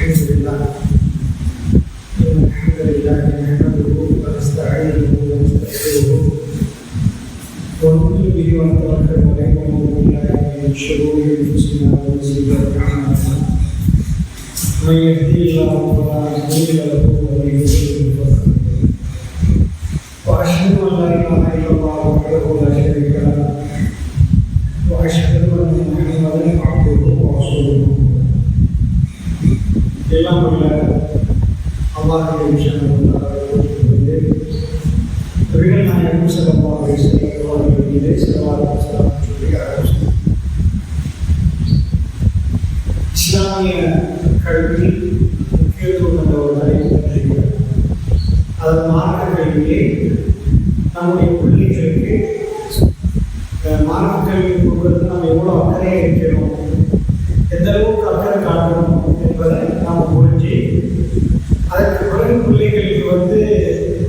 الحمد لله نحمده ونستعينه ونستغفره ونؤمن به ونتوكل عليه ونعوذ بالله من شرور انفسنا ومن سيئات اعمالنا من يهدي الله فلا مضل له ومن يضلل فلا هادي له واشهد ان لا اله الا الله وحده لا شريك له واشهد ان محمدا عبده ورسوله எல்லாம் உள்ள அல்லாஹ்வுடைய விஷயங்களை நாயகம் ஸல்லல்லாஹு அலைஹி வஸல்லம் அவர்களிலே ஸல்லல்லாஹு அலைஹி இஸ்லாமிய கல்வி முக்கியத்துவம் கொண்ட ஒரு தலைப்பு. அதன் மார்க்க கல்வியை நம்முடைய பிள்ளைகளுக்கு மார்க்க கல்வி கொடுக்கறது நம்ம எவ்வளோ அக்கறையாக இருக்கிறோம், எந்த அளவுக்கு அக்கறை காட்டணும் என்பதை நாம் புரிஞ்சு அதற்கு பிறகு பிள்ளைகளுக்கு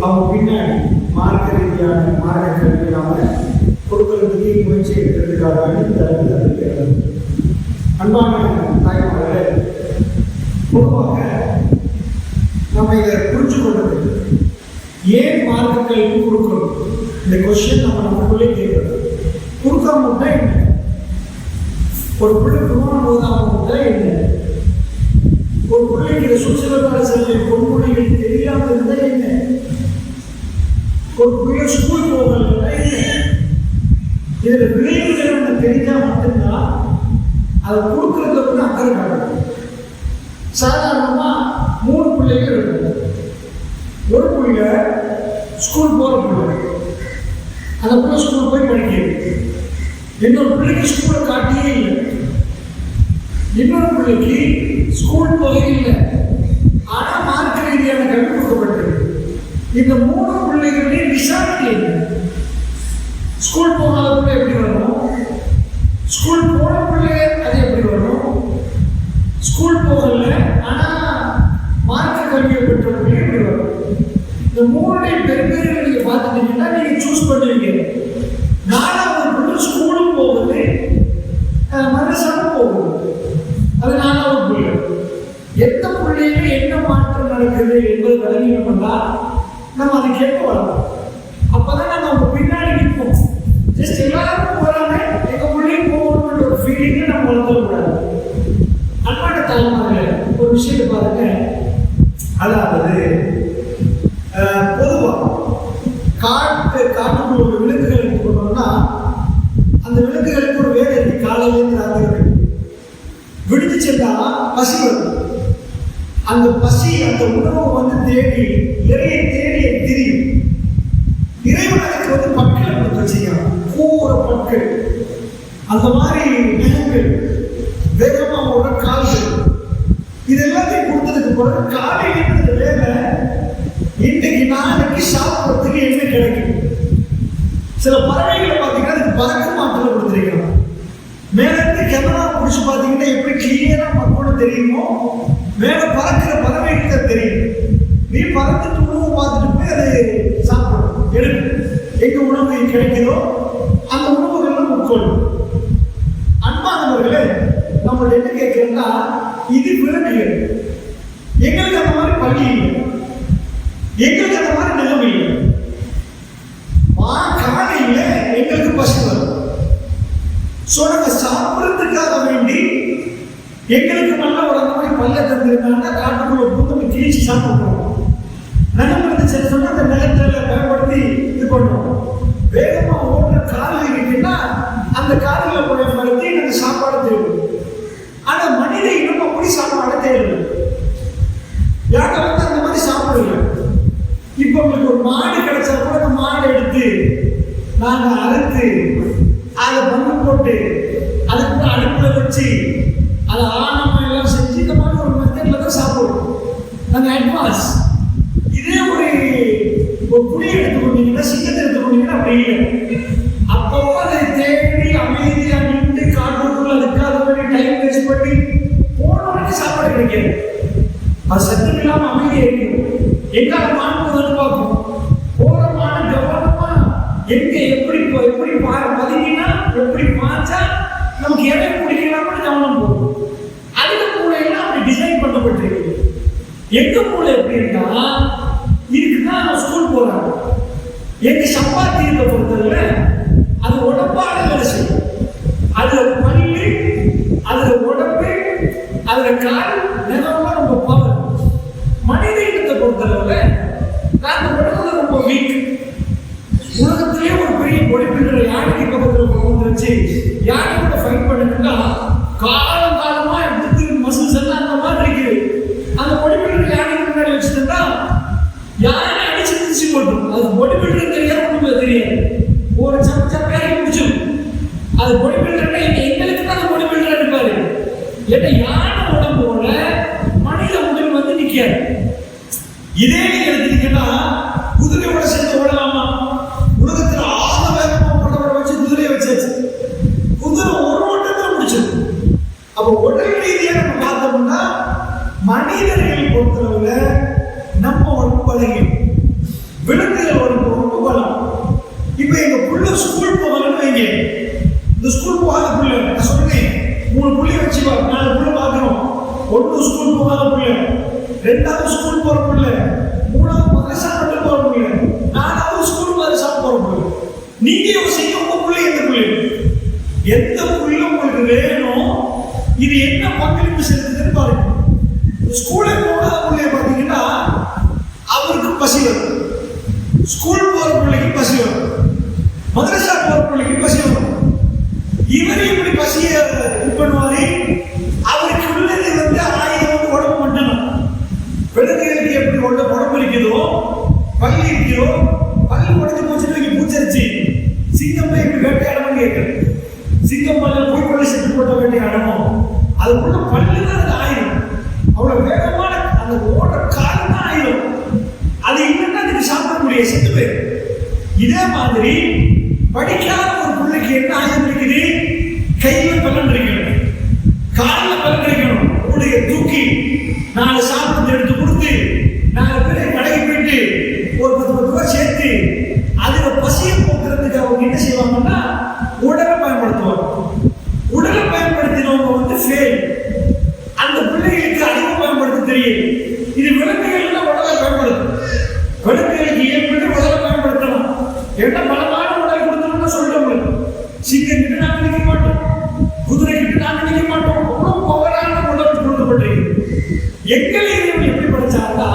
அவங்க பின்னாடி மார்க்க ரீதியான மார்க்க கல்வி நாம் கொடுக்கறதுக்கு முயற்சி எடுக்கிறதுக்காக தருகிறது. அன்பான தாய்மார்களே, பொதுவாக நம்ம இதை புரிஞ்சு கொண்டது ஏன் மார்க்க கல்வி கொடுக்கணும் இந்த கொஸ்டின் நமக்குள்ளே கேட்கறது. கொடுக்காம விட்டா என்ன, ஒரு பிள்ளை குருவான போதாம விட்டா என்ன, ஒரு பிள்ளைக்கு சுற்றுலா செல்ல பொன்மொழிகள் தெரியாமல் இருந்தால் என்ன, ஒரு பிள்ளை ஸ்கூல் போகல என்ன, இதில் விளைவுகள் நம்ம தெரிஞ்சால் மட்டும்தான் அதை கொடுக்கறத வந்து அக்கறை காட்டணும். சாதாரணமாக 3 பிள்ளைகள் இருக்கும். ஒரு பிள்ளை ஸ்கூல் போகிற பிள்ளை, அந்த பிள்ளை ஸ்கூல் போய் படிக்கிறது. இன்னொரு பிள்ளைக்கு ஸ்கூலை காட்டியே இல்லை, இன்னொரு பிள்ளைக்கு ஸ்கூல் போகவே இல்லை, ஆனால் மார்க்க ரீதியான கல்வி கொடுக்கப்பட்டது. இந்த 3 பிள்ளைகளுடைய விசாரணை இல்லை. ஸ்கூல் போகாத பிள்ளை எப்படி வரணும், ஸ்கூல் போன பிள்ளை அது எப்படி வரணும், ஸ்கூல் போகல ஆனால் மார்க்க கல்வியை பெற்ற பிள்ளை எப்படி வரும். இந்த 3 பெருமைகளை நீங்கள் பார்த்துட்டீங்கன்னா நீங்கள் சூஸ் பண்ணுவீங்க. 4வது பிள்ளை ஸ்கூலுக்கு போகுது, மனசாக போகுது, அது 4வது பிள்ளை. எந்த பிள்ளையில என்ன மாற்றம் நடக்குது என்பது விளங்கினோம்னா நம்ம அதை கேட்க வரலாம். அப்பதான் நம்ம அவங்க பின்னாடி நிற்போம். ஜஸ்ட் எல்லாரும் போறாங்க, எங்க பிள்ளையும் போகணும்ன்ற ஒரு ஃபீலிங்க நம்ம வளர்த்தக்கூடாது. அன்பான தலைமுறை ஒரு விஷயத்தை பாருங்க. அதாவது பொதுவாக காட்டுக்குள்ள ஒரு விலங்குகள் எடுத்துக்கணும்னா அந்த விலங்குகளுக்கு ஒரு வேலை இருக்கு. காலையிலேருந்து ராத்திரி விடுத்து சென்றா பசி வரும். அந்த பசி அந்த உணவை தேடி இறையை தேடி தெரியும். இறைவனுக்கு பட்களை கொடுத்து வச்சுக்கலாம், கூற பட்கள், அந்த மாதிரி நகங்கள், வேகமாக ஒரு கால்கள், இது எல்லாத்தையும் கொடுத்ததுக்கு பிறகு காலையில் வேலை இன்னைக்கு நாளைக்கு சாப்பிட்றதுக்கு என்ன கிடைக்கும். சில பறவைகளை பார்த்தீங்கன்னா அதுக்கு பறக்க மாற்றம் கொடுத்துருக்கிறோம். மேலேருந்து கேமரா பிடிச்சி பார்த்தீங்கன்னா எப்படி கிளியராக மக்களும் தெரியுமோ, மேலே பறக்கிற பறவைகளுக்கு தெரியும். நீ பறந்துட்டு உணவு பார்த்துட்டு போய் அது சாப்பிடும், எடுக்கும். எங்கே உணவு கிடைக்குதோ அந்த உணவுகள்லாம் உட்கொள்ளும். அன்பானவர்களே, நம்மளோட என்ன கேட்குறோம்னா இது விலங்குகள். எங்களுக்கு அந்த மாதிரி பள்ளி இல்லை, எங்களுக்கு அந்த மாதிரி நிலைமை இல்லை. காலையில் எங்களுக்கு பசி வரும். ஸோ நாங்கள் சாப்பிட்றதுக்காக வேண்டி எங்களுக்கு நல்ல ஒரு அந்த மாதிரி பல்ல தந்துருந்தாங்கன்னா காட்டுக்குள்ள புத்தகம் கிழிச்சு சாப்பிடுறோம். நிலம் இருந்துச்சு சொன்னால் அந்த நிலத்தில் பயன்படுத்தி இது பண்ணுவோம். வேகமாக ஓடுற காலில் இருக்குன்னா அந்த காலில் பயன்படுத்தி நாங்கள் சாப்பாடு தேவை. ஆனால் மனித இனம் அப்படி சாப்பாடு தேவை. யாரும் அந்த மாதிரி சாப்பிடல. இப்போ உங்களுக்கு ஒரு மாடு கிடைச்சா கூட அந்த மாடை எடுத்து நாங்கள் அறுத்து அதை பங்கு போட்டு அதுக்கு அடுப்பில் வச்சு அதை ஆணமாக எல்லாம் செஞ்சு இந்த மாதிரி ஒரு மெத்தடில் தான் சாப்பிடுவோம். நாங்கள் அட்வான்ஸ். இதே ஒரு புளியை எடுத்துக்கொண்டீங்கன்னா, சிங்கத்தை எடுத்துக்கொண்டீங்கன்னா அப்படி இல்லை. அப்பப்போ அதை தேடி அமைதியாக நின்று காட்டுக்குள்ள அதுக்காக வேண்டி டைம் வேஸ்ட் பண்ணி போனவனுக்கு சாப்பாடு கிடைக்காது. அது சத்தம் இல்லாமல் அமைதியாக இருக்கும். எங்கால மாணவர்கள் பார்ப்போம், போகிற மாணவ கவனமா எங்க எப்படி பதினா எப்படி பார்த்தா நமக்கு எதை பிடிக்கலாம்னு கவனம் போகும். அதுக்கு கூட அப்படி டிசைன் பண்ணப்பட்டிருக்கு. எங்க மூளை எப்படின்னா இருக்குன்னா ஸ்கூல் போறாங்க. எங்க சப்பாத்தியை பொறுத்தவரை அது உடம்பான வேலை செய்யும். அதுல பல்லு, அதுல உடம்பு, அதுல கால் நிலவா ரொம்ப பவர். மனித இனத்தை பொறுத்தளவுல நாங்க உடம்புல ரொம்ப வீக். உலகத்திலேயே ஒரு பெரிய பொடி பில்டர் யானைக்கு பக்கத்தில் கொண்டு வச்சு யானையோட ஃபைட் பண்ணுங்கன்னா காலம் காலமா எடுத்து மசில்ஸ் எல்லாம் அந்த மாதிரி இருக்குது. அந்த பொடி பில்டர் யானைக்கு முன்னாடி வச்சுருந்தா யானை அடிச்சு பிடிச்சி போட்டோம். அது பொடி பில்டர் தெரியாது, ஒண்ணுமே தெரியாது. ஒரு சப்பையாரி பிடிச்சிடும். அது பொடி பில்டர் எங்களுக்கு தான் அந்த பொடி பில்டர் இருப்பாரு. ஏன்னா யானை உடம்போட மனித உடல் வந்து நிற்காது. இதே நீங்க எடுத்துட்டீங்கன்னா குதிரையோட சேர்ந்து ஓடலாமா? உலகத்தில் ஆக வேகமா ஓடுறவரை வச்சு குதிரையை வச்சாச்சு. குதிரை ஒரு ஓட்டத்தில் முடிச்சிடும். அப்போ உடல் ரீதியா நம்ம பார்த்தோம்னா மனிதர்கள் பொறுத்தளவுல நம்ம உடம்பு பழகும், விலங்குகள் உடம்பு ரொம்ப பலம். இப்ப எங்க புள்ள ஸ்கூல் போகணும்னு வைங்க. இந்த ஸ்கூல் போகாத புள்ள நான் சொல்றேன், 3 புள்ளிய வச்சு 4 புள்ள பார்க்கணும். 1 ஸ்கூல் போகாத புள்ள, 2வது ஸ்கூல் போற புள்ள, 3வது மதரசா மட்டும் போற புள்ள, 4வது ஸ்கூல் மதரசா போற புள்ள. நீங்க யோசிக்க உங்க புள்ள எந்த புள்ள உங்களுக்கு வேணும், இது என்ன பங்களிப்பு செலுத்துதுன்னு பாருங்க. ஸ்கூலுக்கு போகாத புள்ளைய பார்த்தீங்கன்னா அவருக்கு பசி வரும். ஸ்கூல் போற பிள்ளைக்கு பசி வரும். மதரசா போற பிள்ளைக்கு பசி வரும். இவர் இப்படி பசிய பண்ணுவாரு. அவருக்கு உள்ளது வந்து 1000 உடம்பு மட்டும். விலங்குகளுக்கு எப்படி உடம்பு இருக்குதோ, பள்ளி இருக்கிறோ, பள்ளி உடஞ்சு போச்சு பூச்சரிச்சு சிங்கம் எப்படி வேட்டையாடணும் கேட்குது. சிங்கம் போய் கொண்டு செட்டு போட்ட வேட்டையாடணும். அதுக்குள்ள பள்ளி தான் அது 1000. அவ்வளவு வேகமான அந்த ஓட காலம் தான் 1000. அது இல்லைன்னா அதுக்கு சாப்பிட முடியாது, செத்து போயிரு. இதே மாதிரி படிக்காத ஒரு பிள்ளைக்கு என்ன ஆயுதம் இருக்குது? கையில பலன் இருக்கணும், காலில் பலன் இருக்கணும். உடைய தூக்கி 4 சாப்பிட்டு எடுத்து கொடுத்து 4 பேரை கடைக்கு போயிட்டு ஒரு 10 ரூபாய் சேர்த்து அதுல பசியை போக்குறதுக்கு அவங்க என்ன செய்வாங்கன்னா உடலை பயன்படுத்துவாங்க. உடலை பயன்படுத்தினவங்க வந்து ஃபெயில். அந்த பிள்ளைகளுக்கு அறிவு பயன்படுத்த தெரியும். இது விலங்குகள் உடலை பயன்படுத்தும். விலங்குகளுக்கு இயல்பு உடலை பயன்படுத்தணும். என்ன பலமான உடலை கொடுத்தோம்னு சொல்லிட்டு சிங்கம் கிட்ட நாங்கள் நிற்க மாட்டோம், குதிரை கிட்ட நாங்கள் நிற்க மாட்டோம். அவ்வளவு பவரான உடல் கொடுக்கப்பட்டிருக்கு. எங்களை எப்படி படிச்சாங்கன்னா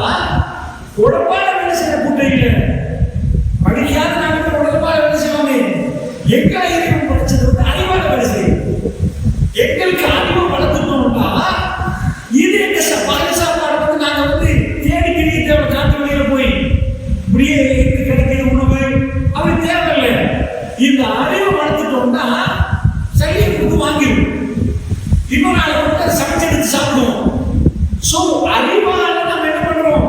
உடம்பான வேலை செய்ய கூட்டையில படிக்காத நாங்கள் உடம்பான வேலை செய்வாங்க. எங்களை படிச்சது வந்து அறிவான வேலை செய்யும். எங்களுக்கு அறிவை வளர்த்துட்டோம்னா இது எங்க பாதுகாப்பாடு வந்து நாங்கள் வந்து தேடி தேவை காட்டு வழியில போய் இப்படியே கிடைக்கிற உணவு அப்படி தேவையில்லை. இந்த அறிவை வளர்த்துட்டோம்னா சரியை கொடுத்து வாங்கிடும். இன்னொரு நாளை வந்து சமைச்செடுத்து சாப்பிடுவோம். ஸோ அறிவால நம்ம என்ன பண்றோம்?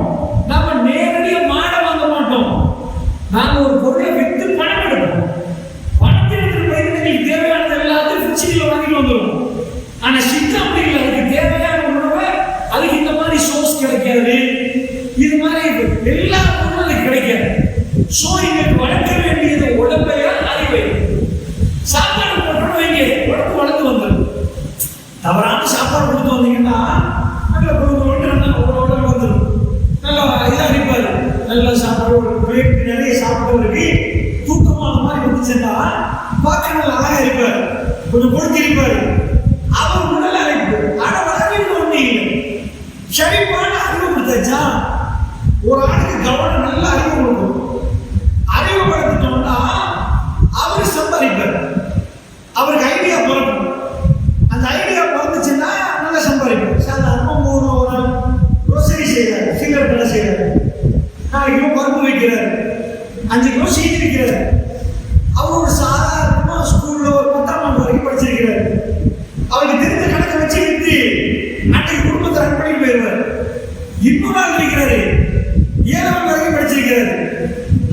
நம்ம நேரடியாக மாட வாங்க மாட்டோம். நாம ஒரு பொருளை விற்று பணம் எடுப்போம். பணத்தை எடுத்துட்டு போய் எங்களுக்கு தேவையானது எல்லாத்தையும் பிச்சில வாங்கிட்டு வந்துடும். ஆனா சிங்கம் அப்படி இல்லை. அதுக்கு தேவையான உணவை அதுக்கு இந்த மாதிரி சோர்ஸ் கிடைக்காது. இது மாதிரி எல்லா பொருளும் அதுக்கு கிடைக்காது. ஸோ எங்களுக்கு வளர்க்க வேண்டியது உடம்பையா அறிவை. சாப்பாடு போட்டோம் வைங்க, உடம்பு வளர்ந்து வந்துடும். தவறான சாப்பாடு கொடுத்து வந்தீங்கன்னா நல்ல குடும்பம் நல்லா உடம்பு வந்துடும். நல்லா இதாக இருப்பாரு. நல்ல சாப்பாடு பிளேட் நிறைய சாப்பிட்டவருக்கு தூக்கமான மாதிரி வந்துச்சுன்னா பார்க்க நல்லா அழகா இருப்பார், கொஞ்சம் கொடுத்து இருப்பாரு. அவர் உடல் அழைப்பு. ஆனா வளர்ந்து ஒண்ணு இல்லை. செழிப்பான அறிவு கொடுத்தாச்சா ஒரு ஆளுக்கு கவனம் நல்ல அறிவு கொடுக்கும். அறிவுபடுத்திட்டோம்னா அவரு சம்பாதிப்பார். அவருக்கு ஐடியா பிறக்கும். அந்த ஐடியா பிறந்துச்சுன்னா நல்லா சம்பாதிப்பார். சாதாரண ஒரு நாள் க்ரோசரி செய்யறாரு, சில்லறை கடை செய்யறாரு, 4 கிலோ பருப்பு வைக்கிறாரு, 5 கிலோ சீனி வைக்கிறாரு. அவர் ஒரு சாதாரணமா ஸ்கூல்ல ஒரு 10ஆம் ஆண்டு வரைக்கும் படிச்சிருக்கிறாரு. அவருக்கு தெரிஞ்ச கணக்கை வச்சு வித்து அன்றைக்கு குடும்பத்தை ரன் பண்ணி போயிடுவார். இன்னொரு ஆள் இருக்கிறாரு, 7ஆம் வரைக்கும் படிச்சிருக்கிறாரு.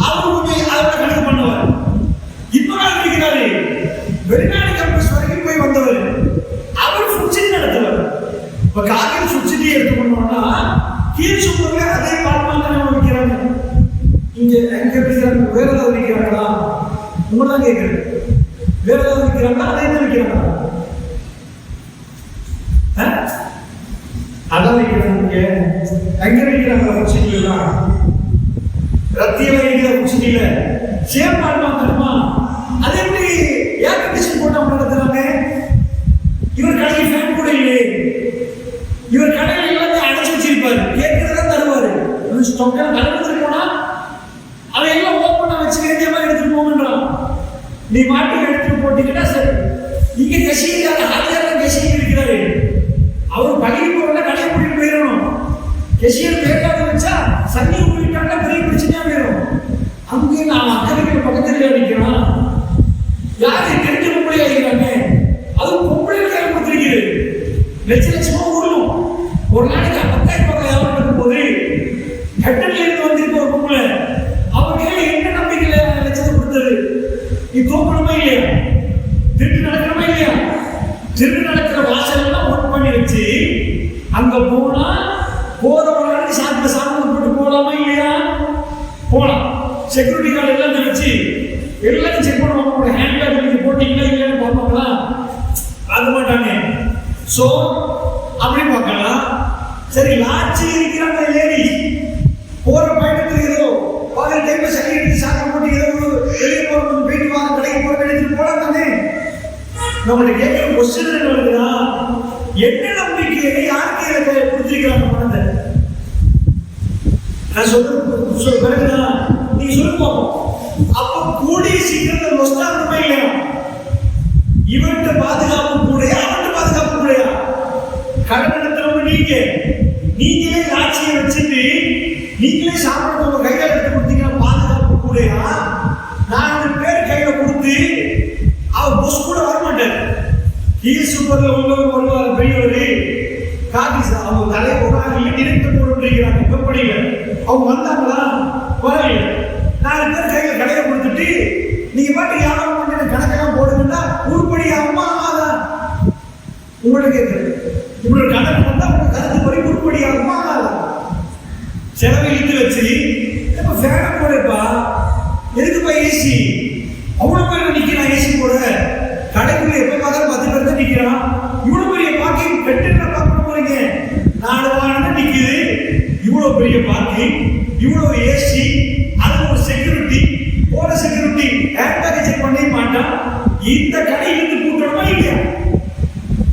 அவருக்கு அதோட கணக்கு பண்ணுவார். இன்னொரு ஆள் இருக்கிறாரு, வெளிநாடு கேம்பஸ் வரைக்கும் போய் வந்தவர். அவர் ஃபுட்சிட்டி நடத்துவார். இப்ப காலையில் ஃபுட்சிட்டி எடுத்துக்கணும்னா கீழ் சுமூர்ல அதே பார்ட்னர் தான் வைக்கிறாங்க. இங்க எங்க இருக்கிறாங்க, வேற ஏதாவது வைக்கிறாங்களா? உங்களதான் கேட்குறேன். வேற ஏதாவது வைக்கிறாங்களா? அதே தான் வைக்கிறாங்களா? அதான் வைக்கிறாங்க. எங்க வைக்கிறாங்க உச்சிலாம்? ரத்தியில வைக்கிற உச்சியில சேம் பண்ணுவாங்கம்மா. அது எப்படி ஏர் கண்டிஷன் போட்டு அவங்க நடத்துறாங்க? இவர் கடையில் ஃபேன் கூட இல்லை. இவர் கடையில் எல்லாத்தையும் அடைச்சு வச்சிருப்பாரு. கேட்கறதா தருவாரு. ஸ்டொக்கர் கலந்துட்டு போனா அவன் எல்லாம் ஓப்பனா வச்சு வேண்டிய மாதிரி எடுத்துட்டு போகன்றான். நீ மாட்டி எடுத்துட்டு போட்டீங்கன்னா சரி. இங்க கஷீர் ஆச்சாரம் கஷீர் இருக்கிறாரு. அவர் பள்ளி போறத கடையை கூட்டிட்டு போயிடணும். கஷீர் பேக்காக வச்சா சன்னி ஊட்டிட்டாங்க, பெரிய பிரச்சனையா போயிடும். அங்கே நான் அக்கறைக்கு பக்கத்துல நிற்கிறான். யாரு தெரிஞ்ச பொம்பளை ஆகிறாங்க. அதுவும் பொம்பளை கையை கொடுத்துருக்கிறது. லட்சமா ஊரும். ஒரு நாளைக்கு 10,000 ரூபாய் வியாபாரம் நடக்கும் போது கட்டணில இருந்து வந்திருக்க ஒரு பொம்பளை அவங்க என்ன நம்பிக்கையில லட்சத்தை கொடுத்தது? நீ தோக்கணுமா இல்லையா? திருட்டு நடக்கணுமா இல்லையா? திருட்டு நடக்கிற வாசல் எல்லாம் ஒர்க் பண்ணி வச்சு அங்க போனா போறவங்க சாப்பிட்டு போட்டு போலாமா இல்லையா? போலாம். செக்யூரிட்டி கார்டு எல்லாம் வச்சு எல்லாரும் செக் பண்ணுவாங்க. உங்களோட ஹேண்ட்பேக் நீங்க போட்டீங்களா இல்லைன்னு பார்ப்பாங்களா? பார்க்க மாட்டாங்க. சோ அப்படி பார்க்கலாம். சரி, லாட்சி இருக்கிறாங்க லேடி போற பயணத்தில் ஏதோ பகல் டைம்ல சரி எடுத்து சாப்பிட போட்டு ஏதோ வெளியே போறது போயிட்டு வாங்க கடைக்கு போற எடுத்து போலாம் தானே. நம்மளை கேட்கிற கொஸ்டின் என்ன வருதுன்னா, என்ன நம்பிக்கையை யாருக்கு எனக்கு கொடுத்திருக்கிறாங்க பணத்தை? நான் சொல்றேன் நீங்க சொல்லுங்க. அப்ப கூடிய சீக்கிரத்தில் நொஸ்டாக இல்லையா? இவன்கிட்ட பாதுகாப்பு கூடையா அவன்கிட்ட பாதுகாப்பு கூடையா? கடன் நடத்துறவங்க நீங்களே ஆட்சியை வச்சுட்டு நீங்களே சாப்பிட கையில எடுத்து கொடுத்தீங்கன்னா பாதுகாப்பு கூடையா? 4 பேர் கையில கொடுத்து அவர் பொஸ் கூட வரமாட்டார். சூப்பர்ல உள்ளவர் வருவார், பெரியவர் காபி அவங்க தலையை போடுறாங்க, டிரெக்டர் போட்டுருக்கிறாங்க. வெப்படியில அவங்க வந்தாங்களா? வரல. 4 பேர் கையில கடையை கொடுத்துட்டு நீங்க பாட்டு வியாபாரம் பண்ண கணக்கெல்லாம் போடுங்கன்னா உருப்படி ஆகுமா ஆகாதா? உங்களுக்கு கேட்குறது. இப்படி ஒரு கணக்கு வந்தா உங்க கருத்துப்படி உருப்படி ஆகுமா ஆகாதா? செலவு இழுத்து வச்சு இப்ப ஃபேனை போடுப்பா, எதுக்குப்பா ஏசி? அவ்வளவு பேர் நிக்கிறான் ஏசி போட. கடைக்குள்ள எப்ப பார்த்தாலும் 10 பேர் தான் நிக்கிறான். இவ்வளவு பெரிய பார்க்கிங் பெட்ரோல பார்க்க போறீங்க. 4 வாகனம் தான் நிக்குது. இவ்வளவு பெரிய பார்க்கிங், இவ்வளவு ஏசி, அது ஒரு செக்யூரிட்டி. போன செக்யூரிட்டி ஹேண்ட்பேக் செக் பண்ணவே மாட்டான். இந்த கடை இருந்து கூட்டணுமா இல்லையா?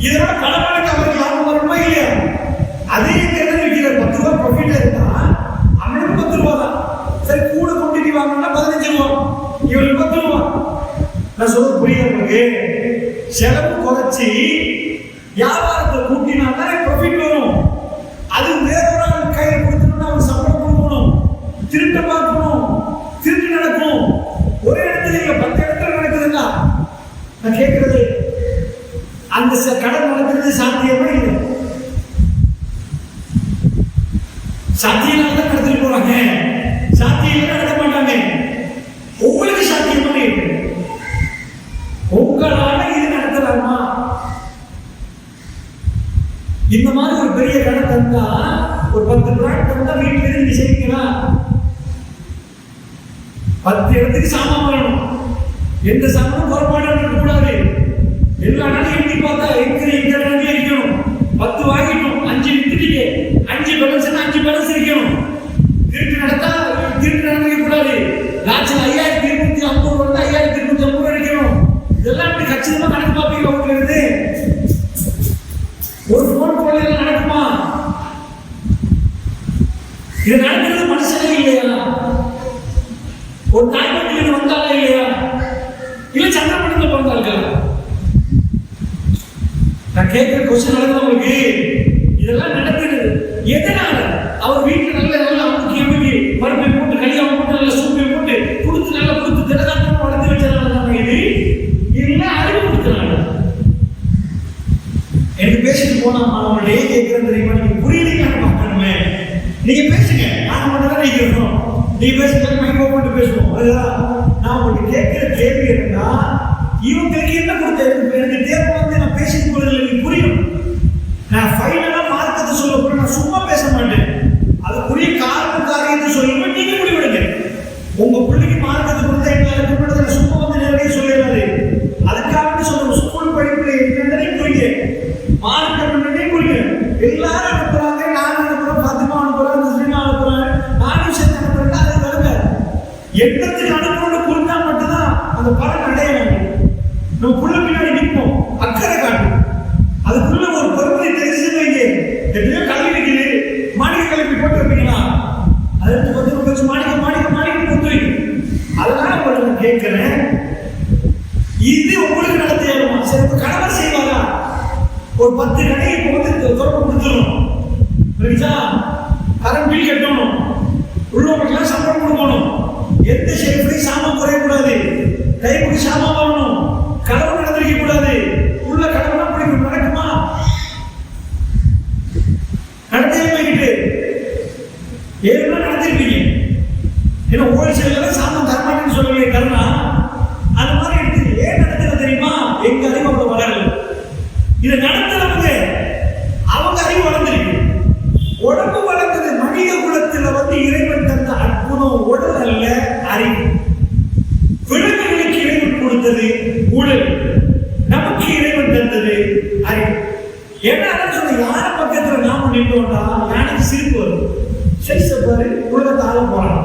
இதனால பணமடங்கு அவருக்கு லாபம் வரணுமா இல்லையா? அதே என்ன விற்கிற 10 ரூபாய் ப்ராஃபிட் இருந்தா அவனுக்கு 10 ரூபாய் தான். சரி, கூட குவான்டிட்டி வாங்கினா 15 ரூபாய், இவருக்கு 10 ரூபாய். நான் சொல்றது புரியுது உங்களுக்கு? செலவு குறைச்சி வியாபாரத்தை கூட்டினா தானே ப்ராஃபிட் வரும். அது வேறொரு ஆள் கையில் கொடுத்துட்டோம்னா அவன் சம்பளம் கொடுக்கணும், திருட்ட பார்க்கணும், திருட்டு நடக்கும். ஒரு இடத்துல இல்ல 10 இடத்துல நடக்குதுன்னா நான் கேட்கறது, அந்த கடன் நடக்கிறது சாத்தியமா இல்லை? சாத்தியம் தான் நடத்திட்டு போறாங்க. சாத்தியம் நடத்த மாட்டாங்க. உங்களுக்கு சாத்தியமாக இருக்கு. உங்களால இது நடத்தலாமா? இந்த மாதிரி ஒரு பெரிய கடன் தந்தா, ஒரு 10 பிராண்ட் தந்தா வீட்டுல இருந்து செய்யலாம். 10 இடத்துக்கு சாமான் வரணும். எந்த சாமானும் குறைபாடு இருக்கக்கூடாது. எல்லா நாளையும் எண்ணி பார்த்தா இருக்கிற இந்த இடத்துல இருக்கணும். 10 வாங்கிட்டோம், 5 வித்துட்டீங்க, 5 பேலன்ஸ் 5 பேலன்ஸ் இருக்கணும். திருட்டு நடத்தா திருட்டு நடக்க கூடாது. லாட்சில் 5250 வந்து 5250 இருக்கணும். இதெல்லாம் இப்படி கச்சிதமா கணக்கு பார்ப்பீங்க. உங்களுக்கு ஒரு போன் கோலையில நடக்குமா? இது நடக்கிறது மனுஷனே இல்லையா? ஒரு தாய்மொழியில் வந்தாலே இல்லையா? இல்ல சந்திரமண்டலத்தில் பிறந்தாருக்கா? நான் கேட்கிற கொஸ்டின் நடக்குது உங்களுக்கு. இதெல்லாம் நடக்குது எதனால? அவர் வீட்டுல நல்ல அமுக்கி பருப்பை போட்டு கையாம போட்டு நல்ல சூப்பை போட்டு கொடுத்து நல்லா கொடுத்து தினதாத்தமா வளர்த்து வச்சதுனால இது இல்ல அறிவு கொடுத்தனால. எனக்கு பேசிட்டு போனா அவங்கள்ட்ட ஏன் கேட்கிறேன் தெரியுமா? நீங்க புரியலீங்கன்னு பார்க்கணுமே. நீங்க பேசுங்க, நாங்க மட்டும் தான் நினைக்கிறோம். நீங்க பேசுங்க, மைக் போட்டு பேசுவோம். அதுதான் நான் உங்களுக்கு கேட்கிற கேள்வி என்னன்னா, இவங்களுக்கு என்ன கொடுத்த எனக்கு தேவை வந்து நான் பேசிட்டு போறதுல நீங்க புரியணும். நான் ஃபைனலா மார்க்கத்தை சொல்ல போறேன். நான் சும்மா பேச மாட்டேன். அதுக்குரிய காரியத்தை சொல்லுங்க, நீங்க முடிவெடுங்க. உங்க பிள்ளைக்கு மார்க்கத்தை கொடுத்தா என்ன இருக்குன்றத சும்மா வந்து நேரடியாக சொல்லிடாது. அதுக்காக சொல்லுங்க, ஸ்கூல் படிப்புல என்னன்னே புரியுங்க, மார்க்கம் என்னன்னே புரியுங்க. எல்லாரும் எத்தனையோ கல்வி இருக்குது, மாணிக்க கல்வி போட்டு வைப்பீங்களா? அதற்கு வந்து கொஞ்சம் மாணிக்க போட்டு வைங்க. அதனால உங்களுக்கு நான் கேட்கிறேன், இது உங்களுக்கு நடத்த ஏறுமா? சரி, கணவர் செய்வாரா? ஒரு 10 கடை இப்போ வந்து தொடர்பு கொடுத்துடணும், புரியுதா? கரண்ட் பில் கட்டணும், உள்ளவங்களுக்கெல்லாம் சம்பளம் கொடுக்கணும், எந்த ஷெல்ஃப்லையும் சாமான் குறையக்கூடாது, கைப்பிடி சாமான் வாங்கணும், கதவு நடந்திருக்க கூடாது, உள்ள கதவுலாம் பிடிக்கணும். நடக்குமா? நடத்தே போய்கிட்டு ஏன்னா நடத்திருப்பீங்க. ஏன்னா ஹோல்சேல சாமான் தரமாட்டேன்னு சொல்லலையே கருணா, அது மாதிரி எடுத்து ஏன் நடத்தல தெரியுமா? எங்க அறிவு அவங்க வளரல. இதை நடத்துறவங்க அவங்க அறிவு வளர்ந்துருக்கு, உடம்பு வளர்ந்தது. மனித குலத்துல வந்து இறைவன் தந்த அற்புதம் உடல் அல்ல, அறிவு. விலங்குகளுக்கு இறைவன் கொடுத்தது உடல், நமக்கு இறைவன் தந்தது அறிவு. ஏன்னா சொல்ல யார பக்கத்துல நாம நின்றோம்னா யானைக்கு சிரிப்பு வரும். சைஸ பாரு, உலகத்தால போறான்.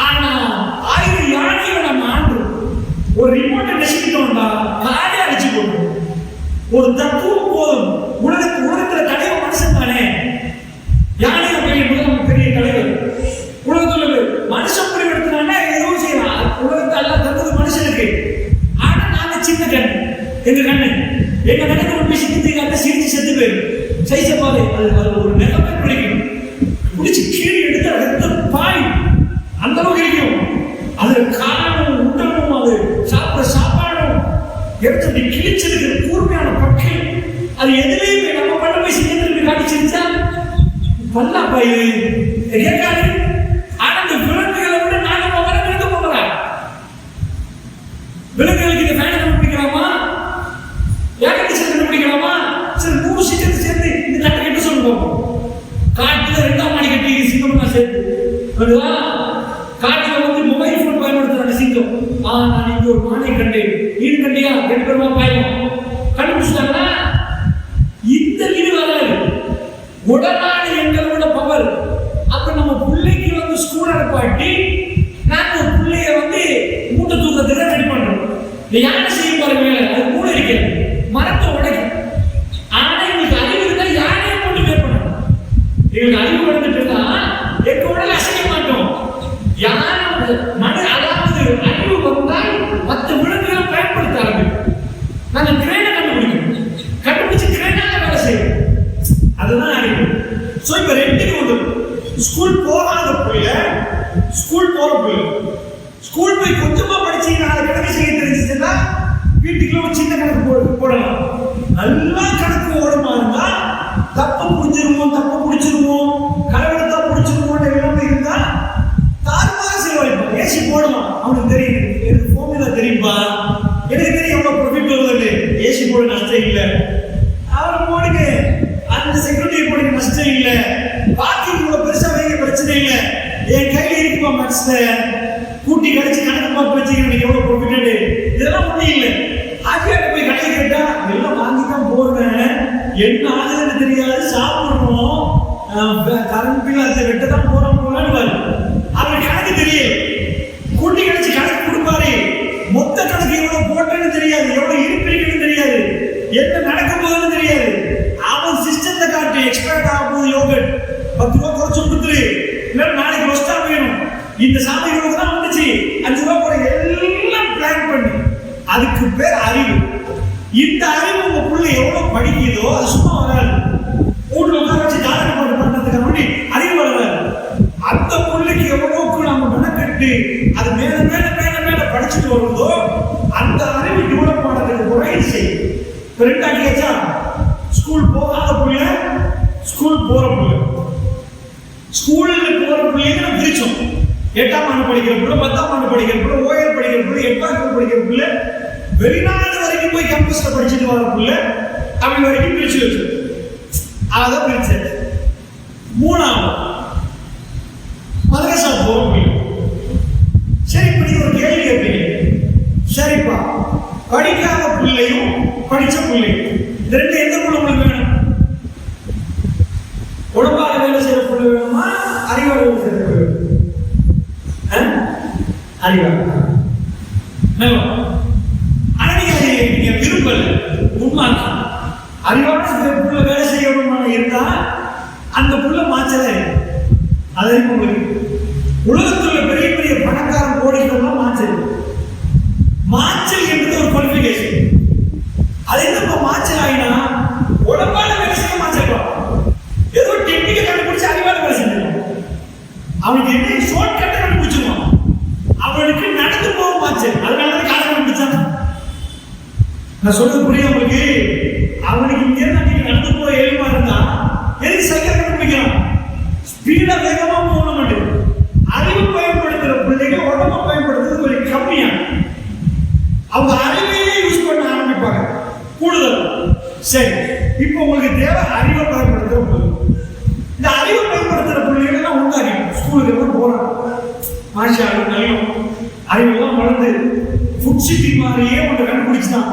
ஆனா 1000 யானைகளை நம்ம ஆண்டு ஒரு ரிமோட்டை நெசிக்கிட்டோம்னா காடே அடிச்சு போடும். ஒரு தத்துவம் போதும். உலகத்துல தலைவர் மனுஷன் தானே. யானை நம்ம பெரிய தலைவர். உலகத்துல மனுஷன் முடிவெடுத்தானா எதுவும் செய்யலாம். உலகத்தை எல்லாம் தந்தது மனுஷனுக்கு. ஆனா நாங்க சின்ன கண், எங்க கண்ணுக்கு ஒரு விஷயத்தை சிரிச்சு செத்து போயிடும். சைஸ பாரு, அது ஒரு நிலைமை பிடிக்கும். பிடிச்சி கீழே எடுத்து ரத்த பாய் அந்த அளவுக்கு இருக்கும். அது காரணம் உண்டனும், அது சாப்பிட சாப்பாடும் எடுத்து கிழிச்சிருக்கிற கூர்மையான பக்கை. அது எதுலையுமே நம்ம பண்ண போய் சிங்கத்திற்கு காட்டிச்சிருச்சா பல்லாப்பா இது கேட்காது. ஆனா இந்த விலங்குகளை விட நாங்க போகிறா. விலங்குகளுக்கு இந்த ஃபேனை கண்டுபிடிக்கலாமா? Air condition கண்டுபிடிக்கலாமா? சரி, 100 சிங்கத்தை சேர்த்து இந்த தட்டை கட்டு சொல்லுவோம். காட்டுல 2ஆம் மாடி கட்டி சிங்கம் நான் சேர்த்து வருவா. காட்டுல வந்து மொபைல் போன் பயன்படுத்துறாங்க சிங்கம். நான் இங்க ஒரு மானை கண்டேன், நீடு கண்டியா 2 பேருமா பாயம் கண்டுபிடிச்சிட்டாங்கன்னா இந்த இது வராது. உடனான எங்களோட பவர். அப்ப நம்ம பிள்ளைக்கு வந்து ஸ்கூல் அனுப்பாட்டி நாங்க ஒரு பிள்ளைய வந்து மூட்டை தூக்கத்துக்கு ரெடி பண்றோம். இந்த யானை செய்ய பாருங்க, அது கூட இருக்கு, மரத்தை உடைக்கும். ஆனா எங்களுக்கு அறிவு இருந்தா யானையை போட்டு கேட்பணும். எங்களுக்கு அறிவு வந்துட்டுன்னா எங்க உடல அசைக்க மாட்டோம். யானை அதாவது அறிவு வந்தால் மற்ற விலங்குகளை பயன்படுத்த ஆரம்பிக்கும். நாங்க கிரேனை கண்டுபிடிச்சு கிரேனால வேலை செய்யும். அதுதான் அறிவு. சோ இப்ப 2க்கு ஒன்று. ஸ்கூல் போகாத பிள்ளை, ஸ்கூல் போற பிள்ளை. ஸ்கூல் போய் கொஞ்சமா படிச்சு 4 கணக்கு செய்ய தெரிஞ்சுச்சுன்னா வீட்டுக்குள்ள ஒரு சின்ன கணக்கு போடலாம். நல்லா கணக்கு ஓடமா இருந்தா தப்பு பிடிச்சிருவோம், கலவரத்தா பிடிச்சிருவோம் எல்லாமே இருந்தா தாறுமாறா செலவழிப்பான். ஏசி போடலாம், அவனுக்கு தெரியும், எனக்கு ஃபோர்முலா தெரியும்பா, எனக்கு தெரியும் எவ்வளவு ப்ராஃபிட் வருது, ஏசி போட நஷ்டம் இல்லை, அவர் போடுங்க, அந்த செக்யூரிட்டி போடுங்க நஷ்டம் இல்லை, பாக்கி இவ்வளவு பெருசா வைக்க பிரச்சனை இல்லை, என் கையில இருக்குமா மனசுல கூட்டி கழிச்சு கணக்கு பார்த்து வச்சுக்கிறேன் எவ்வளவு ப்ராஃபிட். இதெல்லாம் ஒண்ணும் இல்லை. ஆகியாட்ட போய் கடையை கேட்டா எல்லாம் வாங்கி தான் போடுறேன், என்ன ஆகுதுன்னு தெரியாது, சாப்பிடணும், கரண்ட் பில் அதை வெட்ட தான் போறான்னு அவருக்கு கணக்கு தெரியும். கூட்டி கழிச்சு கணக்கு கொடுப்பாரு, மொத்த கணக்கு எவ்வளவு போட்டேன்னு தெரியாது, எவ்வளவு இருப்பிருக்குன்னு தெரியாது, என்ன நடக்க போகுதுன்னு தெரியாது. அவன் சிஸ்டத்தை காட்டி எக்ஸ்பர்ட் ஆகும். யோகட் 10 ரூபா குறைச்சு கொடுத்துரு, இல்லை நாளைக்கு ரொஸ்டா வேணும், இந்த சாமி தான் வந்துச்சு 5 ரூபா கூட எல்லாம் பிளான் பண்ணி. அதுக்கு பேர் அறிவு. இந்த அறிவு உங்க பிள்ளை எவ்வளவு படிக்குதோ அது சும்மா வராது. வீட்டுல உட்கார வச்சு ஜாதகம் போட்டு பண்றதுக்கு முன்னாடி அறிவு வராது. அந்த பிள்ளைக்கு எவ்வளவுக்கு நம்ம மெனக்கட்டு அது மேல மேல மேல மேல படிச்சுட்டு வருதோ அந்த அறிவு டெவலப் ஆனதுக்கு முறையில் செய்யும். 2 ஆக்கியாச்சா? ஸ்கூல் போகாத பிள்ளை, ஸ்கூல் போற பிள்ளை. ஸ்கூலுக்கு போற பிள்ளைங்க நம்ம பிரிச்சோம். 8ஆம் ஆண்டு படிக்கிற பிள்ளை, 10ஆம் ஆண்டு படிக்கிற பிள்ளை, ஓயர் படிக்கிற பிள்ளை, 8ஆம் ஆண்டு படிக்கிற பிள்ளை, வெளிநாடு வரைக்கும் போய் கேம்பஸ்ல படிச்சுட்டு வர பிள்ளை, அப்படி வரைக்கும் பிரிச்சு வச்சு அதான் பிரிச்சு. 3ஆவது மதரசா போற பிள்ளை. சரி, இப்படி ஒரு கேள்வி கேட்பீங்க. சரிப்பா, படிக்காத பிள்ளையும் படிச்ச பிள்ளையும் இந்த 2 எந்த பிள்ளை உங்களுக்கு வேணும்? உடம்பாக வேலை செய்யற பிள்ளை வேணுமா, அறிவாளி வேலை செய்யற பிள்ளை வேணும்? அறிவாளி. ஆனா நீங்க விரும்பல, உண்மை அறிவாளி வேலை செய்யணுமா இருந்தா அந்த புள்ள மாச்சதே அதே உங்களுக்கு உலகத்துல பெரிய பெரிய பணக்காரன் கோடிகள்லாம் மாச்சல். மாச்சல் என்பது ஒரு குவாலிஃபிகேஷன். அது என்ன மாச்சல் ஆயினா உடம்பால வேலை செய்ய மாச்சல் ஏதோ டெக்னிக்கை கண்டுபிடிச்சு அறிவால வேலை செஞ்சிருவான். அவனுக்கு என்ன ஷார்ட் கட்டை கண்டுபிடிச்சிருவான். அவனுக்கு நடந்து போக மாச்சல். அதனால காலை கண்டுபிடிச்சான். நான் சொல்றது புரியுது உங்களுக்கு? அவனுக்கு இங்க இருந்து நடந்து போற ஏழுமா இருந்தா எதுக்கு சைக்கிள் கண்டுபிடிக்கிறான்? ஸ்பீடா வேகமா போக மாட்டேன். அறிவு பயன்படுத்துற பிள்ளைங்க உடம்ப பயன்படுத்துறது கொஞ்சம் கம்மியா. அவங்க அறிவையே யூஸ் பண்ண ஆரம்பிப்பாங்க கூடுதல். சரி, இப்போ உங்களுக்கு தேவை அறிவை பயன்படுத்துற பிள்ளை. இந்த அறிவை பயன்படுத்துற பிள்ளைங்க உங்க அறிவு ஸ்கூலுக்கு எல்லாம் போறாங்க. மாஷா நல்ல அறிவெல்லாம் வளர்ந்து ஃபுட் சிட்டி மாதிரியே ஒன்று கண்டுபிடிச்சுதான்.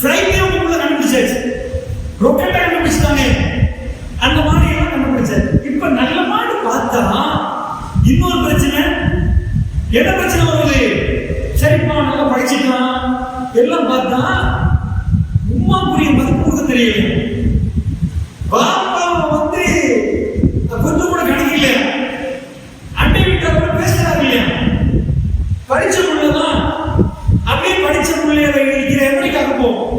ஃப்ளைட்டே உங்களுக்குள்ள கண்டுபிடிச்சாச்சு. ரொக்கெட்டை கண்டுபிடிச்சிட்டாங்க. அந்த மாதிரி எல்லாம் கண்டுபிடிச்சாச்சு. இப்ப நல்ல மாடு பார்த்தா இன்னொரு பிரச்சனை. என்ன பிரச்சனை வருது? சரிப்பா நல்லா படிச்சுக்கலாம் எல்லாம் பார்த்தா உமாக்குரிய மதிப்பு கொடுக்க தெரியல. பாப்பாவை வந்து கொஞ்சம் கூட கிடைக்கல. அண்டை வீட்டாரோட பேசுறாரு இல்லையா? படிச்ச பிள்ளைதான் அப்படியே படிச்ச பிள்ளைய இருக்கிற எப்படிக்காக போகும்.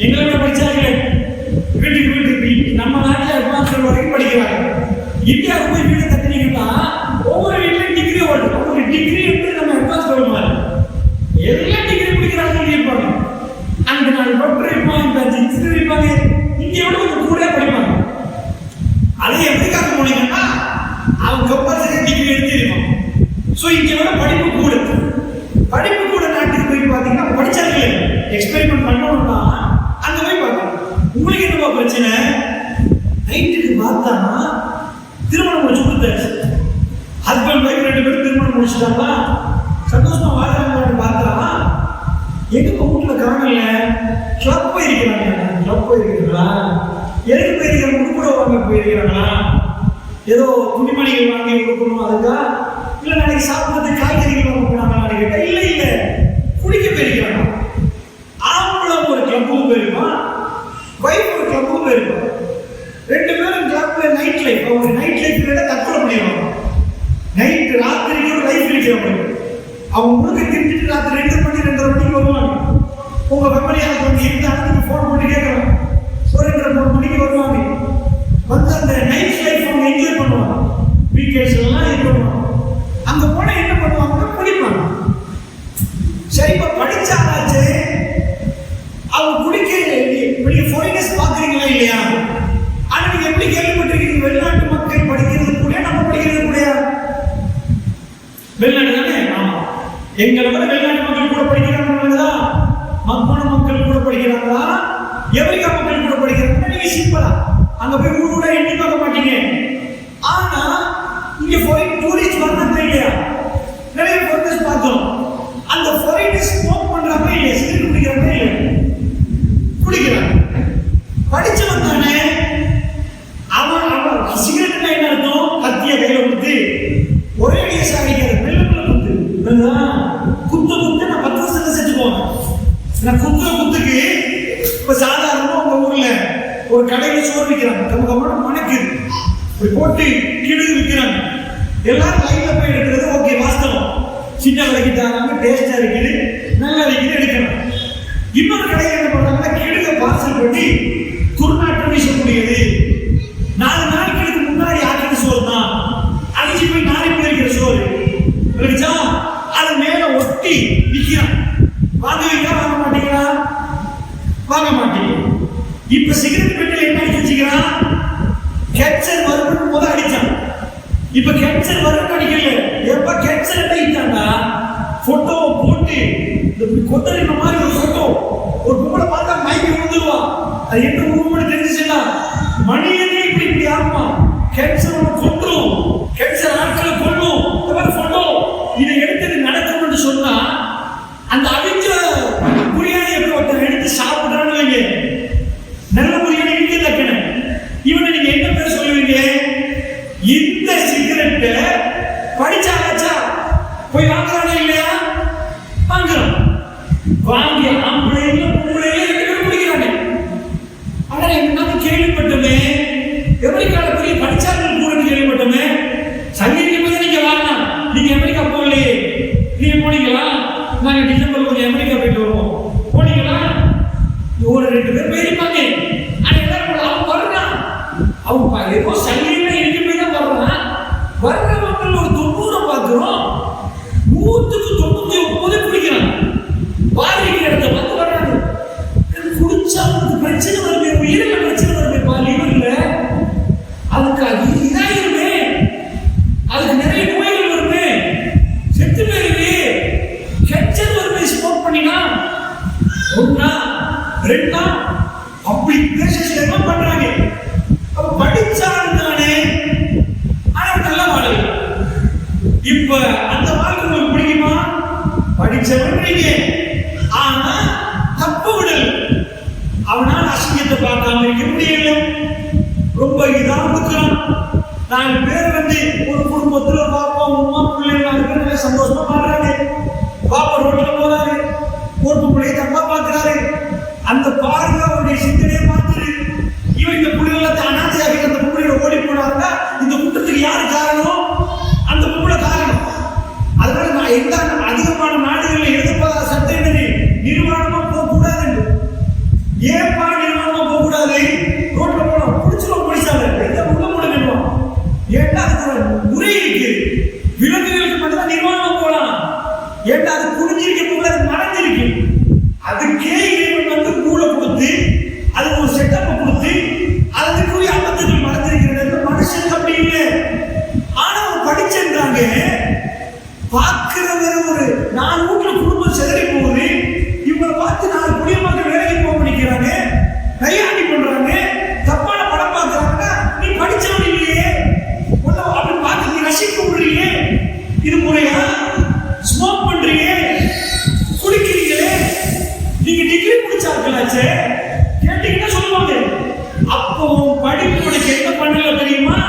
எங்களை படிச்சாங்க வீட்டுக்கு நம்ம நாட்டில் அட்வான்ஸ் வரைக்கும் படிக்கிறாங்க. இந்தியாவுக்கு போய் வீடு கட்டினீங்கன்னா ஒவ்வொரு வீட்லையும் டிகிரி ஓடும். ஒரு டிகிரி எப்படி நம்ம அட்வான்ஸ் வருவாங்க எல்லாம் டிகிரி படிக்கிறாங்க இருப்பாங்க. அங்க நான் டாக்டர் இருப்பாங்க, இன்ஜினியர் இருப்பாங்க. இந்தியாவோட கொஞ்சம் கூட படிப்பாங்க. அதை எப்படிக்காக போனீங்கன்னா அவங்க கம்பல்சரி டிகிரி எடுத்துருப்பாங்க. ஸோ இங்கே விட படிப்பு கூட. படிப்பு கூட நாட்டுக்கு போய் பார்த்தீங்கன்னா படிச்சாங்க எக்ஸ்பெரிமெண்ட் பண்ணணும்னா அங்கே போய் பார்க்கணும். உங்களுக்கு என்னவா பிரச்சனை? நைட்டுக்கு பார்த்தா திருமணம் முடிச்சு கொடுத்தாச்சு. ஹஸ்பண்ட் ஒய்ஃப் 2 பேரும் திருமணம் முடிச்சுட்டாங்களா, சந்தோஷமா வாழ்றாங்கன்னு பார்த்தா எங்க வீட்டுல காணல. கிளப் போயிருக்கிறாங்க. கிளப் போயிருக்கிறீங்களா? எதுக்கு போயிருக்கிற? உடுப்புட வாங்க போயிருக்கிறாங்களா? ஏதோ துணிமணிகள் வாங்கி கொடுக்கணும் அதுக்கா? இல்ல நாளைக்கு சாப்பிடுறது காய்கறிகள் வாங்க போனாங்களான்னு கேட்டா இல்ல குடிக்க போயிருக்கிறாங்க. ஆம்பளை ஒரு கிளப்பும் போயிருப்பான், வைஃப் ஒரு கிளப்பும் போயிருப்பான். 2 பேரும் கிளப்ல நைட் லைஃப். அவங்க நைட் லைஃப் தற்கொலை பண்ணிடுவாங்க. நைட் ராத்திரிக்கு ஒரு லைஃப் இருக்கிறவங்க அவங்க முழுக்க திரிஞ்சிட்டு ராத்திரி 2 மணி 2:30 மணிக்கு வருவாங்க. உங்க மெமரியாக கொஞ்சம் இருந்தாலும் ஃபோன் பண்ணி கேட்கலாம். ஒரு 2-3 மணிக்கு வருவாங்க. வந்து அந்த நைட் லைஃப் அவங்க என்ஜாய் பண்ணுவாங்க. வீக்கெண்ட்ஸ் எல்லாம் இது பண்ணுவாங்க. அங்க போனா என்ன பண்ணுவாங்க? குடிப்பாங்க. சரி, இப்ப படிச்சாச்சு அவங்க குடிக்க. நீங்க ஃபாரினர்ஸ் பாக்குறீங்களா இல்லையா? ஆனா நீங்க எப்படி கேள்விப்பட்டிருக்கீங்க? வெளிநாட்டு மக்கள் படிக்கிறது கூட நம்ம படிக்கிறது கூட வெளிநாடு தானே. ஆமா, எங்களை விட வெளிநாட்டு மக்கள் கூட படிக்கிறாங்களா? மக்கான மக்கள் கூட படிக்கிறாங்களா? அமெரிக்கா மக்கள் கூட படிக்கிறாங்க. நீங்க சிம்பிளா அங்க போய் ஊரோட எண்ணி பார்க்க மாட்டீங்க. ஆனா இங்க ஃபாரின் டூரிஸ்ட் வந்தாங்க இல்லையா? நிறைய ஃபாரினர்ஸ் பார்த்தோம். அந்த ஃபாரினர்ஸ் ஸ்மோக் பண்றாங்க இல்லையா? சிகரெட் குடிக்கிறாங்க இல்லையா? குடிக்கிறாங்க. படிச்சு வந்தானே அவன் சிகரெட் என்ன அர்த்தம்? கத்திய கையில கொடுத்து ஒரே கேஸ் அடிக்கிறது. வெள்ளக்குள்ள குத்து குத்து நான் 10 வருஷத்துல செஞ்சு போவேன். நான் குத்துக்கு இப்ப சாதாரணமா உங்க ஊர்ல ஒரு கடையில சோறு விற்கிறாங்க. கம்ம மணக்குது. இப்படி போட்டு கிடுகு விற்கிறாங்க. எல்லாரும் லைன்ல போய் எடுக்கிறது ஓகே, வாஸ்தவம். சின்ன விலைக்கு தாங்க, டேஸ்டா இருக்குது, நல்லா இருக்குது, எடுக்கணும். இன்னொரு கடையில் என்ன பண்றாங்கன்னா கிடுக பார்சல் பண்ணி குறுநாட்டு வீசக்கூடியது. 4 நாட்களுக்கு முன்னாடி ஆக்கிற சோறு தான் அழிஞ்சு போய் நாரி போயிருக்கிற சோறு இருக்குச்சா, அது மேல ஒட்டி விற்கிறான். வாங்குவீங்களா? வாங்க மாட்டீங்களா? வாங்க மாட்டீங்க. இப்ப சிகரெட் பெட்டில் என்ன அடிச்சு வச்சுக்கிறான்? கேன்சர் வரும்னு போது அடிச்சான். இப்ப கேன்சர் வரும்னு அடிக்கல. எப்ப கேன்சர் அடிச்சாண்டா போட்டோ போட்டு கொத்தரின மாதிரி ஒரு போட்டோ ஒரு பொம்பளை பார்த்தா மைக்கு விழுந்துருவா. அது என்ன உருவம்னு தெரிஞ்சுச்சுன்னா மனிதனே இப்படி ஆகுமா? கேன்சர் கொன்றும், கேன்சர் ஆட்களை கொன்றும். போட்டோ இதை எடுத்தது நடக்கும்னு சொன்னா அந்த அடிச்ச பிரியாணி எப்படி ஒருத்தர் எடுத்து சாப்பிடுறான்னு வைங்க, நல்ல பிரியாணி இங்கே தக்கணும். இவனை நீங்க என்ன பேர் சொல்லுவீங்க? இந்த சிகரெட்டை படிச்சாச்சா போய் வாங்குறானே இல்லையா? வாங்குறான். வாங்கி ஆம்பளையில பொம்பளையில 2 பேரும் குடிக்கிறாங்க. ஆனா என்ன கேள்விப்பட்டமே, அமெரிக்கால பெரிய படிச்சார்கள் கூட இப்ப அந்த வாழ்க்கை உங்களுக்கு பிடிக்குமா? படிச்சவன்றீங்க, ஆனா தப்பு விடல். அவனால் அசிங்கத்தை பார்க்காம இருக்க முடியல. ரொம்ப இதா கொடுக்கலாம். 4 பேர் வந்து ஒரு குடும்பத்துல பாப்பா அம்மா பிள்ளைங்க சந்தோஷமா பாடுறாங்க. பாப்பா ரோட்ல போறாரு, ஒரு பிள்ளைய தப்பா பாக்குறாரு. அந்த பாருங்க அவருடைய சிந்தனையை பார்த்துரு. இவன் இந்த பிள்ளைகளை அனாதையாக அந்த பிள்ளைகளை ஓடி போனாருன்னா இந்த குற்றத்துக்கு யாரு காரணம்? அந்த பிள்ளை காரணம். அதனால நான் எந்த அதிகமான நாடுகளில் எழுதப்படாத சட்டம் என்னது? நிர்வாணமா போக கூடாது. ஏப்பா நிர்வாணமா போக கூடாது? ரோட்ல போனா பிடிச்சிடும் போலீஸால உள்ள போட வேணும். ஏன்னா அதுக்கு முறை இருக்கு. விலங்குகளுக்கு மட்டும்தான் நிர்வாணமா போகலாம். ஏன்னா அது குடிஞ்சிருக்க போல அது மறைஞ்சிருக்கு. அதுக்கே இறைவன் வந்து மூளை கொடுத்து அது ஒரு செட்டப்பை கொடுத்து அதுக்குரிய அபத்தங்கள் மறைஞ்சிருக்கிறது. மனுஷனுக்கு அப்படி இல்லை. ஆனா அவன் படிச்சிருந்தாங்க. பார்க்கிறவர் ஒரு 4 வீட்டுல குடும்பம் செதறி போகுது. இவங்களை பார்த்து 4 குடிமக்கள் வேலைக்கு போக நினைக்கிறாங்க, கையாண்டி பண்றாங்க, தப்பான படம் பார்க்கறாங்க. நீ படிச்சவன் இல்லையே, ஒன்னும் அப்படி பார்த்து நீ ரசிக்க விடுறீங்க. இது முறையா? ஸ்மோக் பண்றீங்க, குடிக்கிறீங்களே, நீங்க டிகிரி முடிச்சாக்கலாச்சே கேட்டீங்கன்னா சொல்லுவாங்க. அப்போ படிப்பு உனக்கு என்ன பண்ணல தெரியுமா?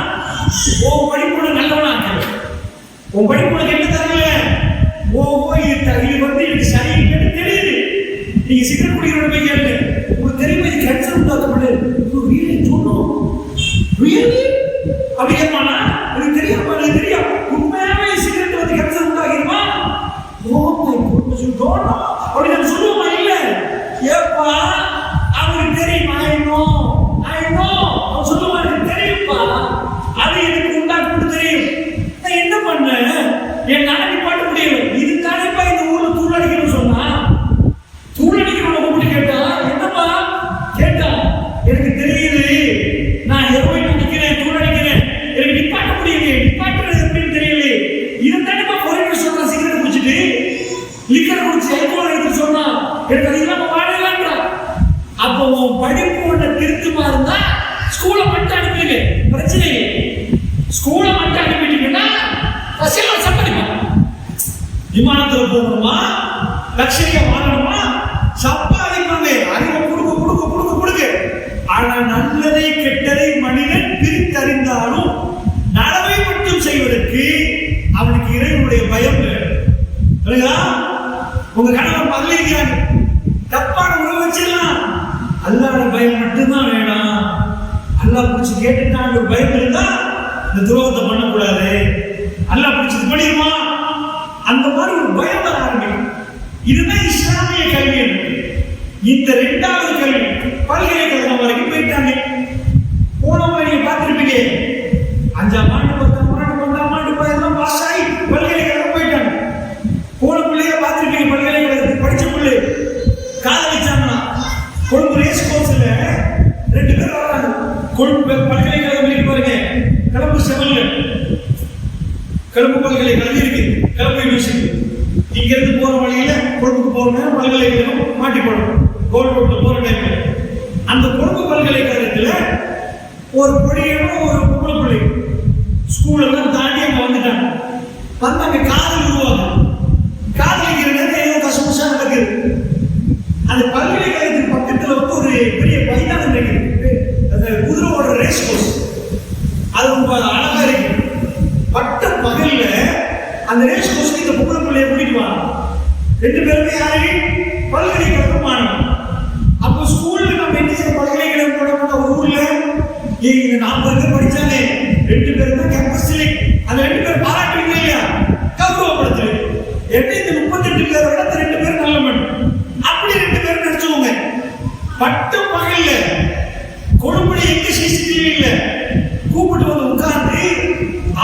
உன் படிப்பு நல்லவனா ஆக்கல. உன் படிப்பு உனக்கு என்ன தரல? இது வந்து எனக்கு சரின்னு தெரியுது. நீங்க சிகரெட் குடிக்கிறவங்க போய் கேளுங்க, உங்களுக்கு தெரியுமா இது கேன்சர் உண்டாக்கப்படுது? ரியலி சொன்னோம், ரியலி அப்படி கேட்பானா? எனக்கு தெரியாம எனக்கு தெரியும். உண்மையாவே சிகரெட் வந்து கேன்சர் உண்டாகிருமா? Oh my goodness, you don't know அப்படி நான் சொல்லுவோமா? இல்ல. ஏப்பா அவனுக்கு தெரியுமா? ஐ நோ அவன் சொல்லுவான் எனக்கு தெரியும்ப்பா, அது எனக்கு உண்டாக்கு தெரியும். நான் என்ன பண்ணேன்? என் நாளைக்கு பாட்டு முடியும். இதுதானேப்பா இந்த ஊர்ல தூள் அடிக்கணும்னு சொன்னா, தூள் அடிக்கணும் கூப்பிட்டு கேட்டா என்னப்பா கேட்டா, எனக்கு தெரியுது நான் ஹெரோயின் அடிக்கிறேன், தூள் அடிக்கிறேன், எனக்கு நிப்பாட்ட முடியல, நிப்பாட்டுறது எப்படின்னு தெரியல. இதுதானேப்பா பொறியிட்டு சொன்னா, சிகரெட் குடிச்சிட்டு லிக்கர் குடிச்சு அல்கோஹால் எடுத்து சொன்னா எனக்கு அது இல்லாம வாழலான்றா. அப்போ உன் படிப்பு ஒன்றை திருத்துமா இருந்தா ஸ்கூலை மட்டும் அனுப்பிடுங்க, பிரச்சனை இல்லை. ஸ்கூலை மட்டும் அனுப்பிட்டீங்கன்னா பசங்களை சம்பாதிப்பாங்க. விமானத்தில் போகணுமா, லட்சரியா வாங்கணுமா, சம்பாதிப்பாங்க. அறிவை கொடுக்க. ஆனா நல்லதை கெட்டதை மனிதன் பிரித்தறிந்தாலும் நலவை மட்டும் செய்வதற்கு அவனுக்கு இறைவனுடைய பயம் இல்லை. உங்க கணவன் பதவிக்கிறாங்க, தப்பான உணவு வச்சிடலாம், அல்லாஹ்வோட பயம் மட்டும்தான் வேணாம். அல்லாஹ் பிடிச்சி கேட்டுட்டான் ஒரு பயம் இருந்தா இந்த துரோகத்தை பண்ணக்கூடாது. அல்லாஹ் பிடிச்சது பண்ணிடுமா, அந்த மாதிரி ஒரு பயம் வர ஆரம்பிக்கும். இதுதான் இஸ்லாமிய கல்வி. இந்த 2வது கல்வி பல்கலைக்கழகம் வரைக்கும் போயிட்டாங்க. போனவங்க நீங்க பார்த்திருப்பீங்க, 5ஆம் ஆண்டு 10ஆம் ஆண்டு 12ஆம் ஆண்டு எல்லாம் பாஸ் ஆகி பல்கலைக்கழகம் போயிட்டாங்க. போன பிள்ளைய பார்த்திருப்பீங்க, பல்கலைக்கழகத்துக்கு படிச்ச பிள்ளை காதலிச்சாங்கன்னா கொழும்பு ரேஸ் கோர்ஸ்ல 2 பேர் வராங்க. கொழும்பு பல்கலைக்கழகம் இருக்கு பாருங்க, கிளம்பு செவல்ல கிளம்பு பல்கலைக்கழகம் இருக்கு, கிளம்பு யூனிவர்சிட்டி. இங்க இருந்து போற வழியில கொழும்புக்கு போறோம், பல்கலைக்கழகம் மாட்டி போடணும். கோல்ட் ரோட்ல போற டைம்ல அந்த கொழும்பு பல்கலைக்கழகத்துல ஒரு பொடியனும் ஒரு பொம்பளை பிள்ளை ஸ்கூல் எல்லாம் தாண்டி அங்க வந்துட்டாங்க. வந்து அங்க காதல் உருவாங்க. காதலிக்கிற நேரம் ஏதோ கசமுசா நடக்குது. அந்த பல்கலைக்கழகத்துக்கு பக்கத்துல வந்து ஒரு பெரிய மைதானம் இருக்குது, அந்த குதிரையோட ரேஸ் கோர்ஸ். அது ரொம்ப அழகா இருக்கு. பட்ட பகல்ல அந்த ரேஸ் கோர்ஸ்க்கு இந்த பொம்பளை பிள்ளைய கூட்டிட்டு வாங்க. 2 பேருமே யாரு? பல்கலைக்கழகம் மாணவன். அப்போ ஸ்கூல்ல நம்ம என்ன செய்ய, பல்கலைக்கழகம் போட ஒரு ஊர்ல 40 பேர் படிச்சாங்க, 2 பேர் தான் கேம்பஸ் செலக்ட். அந்த 2 பேர் பாராட்டுவீங்க இல்லையா, கௌரவப்படுத்து. எப்படி இந்த 38 பேரை விட 2 பேர் நல்ல மண், அப்படி 2 பேர் நினைச்சுக்கோங்க. பட்ட பகல்ல கொழும்புல எங்க சிசிடிவி இல்ல, கூப்பிட்டு வந்து உட்கார்ந்து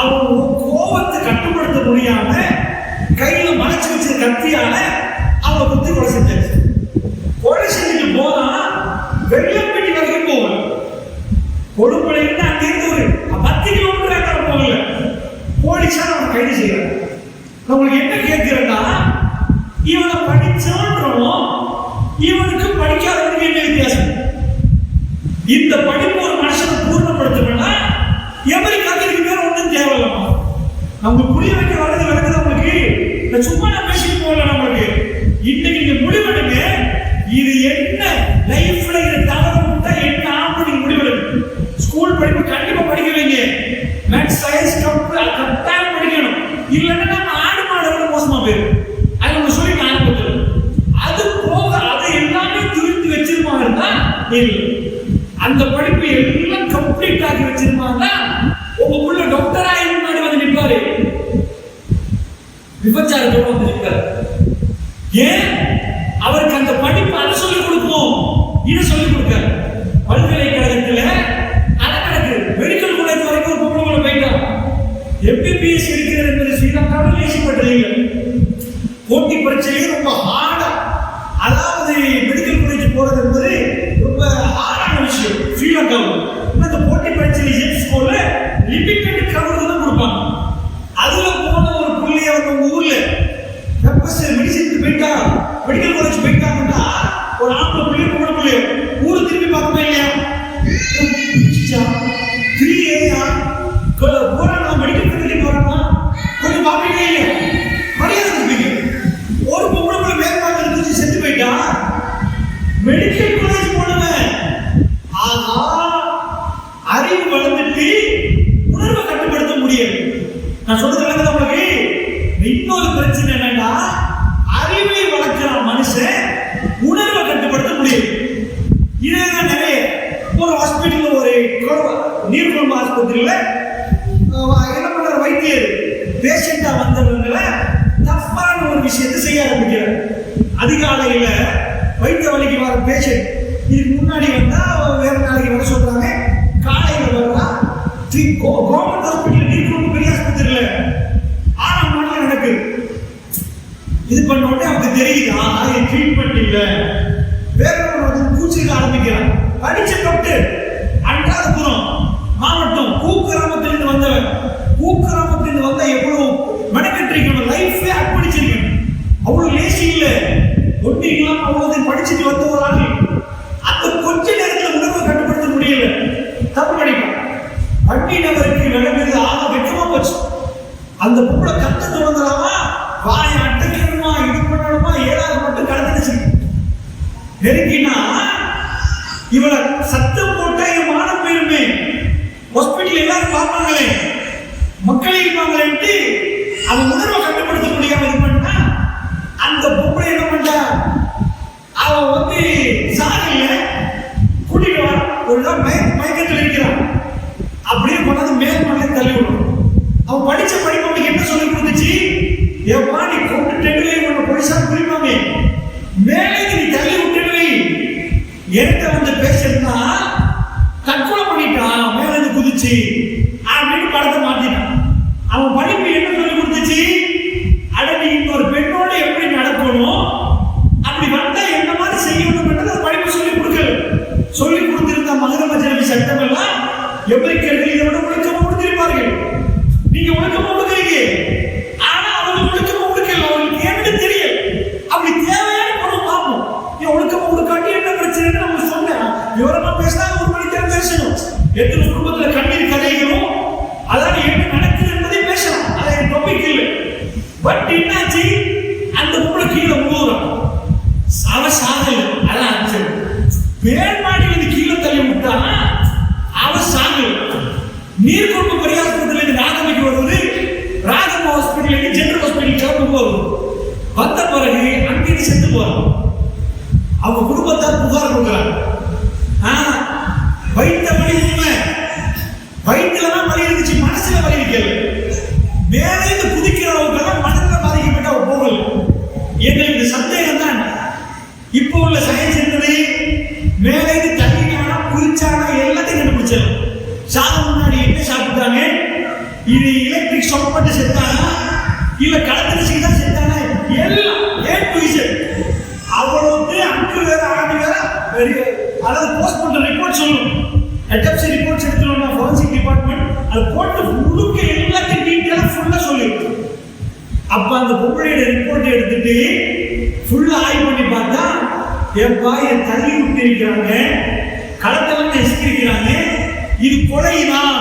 அவங்க கோபத்தை கட்டுப்படுத்த முடியாம கையில மறைச்சு வச்ச கத்தியால அவளை குத்தி கொலை செஞ்சாச்சு. கொலை செஞ்சுட்டு போனா வெள்ளம்பட்டி வரைக்கும் போகல. கொழும்புல இருந்து அங்க இருந்து ஒரு 10 கிலோமீட்டர் போகல. போலீஸா அவன் கைது செய்யறாங்க. உங்களுக்கு என்ன கேட்கிறேன்னா, இவனை படிச்சோன்றோம், இவனுக்கு படிக்காதவனுக்கு என்ன வித்தியாசம்? இந்த படிப்பு ஒரு மனுஷனை பூர்ணப்படுத்தணும்னா அமெரிக்காவுக்கு பேர் ஒன்றும் தேவையில்லாமா? நமக்கு புரிய வைக்க வர்றது விளக்குதான் சும்மா நான் பேசிட்டு போகல. நம்மளுக்கு இன்னைக்கு நீங்க முடிவெடுங்க, இது என்ன லைஃப்ல இது தவறு விட்டா என்ன ஆகும் நீங்க முடிவெடுங்க. ஸ்கூல் படிப்பு கண்டிப்பா படிக்க வைங்க, மேத்ஸ் சயின்ஸ் கட்டாயம் படிக்கணும். இல்லைன்னா நம்ம ஆடு மாடோட மோசமா போயிடும். அது நம்ம சொல்லி ஆரம்பிச்சிடும். அது போக அதை எல்லாமே திருத்தி வச்சிருப்பாங்கன்னா இல்லை, அந்த படிப்பு எல்லாம் கம்ப்ளீட் ஆகி வச்சிருப்பாங்கன்னா உங்க புள்ள டாக்டரா முன்னாடி வந்து நிற்பாரு, விபச்சாரத்தோட வந்து நிற்பாரு. ஏன்? அவருக்கு அந்த படிப்பு அதை சொல்லிக் கொடுப்போம், இதை சொல்லிக் கொடுக்க. பல்கலைக்கழகத்துல அதை நடக்குது. மெடிக்கல் காலேஜ் வரைக்கும் ஒரு பொம்பளை போயிட்டா MBBS இருக்கிறது என்பது ஸ்ரீலங்காவில் லேசிப்பட்டதில்லை. போட்டி பரீட்சையே ரொம்ப ஹார்டா, அதாவது மெடிக்கல் காலேஜ் போறது என்பது ரொம்ப ஹார்டான விஷயம் ஸ்ரீலங்காவில். இந்த போட்டி பரீட்சை ஸ்கூல்ல லிமிட்டட் கவர் தான் கொடுப்பாங்க. அதுல போன ஒரு புள்ளி அவங்க ஊர்ல ப்ரொஃபசர் மெடிசின் போயிட்டா, மெடிக்கல் காலேஜ் போயிட்டாங்கன்னா ஒரு ஆம்பளை புள்ளி பொம்பளை புள்ளி ஊரு திரும்பி பார்க்கவே இல்லையா? 3A போறாங்க, மெடிக்கல் காலேஜ் போறாங்க, கொஞ்சம் பார்ப்பீங்க இல்லையா? மரியாதை இருப்பீங்க. ஒரு பொம்பளை புள்ளி மேற்பார்க்க இருந்துச்சு செத்து போயிட்டா, மெடிக்கல் காலேஜ் போனவன் ஆனா அறிவு வளர்ந்துட்டு உணர்வை கட்டுப்படுத்த முடியாது. நான் சொல்றது விளங்குதா உங்களுக்கு? இன்னொரு பிரச்சனை என்னன்னா, அறிவை வளர்க்கிற மனுஷன் உணர்வை கட்டுப்படுத்த முடியாது. இதுதான் நிறைய ஒரு ஹாஸ்பிட்டல், ஒரு நீர்குழம்பு ஆஸ்பத்திரியில என்ன பண்ற வைத்தியர் பேஷண்டா வந்தவங்களை தப்பான ஒரு விஷயத்தை செய்ய ஆரம்பிக்கிறார். அதிகாலையில வைத்திய வலிக்கு வர பேஷண்ட் இதுக்கு முன்னாடி வந்தா வேற நாளைக்கு வர சொல்றாங்க, காலையில வரா கவர்மெண்ட் ஹாஸ்பிட்டல் நீர்குழம்பு பெரிய ஆஸ்பத்திரியில 6ஆம் நாள்ல நடக்குது. இது பண்ண உடனே அவருக்கு தெரியுது, இது ட்ரீட்மெண்ட் இல்ல, வேற ஒரு பூச்சிக்க ஆரம்பிக்கிறான். படிச்ச டாக்டர் அன்றாதபுரம் மாவட்டம் கூக்கிராமத்திலிருந்து வந்தவன். கூக்கிராமத்திலிருந்து வந்தா எவ்வளவு மெனக்கெட்டிருக்கணும், லைஃபே அர்ப்பணிச்சிருக்கணும். அவ்வளவு லேசி இல்ல, ஒட்டிக்கலாம் அவ்வளவு படிச்சுட்டு வந்த ஒரு ஆள் அந்த கொஞ்ச நேரத்தில் உணர்வை கட்டுப்படுத்த முடியல, தப்பு பண்ணிட்டான். பண்ணினவருக்கு விளங்குது, ஆக வெக்கமா போச்சு. அந்த பொம்பளை கத்த தொடங்குறாமா, வாயை அடைக்கணுமா, இது பண்ணணுமா, ஏதாவது மட்டும் கடந்துச்சு. நெருங்கினா இவளை சத்தம் போட்ட என் மானம் போயிருமே, ஹாஸ்பிட்டல் எல்லாரும் பார்ப்பாங்களே, மக்கள் இருப்பாங்களேன்ட்டு அவன் உணர்வை கட்டுப்படுத்த முடியாம இது பண்ணா, அந்த பொம்பளை என்ன பண்ணா, அவன் வந்து சாலையில கூட்டிட்டு வர ஒரு மயக்கத்தில் இருக்கிறான். அப்படியே கொண்டாந்து மேல்மலை தள்ளி விடும். அவன் படிச்ச படிப்பு என்ன சொல்லி கொடுத்துச்சு, என் பாடி கொண்டு டென்னிலே உன்னை பொலிசா குறிப்பாங்க, மேலே நீ தள்ளி விட்டுடுவே. என்கிட்ட வந்து பேசினா தற்கொலை பண்ணிட்டான், மேல இருந்து குதிச்சு அப்படின்னு படத்தை மாத்திட்டான். அவன் படிப்பு என்ன சொல்லி கொடுத்துச்சு, அடனி இன்னொரு பெண்ணோட எப்படி நடக்கணும், அப்படி வந்தா என்ன மாதிரி செய்யணும், படிப்பு சொல்லி கொடுக்கல. சொல்லி கொடுத்திருந்த மகரமஜனவி சட்டம் எல்லாம் எவரிக்கர்கள் இதை விட ஒழுக்கமா கொடுத்திருப்பார்கள். நீங்க ஒழுக்கமா கொடுக்குறீங்க, ஆனா அவங்க ஒழுக்கமா கொடுக்கல, அவங்களுக்கு ஏன்னு தெரியல. அப்படி தேவையான பொருள் பார்ப்போம். ஒழுக்கமா கொடுக்காட்டி என்ன பிரச்சனை நம்ம சொன்னேன். விவரமா பேசினா ஒரு மணி நேரம் பேசணும். எத்தனை குடும்பத்துல கண்ணீர் கதைகளும் அதாவது என்ன நடக்குது என்பதை பேசலாம், அது என் டாபிக் இல்லை. பட் என்னாச்சு, அந்த பொருளை கீழே முழுவதும் அவ சாதல் அதான் ஆச்சு. பேர்மாடி வந்து கீழே தள்ளி விட்டானா அவ சாதல். நீர்கொழும்பு பெரியாஸ்பத்திரியில ராகமைக்கு வருவது, ராகம் ஹாஸ்பிட்டல் ஜெனரல் ஹாஸ்பிட்டல் கிளம்பு போகுது. வந்த பிறகு அங்கிருந்து செத்து போறான். அவங்க குடும்பத்தார் புகார் கொடுக்குறாங்க. வைத்த வழி உண்மை, வயிற்றுலதான் வலி இருந்துச்சு, மனசுல வலி இருக்கல. மேலே குதிக்கிறவங்க மனதில் பாதிக்கப்பட்ட போகல. எங்களுக்கு சந்தேகம் தான். இப்போ உள்ள சயின்ஸ் என்னது, மேலே தண்ணிக்கான குளிச்சானா எல்லாத்தையும் கண்டுபிடிச்சலாம். சாதம் முன்னாடி என்ன சாப்பிட்டாங்க, இது எலக்ட்ரிக் ஷாக் பண்ணி செத்தானா இல்ல கலந்துருச்சுக்கு தான் செத்தானா, எல்லாம் அவ்வளவு அங்கு வேற ஆண்டு வேற, அதாவது போஸ்ட்மார்ட்டம் ரிப்போர்ட் சொல்லணும். எட்டப்சி ரிப்போர்ட்ஸ் எடுத்துக்கணும், ஃபோரன்சிக் டிபார்ட்மெண்ட் அது போட்டு முழுக்க எல்லாத்தையும் டீட்டெயிலா ஃபுல்லா சொல்லிருக்கு. அப்ப அந்த பொம்பளையோட ரிப்போர்ட் எடுத்துட்டு ஃபுல்லா ஆய்வு பண்ணி பார்த்தா, ஏப்பா என் தள்ளி விட்டு இருக்கிறாங்க, களத்தெல்லாம் நெசுக்கிறாங்க, இது கொலைதான்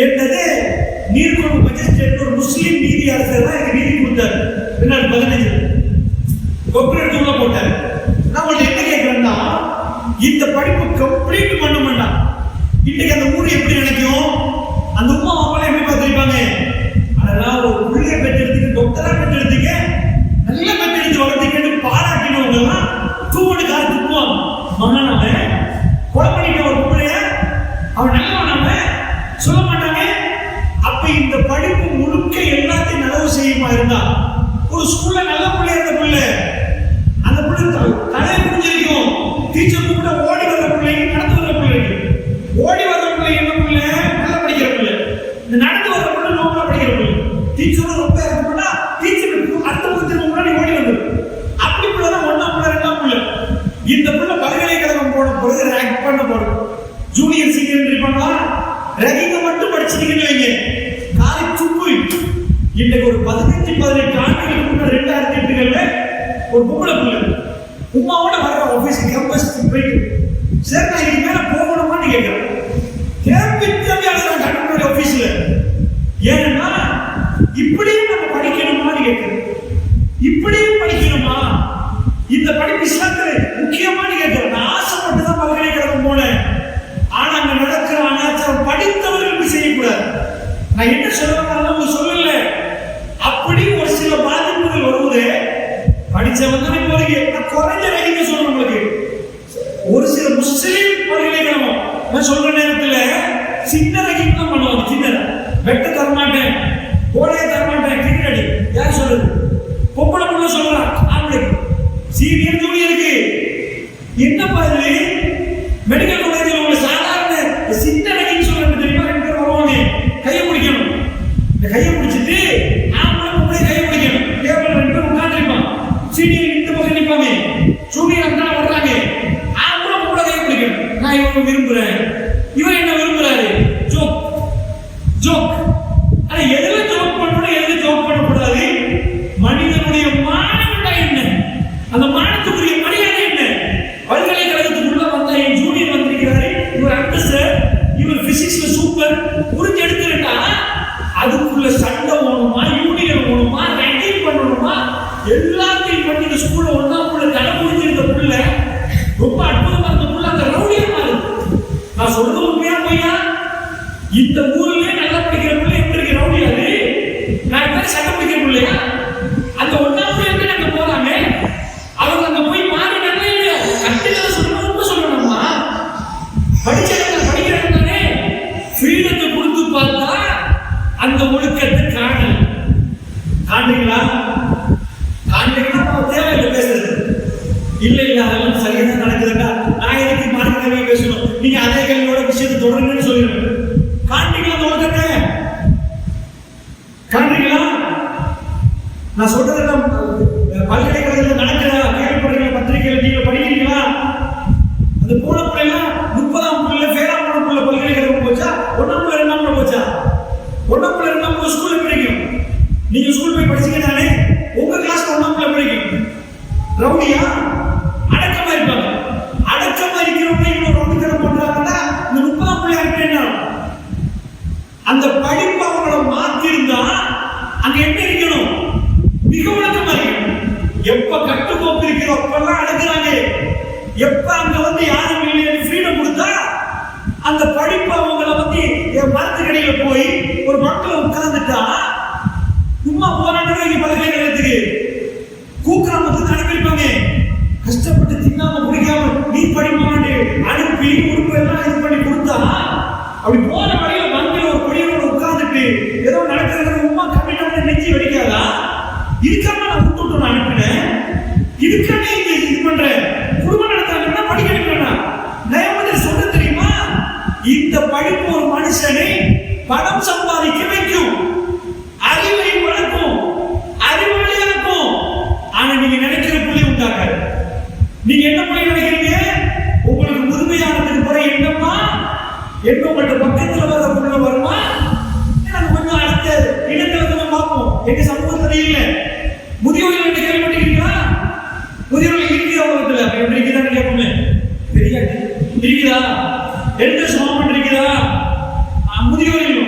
என்னது. நீர்கொழும்பு மஜிஸ்ட்ரேட் ஒரு முஸ்லீம் நீதி அரசர் தான் எனக்கு நீதி கொடுத்தாரு. 2015 கொப்பரை எடுத்து உள்ள போட்டாரு. நான் உங்கள்ட்ட என்ன கேட்கிறேன்னா, இந்த படிப்பு கம்ப்ளீட் பண்ண மாட்டான். இன்னைக்கு அந்த ஊர் எப்படி நினைக்கும், அந்த உமா அப்பாலாம் எப்படி பார்த்திருப்பாங்க, அதெல்லாம் ஒரு புள்ளைய பெற்றெடுத்துக்க, டாக்டரா பெற்றெடுத்துக்க, நல்ல பெற்றெடுத்து வளர்த்துக்கிட்டு பாராட்டினவங்க எல்லாம் தூவடு கால் துப்புவாங்க. மகன் அவன் கொலை பண்ணிட்ட ஒரு பிள்ளைய அவன் நல்லவன் அவன் சொல்ல மாட்டாங்க. அப்ப இந்த படிப்பு முழுக்க எல்லாத்தையும் நலவு செய்யுமா இருந்தா, ஒரு ஸ்கூல்ல நல்ல பிள்ளைய இருந்த பிள்ளை, அந்த பிள்ளை தலையை புரிஞ்சிருக்கும். டீச்சர் கூட ஓடி வர பிள்ளைங்க, நடந்து வர பிள்ளைங்க. ஓடி வர பிள்ளை என்ன பிள்ளை, நல்லா படிக்கிற பிள்ளை. இந்த நடந்து வர பிள்ளை நோக்கா படிக்கிற பிள்ளை. டீச்சரும் ரொம்ப இருக்கணும்னா டீச்சருக்கு அடுத்த பக்கத்துக்கு முன்னாடி ஓடி வந்துடும். அப்படி பிள்ளைதான் ஒன்னாம் பிள்ளை ரெண்டாம் பிள்ளை. இந்த பிள்ளை பல்கலைக்கழகம் போன பிறகு ரேங்க் பண்ண போடும். ஜூனியர் சீனியர் பண்ணலாம், ரேங்கிங்க மட்டும் படிச்சிட்டீங்கன்னு வைங்க, காலை துப்பு. இன்னைக்கு ஒரு 15-18 ஆண்டுகளுக்கு முன்னாடி 2008 ஒரு பொம்பளை பிள்ளை உமாவோட வர ஆபீஸ் கேம்பஸ் போயிட்டு, சரி நான் இதுக்கு மேல போகணுமான்னு கேட்கிறேன். கேள்வி தேவையான கட்டுப்படி ஆபீஸ்ல, ஏன்னா இப்படியும் நம்ம படிக்கணுமான்னு கேட்கிறேன். இப்படியும் படிக்கணுமா, இந்த படிப்பு இஸ்லாத்துல முக்கியமானு கேட்கிறேன். நான் ஆசைப்பட்டு தான் பல்கலைக்கழகம் போனேன். ஆனா அங்க நடக்கிற அனாச்சாரம் படித்தவர்கள் செய்யக்கூடாது. நான் என்ன சொல்றேன் சொல்லல, அப்படி ஒரு சில பாதிப்புகள் வருவது படிச்சவங்க போறீங்க. நான் குறைஞ்ச ரேங்கிங்க சொல்றேன் உங்களுக்கு. ஒரு சில முஸ்லீம் பல்கலைக்கழகம் நான் சொல்ற நேரத்துல சின்ன ரேங்கிங் தான் பண்ணுவாங்க. சின்ன வெட்ட தரமாட்டேன், கோடையை தரமாட்டேன், கிரிக்கெட் யார் சொல்றது, பொம்பளை பொண்ணு சொல்றான். ஆம்பளை சீனியர் ஜூனியருக்கு என்னப்பா இது, மெடிக்கல் காலேஜில் உள்ள சாதாரண சின்ன ரேங்கிங் சொல்றது தெரியுமா, 2 பேர் வருவாங்க, கையை பிடிக்கணும். இந்த கையை பிடிச்சிட்டு ஆம்பளை பொம்பளை கையை பிடிக்கணும். டேபிள் 2 பேர் உட்காந்துருப்பான். சீனியர் இந்த பக்கம் நிற்பாங்க, ஜூனியர் அந்த வர்றாங்க, ஆம்பளை பொம்பளை கையை பிடிக்கணும். நான் இவன் விரும்புறேன், இவன் என்ன விரும்புறாரு, ஜோக் ஜோக். ஆனா எதுல ஜோக் பண்ணணும், எதுல ஜோக் பண்ணக்கூடாது, மனிதனுடைய மானம்னா என்ன, அந்த மானத்துக்குரிய மரியாதை என்ன. பல்கலைக்கழகத்துக்குள்ள வந்த என் ஜூனியர் வந்திருக்கிறாரு, இவர் அண்டர்ஸ்டார், இவர் பிசிக்ஸ்ல சூப்பர், புரிஞ்சு எடுத்துட்டா அதுக்குள்ள சண்டை ஓணுமா, யூனியன் ஓணுமா, ரேங்கிங் பண்ணணுமா, எல்லாத்தையும் பண்ணி இந்த ஸ்கூல்ல ஒண்ணாக்குள்ள தலை புரிஞ்சிருந்த புள்ள ரொம்ப அற்புதமா இருந்த புள்ள அந்த ரவுடியமா இருக்கு. நான் சொல்றது உண்மையா போய்யா, இந்த ஊர்லயே நல்லா படிக்கிற பிள்ளை எப்படி இருக்கு ரவுடியாது, நான் எப்படி சண்டை பிடிக்கிற பிள்ளையா, அந்த ஒண்ணாக்குள்ள எப்படி நாங்க போறாங்க, அவங்க அங்க போய் மாறினாங்க இல்லையா, கட்டுகளை சொல்லணும் ரொம்ப சொல்லணுமா, படிச்சவங்க படிக்கிறாங்க தானே, ஃப்ரீடத்தை கொடுத்து பார்த்தா அந்த ஒழுக்கத்தை காணல் காண்டுங்களா, காண்டுங்களா நம்ம தேவையில்லை பேசுறது. இல்ல இல்ல அதெல்லாம் சரியா நடக்குதுன்னா நான் எதுக்கு மார்க்கவே பேசணும், நீங்க அதே கேள்வியோட விஷயத்தை தொடருங்கன்னு சொல்லிடுங்க. காண்டீங்களா அந்த ஒழுக்கத்தை, காண்டீங்களா? நான் சொல்றதெல்லாம் பல்கலைக்கழகத்தில் நடக்கிறா, கேள்விப்படுறீங்க, பத்திரிகையில் நீங்க படிக்கிறீங்களா? அந்த போன பிள்ளைலாம் 30ஆம் பிள்ளை ஃபேராம் போன பிள்ளை பல்கலைக்கழகம் போச்சா, 1ஆம் பிள்ளை 2ஆம் பிள்ளை போச்சா, 1ஆம் பிள்ளை 2ஆம் பிள்ளை ஸ்கூல்ல படிக்கும். நீங்க ஸ்கூல் போய் படிச்சீங்கனாலே உங்க கிளாஸ் 1ஆம் பிள்ளை படிக்கும். ரவுடியா அடக்கமா இருப்பாங்க, அடக்கமா இருக்கிறவங்க இவ்வளவு ரவுடித்தனம் பண்றாங்கன்னா இந்த 30ஆம் பிள்ளை என்ன, அந்த படிப்பு அவங்கள மாத்திருந்தா அங்க என்ன இருக்கணும், மிக உலகமா இருக்கணும். எப்ப கட்டுக்கோப்பு இருக்கிறோம் அப்பெல்லாம் அடக்குறாங்க, எப்ப அங்க வந்து யாரும் இல்லை ஃப்ரீடம் கொடுத்தா அந்த படிப்பு அவங்கள வந்து மரத்துக்கடியில போய் ஒரு மக்கள் உட்கார்ந்துட்டா சும்மா போராட்டம் இங்க பல்கலைக்கழகத்துக்கு கூக்கிராமத்துக்கு அனுப்பியிருப்பாங்க. கஷ்டப்பட்டு தின்னாம குடிக்காம நீ படிப்பாண்டு அனுப்பி உறுப்பு எல்லாம் இது பண்ணி கொடுத்தா அப்படி போன வழியில மண்ணில் ஒரு கொடியோட உட்கார்ந்துட்டு ஏதோ நடக்கிறது உமா கம்மிட்டான நெஞ்சு வெடிக்காதா, இதுக்காக நான் விட்டுட்டு நான் அனுப்பினேன், இதுக்காக இது பண்றேன், குடும்பம் நடத்தாங்கன்னா படிக்க வைக்கணும்னா நயமதி சொல்ல தெரியுமா, இந்த படிப்பு ஒரு மனுஷனை பணம் சம்பாதிக்க வைக்கும், அறிவை வளர்க்கும், அறிவாளியாக்கும். ஆனா நீங்க நினைக்கிற புள்ளி உண்டாக்க, நீங்க என்ன புள்ளி நினைக்கிறீங்க, உங்களுக்கு முதுமையானதுக்கு பிறகு என்னம்மா என்ன உங்கள்ட்ட பக்கத்துல வர புள்ள வருமா, நம்ம கொஞ்சம் அடுத்த இடத்துல பார்ப்போம். எங்க சமூகத்துல இல்ல முதியோர்கள் கேள்விப்பட்டிருக்கீங்களா, முதியோர்கள் இருக்கிறவங்க எப்படி இருக்குதான்னு கேட்போமே, தெரியாது இருக்குதா, எந்த சமம் இருக்குதா, முதியோர்கள்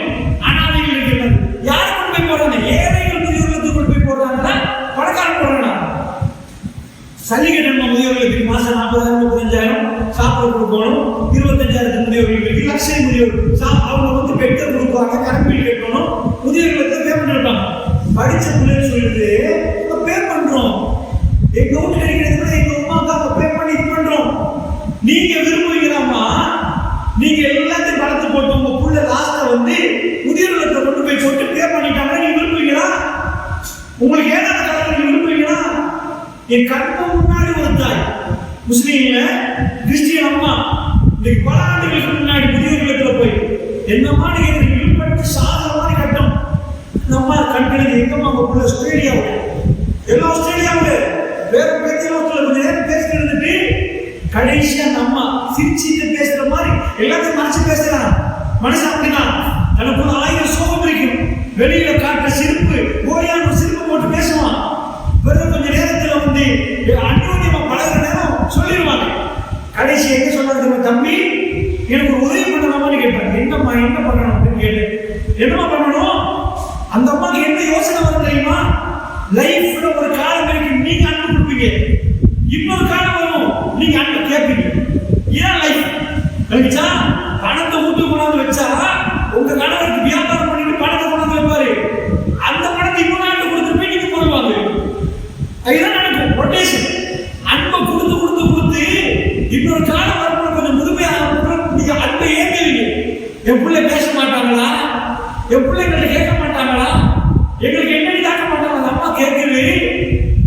அனாதைகள் இருக்கிறார், யார் கொண்டு போய் போறாங்க, ஏழைகள் முதியோர்களுக்கு கொண்டு போய் போடுறாங்கன்னா பழக்க மாசம் 40,000 35,000 சாப்பிட கொடுக்கணும். 25,000 முதியோர்களுக்கு லட்சம் முதியோர் அவங்க வந்து பெட்ரோல் கொடுப்பாங்க, கரண்ட் பில் கட்டணும். முதியோர்களுக்கு பே பண்ணிருப்பாங்க. படிச்ச பிள்ளைன்னு சொல்லிட்டு பே பண்றோம். எங்க வீட்டு கிடைக்கிறது கூட எங்க அம்மா அப்பா பே பண்ணி இது பண்றோம். நீங்க விரும்புவீங்களாமா? நீங்க எல்லாத்தையும் பணத்தை போட்டு உங்க புள்ள லாஸ்ட்ல வந்து முதியோர்களுக்கு கொண்டு போய் போட்டு பே பண்ணிட்டாங்க. நீங்க விரும்புவீங்களா? உங்களுக்கு ஏதாவது கடவுள் நீங்க விரும்புவீங்களா? என் கண்ணுக்கு முன்னாடி ஒரு தாய் முஸ்லீம்ல கிறிஸ்டியன் அம்மா இன்னைக்கு பல ஆண்டுகளுக்கு முன்னாடி முதியோர்களுக்கு போய் என்னம்மா நீங்க விருப்பப்பட்டு சாதன மாதிரி கட்டும் நம்ம கண்களுக்கு எங்கம்மா உங்க புள்ள ஆஸ்திரேலியாவில் எல்லாம் ஆஸ்திரேலியாவில் வேற பேச்சில் கொஞ்சம் நேரம் பேசிட்டு இருந்துட்டு கடைசியா நம்ம சிரிச்சிட்டு பேசுற மாதிரி எல்லாத்தையும் மறைச்சு பேசுறான். மனுஷன் அப்படிதான், தனக்கு 1000 சோகம் இருக்கும். வெளியில காட்டுற சிரிப்பு ஓரியான ஒரு சிரிப்பு போட்டு பேசுவான். வெறும் கொஞ்ச நேரத்துல வந்து அந்யோன்யமா பழகிற நேரம் சொல்லிடுவாங்க. கடைசி எங்க சொன்னாங்க, தம்பி எனக்கு ஒரு உதவி பண்ணலாமான்னு கேட்டாங்க. என்னம்மா என்ன பண்ணணும் அப்படின்னு கேட்டு, என்னம்மா பண்ணணும்? அந்த அம்மாக்கு என்ன யோசனை வரும் தெரியுமா? லைஃப்ல ஒரு காலம் இருக்கு, நீங்க அன்பு கொடுப்பீங்க, இன்னொரு காலம் வரும் நீங்க அன்பு கேட்பீங்க. ஏன் லைஃப் கழிச்சா பணத்தை ஊட்டு கொண்டாந்து வச்சா உங்க கணவருக்கு வியாபாரம் பண்ணிட்டு பணத்தை கொண்டாந்து வைப்பாரு. அந்த பணத்தை இன்னொரு நாட்டு கொடுத்து போய் நீங்க போடுவாங்க. அதுதான் நடக்கும் ரொட்டேஷன். அன்பை கொடுத்து கொடுத்து கொடுத்து இன்னொரு காலம் வரணும், கொஞ்சம் முதுமையாக நீங்க அன்பை ஏற்றுவீங்க. என் பிள்ளை பேச மாட்டாங்களா? என் பிள்ளைங்களை கேட்க மாட்டாங்களா? எங்களுக்கு என்னடி தாக்க மாட்டாங்க? அம்மா கேட்குது,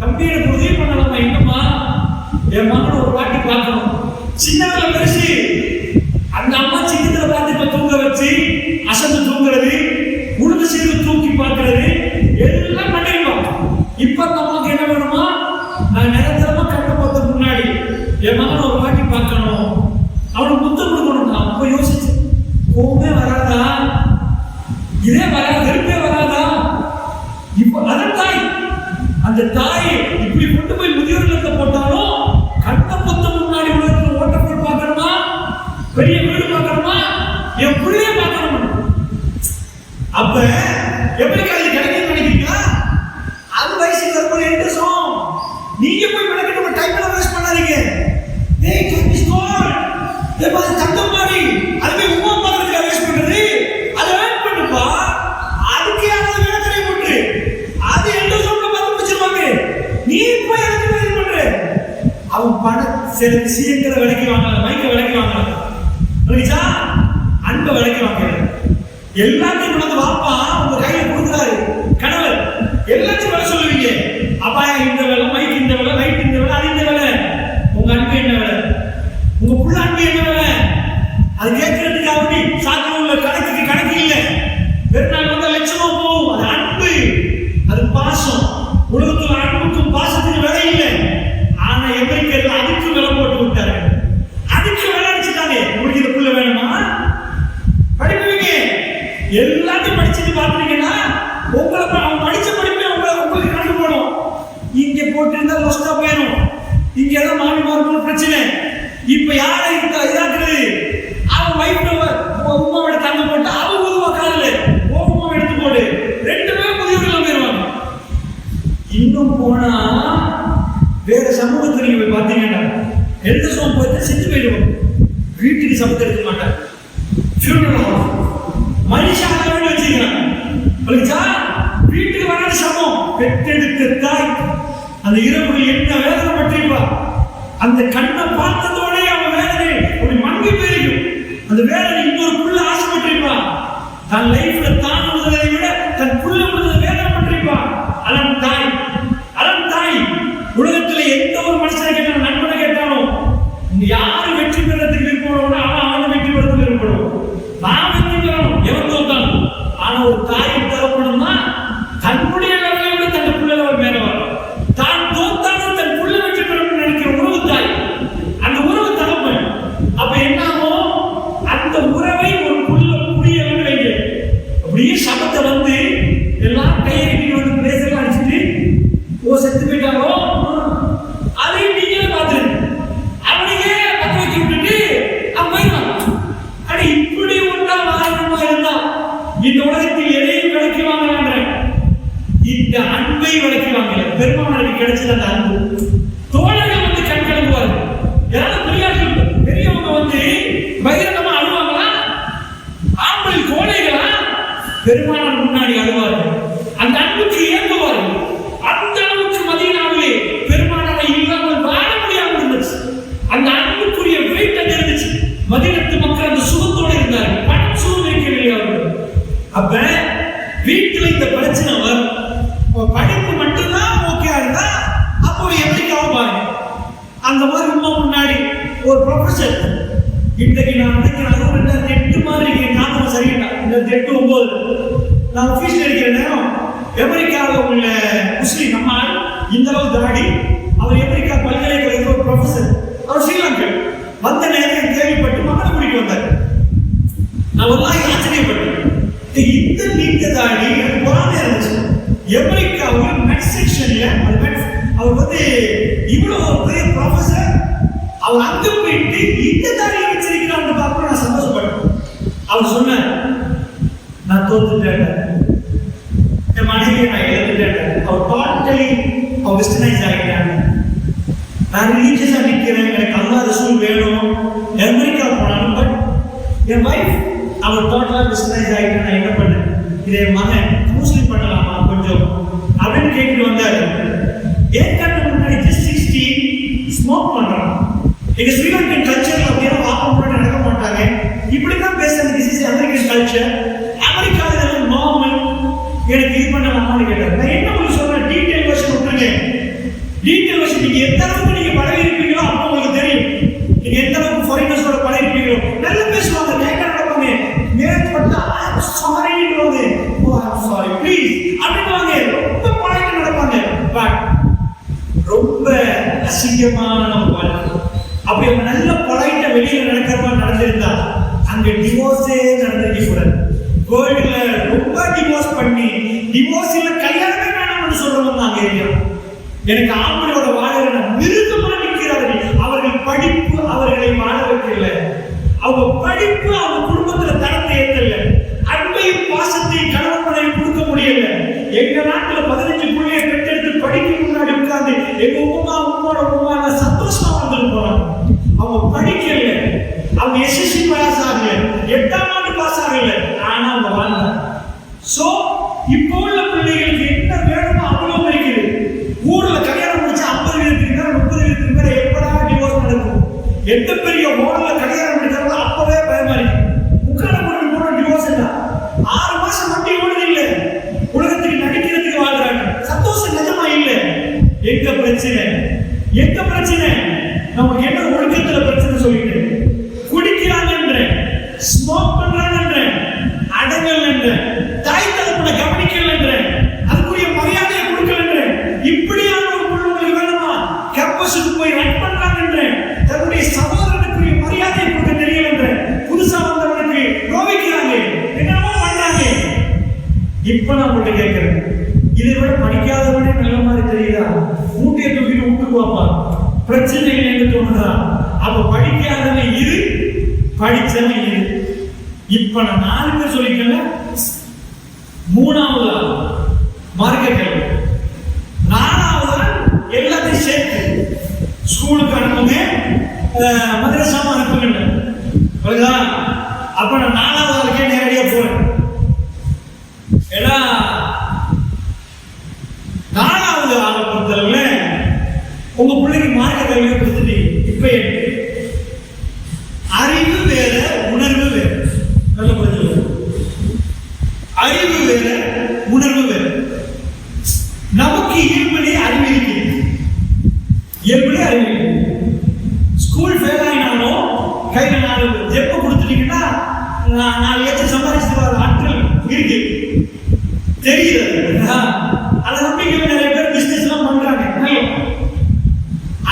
தம்பி எனக்கு உதவி பண்ணலாமா? என்னம்மா? என் மகனை ஒரு வாட்டி பார்க்கணும். சின்னதுல பெருசு அந்த அம்மா சின்னத்துல பார்த்து இப்ப தூங்க வச்சு அசந்து தூங்குறது, உழுது சீர்வு தூக்கி பார்க்கறது எல்லாம் பண்ணிருக்கோம். இப்ப அந்த அம்மாவுக்கு என்ன வேணுமா? நான் நிரந்தரமா கட்ட போறதுக்கு முன்னாடி என் மகனை ஒரு வாட்டி பார்க்கணும், அவனுக்கு முத்தம் கொடுக்கணும். நான் அப்ப யோசிச்சு கோவமே வராதா, இதே வராது, வெறுப்பே வராதா? இப்ப அதான் தாய். அந்த தாய் இப்படி கொண்டு போய் முதியோர்களுக்கு போட்டாலும் கட்ட புத்தம் முன்னாடி உலகத்தில் ஓட்டப்போல் பார்க்கணுமா, பெரிய வீடு பார்க்கணுமா, என் பிள்ளைய பார்க்கணும். அப்ப எப்படி காலையில் கிடைக்கும் நினைக்கிறீங்களா? அது வயசுக்கு வரும்போது இன்ட்ரெஸ்டும் நீங்க போய் மெனக்கிட்டு டைம்ல வேஸ்ட் பண்ணாதீங்க. டேய் டைம் இஸ் கோல்ட். ஏப்பா தங்கம் மாதிரி அதுவே உமா பார்க்கறதுக்கு வேஸ்ட் பண்றது, அதை வேஸ்ட் பண்ணுப்பா. அதுக்கு யாராவது வேலை தெரிய போட்டு அது இன்ட்ரெஸ்ட்ல பார்த்து முடிச்சிருவாங்க. நீ போய் அதுக்கு வேலை பண்ற. அவன் பணம் சில விஷயங்களை விலைக்கு வாங்கலாம், மைக்க விலைக்கு வாங்கலாம், புரியுதா? அன்பை விலைக்கு வாங்கலாம். எல்லாத்தையும் கொண்டு வாப்பா உங்க கையில கொடுக்குறாரு கணவர், எல்லாத்தையும் விலை சொல்லுவீங்க. அப்பாயா இந்த வேலை, மைக் இந்த வேலை, லைட் இந்த வேலை, அது இந்த வேலை. உங்க அன்பு என்ன வேலை? உங்க புள்ள அன்பு என்ன வேலை? அது கேட்கறதுக்கு அப்படி சாத்தியம் உள்ள கணக்கு இல்லை. பெருநாள் வந்த லட்சமா போகும். அது அன்பு, அது பாசம். உலகத்துல அன்புக்கும் பாசத்துக்கு விலை இல்லை. ஆனா எவருக்கு அதுக்கு விலை போட்டு விட்டாரு, அதுக்கு விலை அடிச்சுட்டாங்க. உங்களுக்கு இந்த புள்ள வேணுமா? படிப்பீங்க, எல்லாத்தையும் படிச்சுட்டு பாத்துட்டீங்கன்னா உங்களை அவன் படிச்ச படிப்பே உங்களுக்கு கணக்கு போடும். இங்க போட்டிருந்தா லொஸ்டா போயிடும். இங்க ஏதோ மாமி மாறும் பிரச்சனை. இப்ப யாரை இதாக்குறது? அவன் வயிற்று உமாவோட தங்க போட்டு அவன் உருவா காலில் உமாவை எடுத்து போடு, 2 பேரும் முதியோர்கள் போயிருவாங்க. இன்னும் போனா வேற சமூகத்தில் நீங்க போய் பார்த்தீங்கன்னா எழுத சோம் போயிட்டு செத்து போயிடுவோம். வீட்டுக்கு சமத்தை எடுக்க மாட்டாங்க. மனுஷாக வச்சுக்கிறாங்க. வீட்டுக்கு வராது சமம். பெற்றெடுத்த தாய் அந்த இரவுகள் என்ன வேதனை பற்றிருப்பா. அந்த கண்ணை பார்த்ததோட அவன் வேதனை அப்படி மங்கி போயிருக்கும். அந்த வேதனை இன்னொரு புள்ள ஆசைப்பட்டிருப்பா. தன் லைஃப்ல தான் விடுவதை விட தன் புள்ள விடுவதை வேதனை பற்றிருப்பா. அதான் தாய். அதான் தாய். உலகத்துல எந்த ஒரு மனுஷனை கேட்டாலும், நண்பனை கேட்டாலும், யாரு வெற்றி பெறத்துக்கு விருப்பம் அவன் வெற்றி பெறத்துக்கு விருப்பம். நான் வெற்றி பெறணும் எவன் தோத்தாலும். ஆனா ஒரு தாயை தரப்படணும்னா தன்னுடைய லெவலை விட தன் புள்ள லெவல் மேல வரும். தான் தோத்தாலும் தன் புள்ள வெற்றி பெறணும்னு நினைக்கிற உறவு தாய். அந்த உறவு தகப்பன். அப்ப என்ன ஆகும்? அந்த உறவை ஒரு புள்ள புரிய வைங்க. அப்படியே சபத்தை வந்து எல்லாம் கையெழுத்தி வந்து பிரேசெல்லாம் அடிச்சுட்டு செத்து போயிட்டாரோ அதையும் நீங்களே பார்த்துருங்க. அவனையே பத்த வச்சு விட்டுட்டு அவன் போயிடுவான். ஆனா இப்படி ஒன்றா மாறணுமா இருந்தா இந்த உலகத்தில் எதையும் விளக்கி வாங்கலான்ற இந்த அன்பை விளக்கி வாங்கல. பெருமானருக்கு கிடைச்சது அந்த அன்பு. தோழர்கள் வந்து கண் கலங்குவார்கள். பெருமானார் முன்னாடி அழுவார்கள், அந்த அன்புக்கு ஏங்குவார்கள். அந்த அளவுக்கு மதீனாவிலே பெருமானாரை இல்லாமல் வாழ முடியாமல் இருந்துச்சு. அந்த அன்புக்குரிய வெயிட் அங்க இருந்துச்சு. மதீனத்து மக்கள் அந்த சுகத்தோடு இருந்தார்கள். பணம் சுகம் இருக்கவில்லை அவர்கள். அப்ப வீட்டில் இந்த பிரச்சனை வரும். படிப்பு மட்டும்தான் ஓகே இருந்தா அப்போ எப்படிக்காவும் பாருங்க. அந்த மாதிரி உண்மை முன்னாடி ஒரு ப்ரொஃபஸர் இன்றைக்கு நான் நினைக்கிறேன் 2008 மாதிரி ஞாபகம் சரியில்லை, 2008-9 நான் ஆஃபீஸில் இருக்கிற நேரம் அமெரிக்காவில் உள்ள முஸ்லீம் நம்மால் இந்த அளவு தாடி, அவர் அமெரிக்கா பல்கலைக்கழகத்தில் ஒரு ப்ரொஃபஸர், அவர் ஸ்ரீலங்கன் வந்த நேரம் கேள்விப்பட்டு மகனை கூட்டிட்டு வந்தார். நான் ஒரு ஆச்சரியப்பட்டேன். இந்த நீண்ட தாடி எனக்கு பொறாமை இருந்துச்சு. அமெரிக்காவில் மெட் செக்ஷன்ல அவர் இவ்வளவு பெரிய ப்ரொஃபஸர், அவர் அங்க போயிட்டு இந்த தாடியை வச்சிருக்கிறான்னு பார்க்க நான் சந்தோஷப்பட்டேன். அவர் சொன்னார், நான் தோத்துட்டேன், என் மனைவியை நான் இழந்துட்டேன், அவர் டோட்டலி அவர் வெஸ்டர்னைஸ் ஆகிட்டாங்க, நான் ரிலீஜியஸா நிற்கிறேன், எனக்கு அல்லாஹ் ரசூல் வேணும், அமெரிக்கா போனாலும் பட் என் வைஃப் அவர் டோட்டலா வெஸ்டர்னைஸ் ஆகிட்டேன், நான் என்ன பண்ணேன், இதை மகன் முஸ்லீம் பண்ணலாமா கொஞ்சம் அப்படின்னு கேட்டு வந்தாரு. ஏன் கண்ணு முன்னாடி ஜஸ்ட் 16 ஸ்மோக் பண்றான். எங்க ஸ்ரீலங்கன் கல்ச்சர்ல அப்படியே வாப்பா முன்னாடி நடக்க மாட்டாங்க, இப்படிதான் பேசுறது. திஸ் இஸ் அமெரிக்கன் கல்ச்சர், அமெரிக்காவில் நார்மல். எனக்கு இது பண்ணலாமான்னு கேட்டார். நான் என்ன உங்களுக்கு சொல்றேன், டீடைல் வெர்ஷன் விட்டுருங்க. டீடைல் வெர்ஷன் நீங்க எந்த அளவுக்கு நீங்க பழகி இருப்பீங்களோ அப்போ உங்களுக்கு தெரியும். நீங்க எந்த அளவுக்கு ஃபாரினர்ஸோட பழகி இருப்பீங்களோ நல்லா பேசுவாங்க, கேட்க நடப்பாங்க, நேரத்து பட்டா சாரின்னு சாரி ப்ளீஸ் அப்படின்வாங்க, ரொம்ப பழகி நடப்பாங்க. பட் ரொம்ப அசிங்கமான நம்ம வாழ்க்கை. அப்படி அவங்க நல்ல பழகிட்ட வெளியில நடக்கிற மாதிரி நடந்திருந்தா அங்க டிவோர்ஸே நடந்திருக்க கூடாது. கோயில்ல ரொம்ப டிவோர்ஸ் பண்ணி டிவோர்ஸ் இல்ல கல்யாணமே வேணாம்னு சொல்றவங்க அங்க இருக்கிறோம். எனக்கு ஆம்பளையோட வாழ்கிற மிருகமா நிற்கிறார்கள். அவர்கள் படிப்பு அவர்களை வாழ வைக்கல, அவங்க படிப்பு அவங்க குடும்பத்துல தரத்தை ஏற்றல, அன்பையும் பாசத்தையும் கணவன் மனைவி கொடுக்க முடியல. எங்க நாட்டுல 15 பிள்ளையை பெற்றெடுத்து படிக்க முன்னாடி உட்கார்ந்து எங்க உமா சந்தோஷமா வந்துட்டு போறாங்க. அவங்க படிக்கல, அவங்க எஸ்எஸ்சி பாஸ் ஆகல, 8ஆம் ஆண்டு பாஸ் ஆகல, ஆனா அவங்க வாழ்ந்தாங்க. சோ இப்போ உள்ள பிள்ளைகளுக்கு என்ன வேணுமோ அவ்வளவு இருக்குது. ஊர்ல கல்யாணம் முடிச்சா 50 வீதத்துக்கு மேல 30 வீதத்துக்கு மேல எப்படா டிவோர்ஸ் நடக்கும். எந்த பெரிய ஹோட்டல்ல கல்யாணம் முடிச்சாலும் அப்பவே பயமா இருக்கு. உட்கார போன டிவோர்ஸ் இல்ல, 6 மாசம் மட்டும் ஓடுது இல்ல, உலகத்துக்கு நடிக்கிறதுக்கு வாழ்றாங்க. சந்தோஷம் நிஜமா இல்ல. எங்க பிரச்சனை, எங்க பிரச்சனை? நமக்கு என்ன ஒழுக்கத்துல பிரச்சனை சொல்லிட்டு குடிக்கிறாங்க, ஸ்மோக் பண்றாங்க, அடங்கல், தாய் தகப்பனை கவனிக்கல, அதுக்குரிய மரியாதையை கொடுக்கல. இப்படியான ஒரு குழுக்கள் வேணுமா? கேம்பஸுக்கு போய் ரன் பண்றாங்க, தன்னுடைய சகோதரனுக்குரிய மரியாதையை கொடுக்க தெரியல, புதுசா வந்தவனுக்கு கோவிக்கிறாங்க, என்னமோ பண்றாங்க. இப்ப நான் உங்கள்கிட்ட கேட்கிறேன், இதை விட படிக்காதவனே நல்ல மாதிரி தெரியுதா? மூட்டையை தூக்கிட்டு விட்டுக்குவாப்பா, பிரச்சனை என்று தோணுதா? அப்ப படிக்காதவன் இரு, படிச்சவன் இரு. இப்ப நான் 4 பேர் சொல்லிக்கல. 3வது மார்க்க கல்வி, 4வது எல்லாத்தையும் சேர்த்து ஸ்கூலுக்கு அனுப்புங்க, மதரசாம அனுப்புங்க. அப்ப நான் 4வது நேரடியா போறேன். ஏன்னா 4வது ஆளை பொறுத்தளவுல உங்க பிள்ளைக்கு மார்க்க கல்வியை கொடுத்துட்டீங்க. இப்ப அறிவு வேற, உணர்வு வேற. நல்ல புரிஞ்சு, அறிவு வேற, உணர்வு வேற. நமக்கு இயல்பிலே அறிவு இருக்கிறது, இயல்பிலே அறிவு இருக்கிறது. ஸ்கூல் ஃபெயில் ஆகினாலும் கையில 4 ஜெப்ப கொடுத்துட்டீங்கன்னா 4 லட்சம் சம்பாதிச்சுட்டு வர ஆட்கள் இருக்கு, தெரியுது. அதை நம்பி நிறைய பேர் பிசினஸ் எல்லாம் பண்றாங்க.